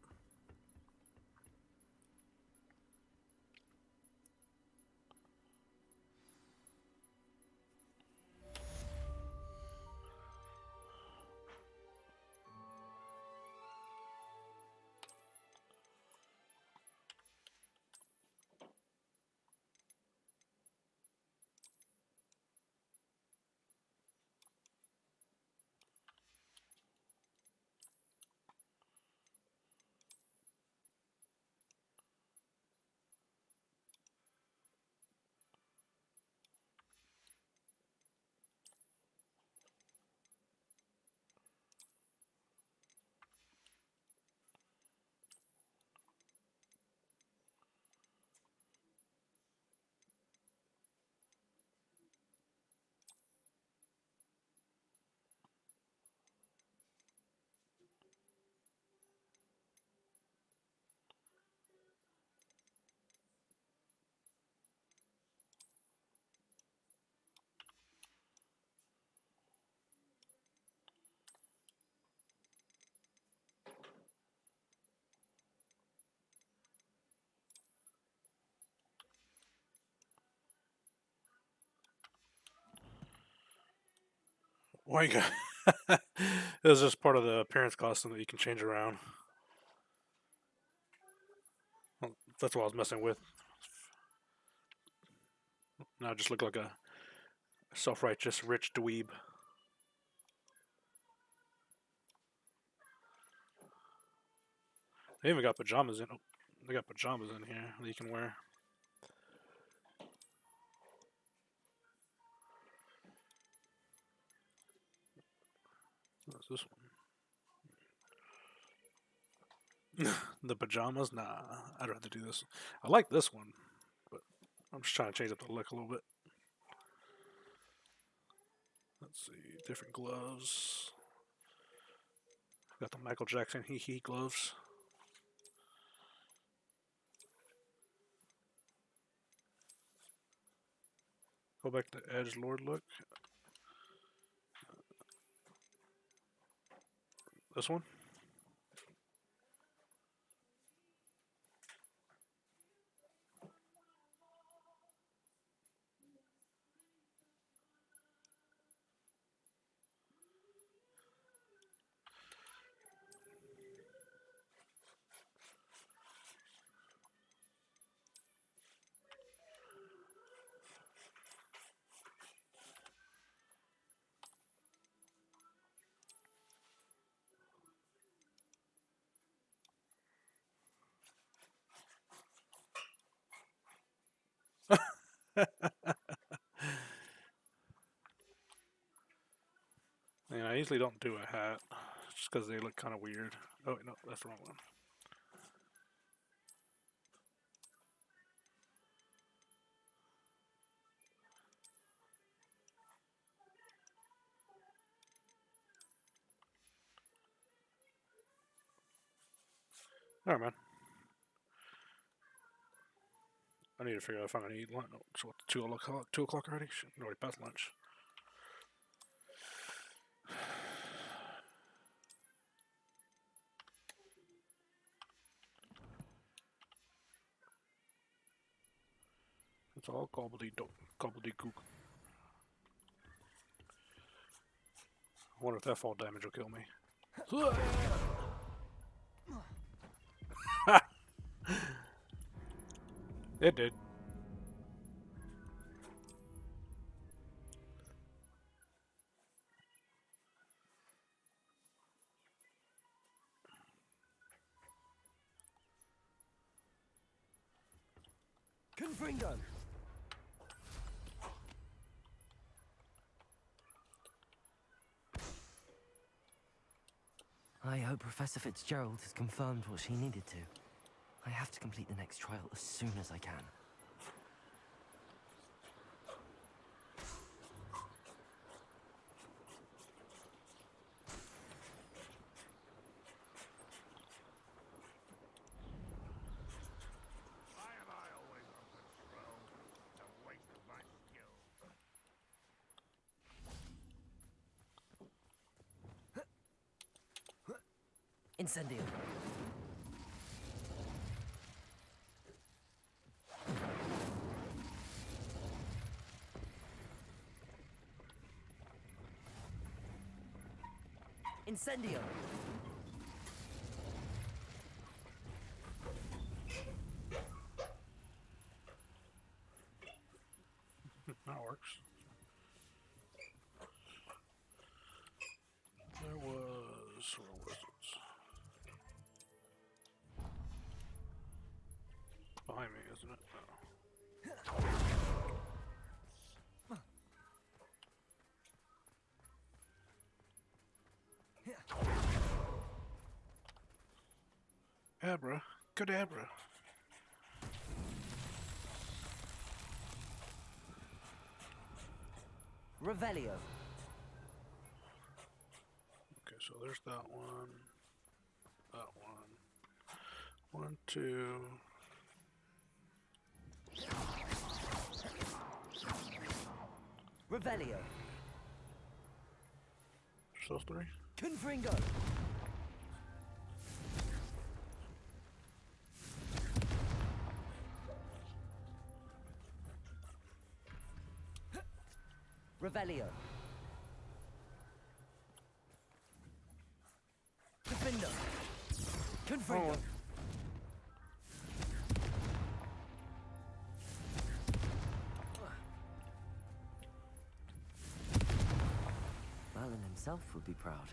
Why you got... It was just part of the appearance costume that you can change around. Well, that's what I was messing with. Now I just look like a self-righteous rich dweeb. They even got pajamas in. Oh, they got pajamas in here that you can wear. What's this one? The pajamas? Nah, I'd rather do this. I like this one, but I'm just trying to change up the look a little bit. Let's see, different gloves. Got the Michael Jackson hee gloves. Go back to the Edge Lord look. This one. And I usually don't do a hat, just because they look kind of weird. Oh, no, that's the wrong one. Alright, man. I need to figure out if I'm going to eat lunch. No, it's what, 2 o'clock already? Shit, already past lunch. It's all gobbledygook. I wonder if that fall damage will kill me. It did. Confringo. I hope Professor Fitzgerald has confirmed what she needed to. I have to complete the next trial as soon as I can. Why am I always on patrol? The waste of my skill. Incendio. Incendio. That works. There was... Where was it? Behind me, isn't it? No. Abra. Cadabra. Revelio. Okay, so there's that one. That one. 1, 2. Revelio. Just those 3? Confringo. Revelio. Defender. Confringo. Merlin himself would be proud.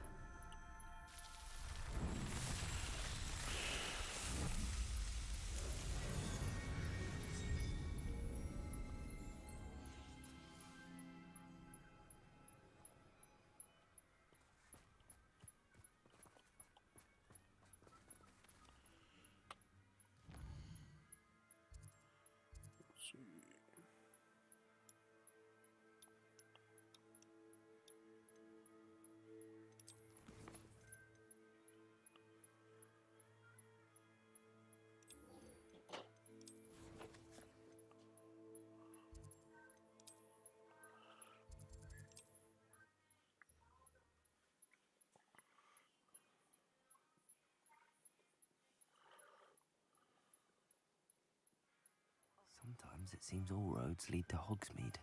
Sometimes it seems all roads lead to Hogsmeade.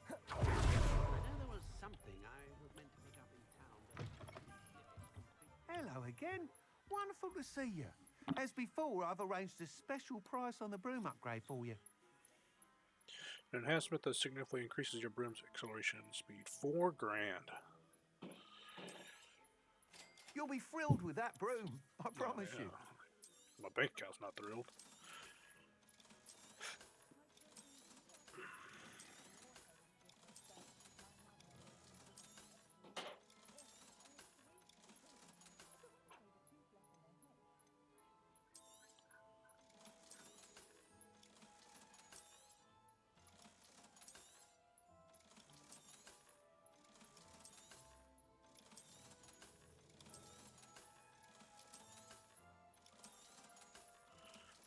I know there was something I was meant to pick up in town, but Hello again. Wonderful to see you. As before, I've arranged a special price on the broom upgrade for you. An enhancement that significantly increases your broom's acceleration speed. $4 grand. You'll be thrilled with that broom, I promise yeah. you. My bank account's not thrilled.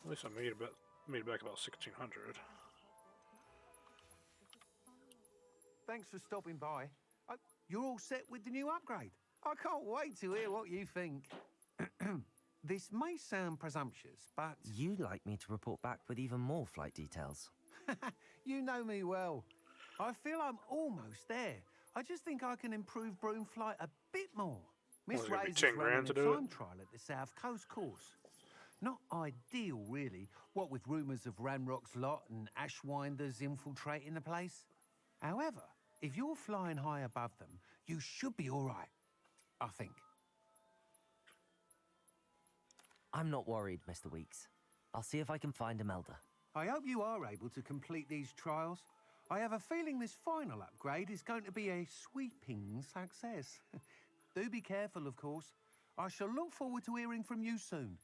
At least I made it back about 1600. Thanks for stopping by. You're all set with the new upgrade. I can't wait to hear what you think. This may sound presumptuous, but... You'd like me to report back with even more flight details. You know me well. I feel I'm almost there. I just think I can improve broom flight a bit more. Miss Well, Ray's 10 grand running to a do it? time trial at the South Coast course. Not ideal, really, what with rumours of Ranrock's lot and Ashwinders infiltrating the place. However, if you're flying high above them, you should be all right, I think. I'm not worried, Mr. Weeks. I'll see if I can find Imelda. I hope you are able to complete these trials. I have a feeling this final upgrade is going to be a sweeping success. Do be careful, of course. I shall look forward to hearing from you soon.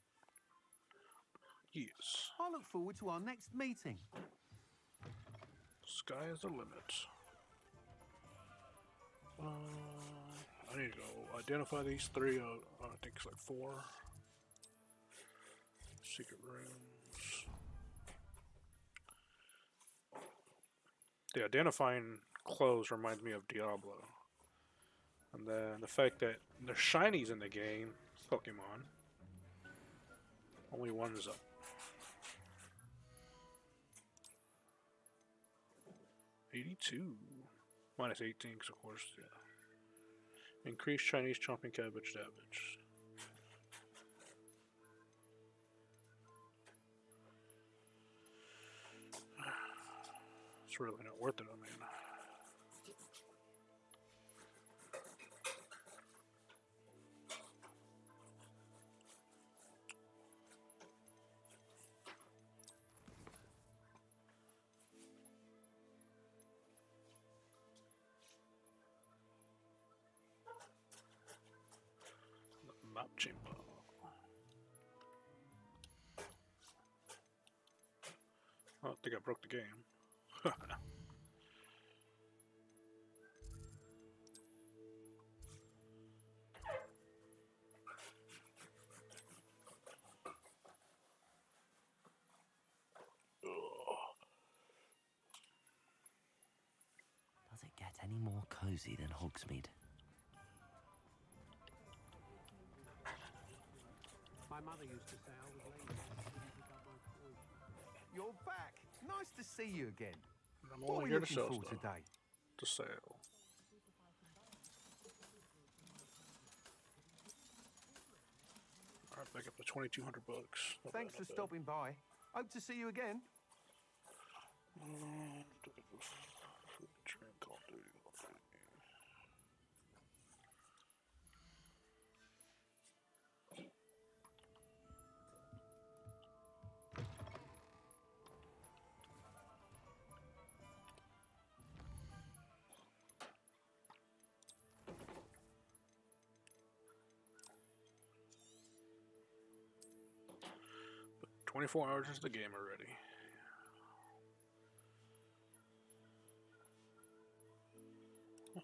Yes. I look forward to our next meeting. Sky is the limit. I need to go identify these 3. I think it's like 4. Secret rooms. The identifying clothes reminds me of Diablo. And then the fact that the shinies in the game, Pokemon, only one is up. -82. -18, because of course, yeah. Increased Chinese chomping cabbage damage. It's really not worth it, I mean. Map chamber. I think I broke the game. Does it get any more cozy than Hogsmeade? my mother used to say I was lazy. You're back. Nice to see you again. I'm What are only we here to looking sell for stuff. today? To sell. Alright, back up to 2,200 bucks. Not Thanks bad, for not bad. stopping by. Hope to see you again. Train Call of Duty. But 24 hours into the game already.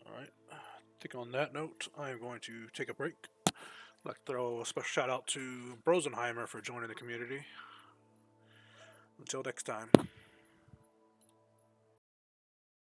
Alright, I think on that note, I am going to take a break. I'd like to throw a special shout out to Brosenheimer for joining the community. Until next time.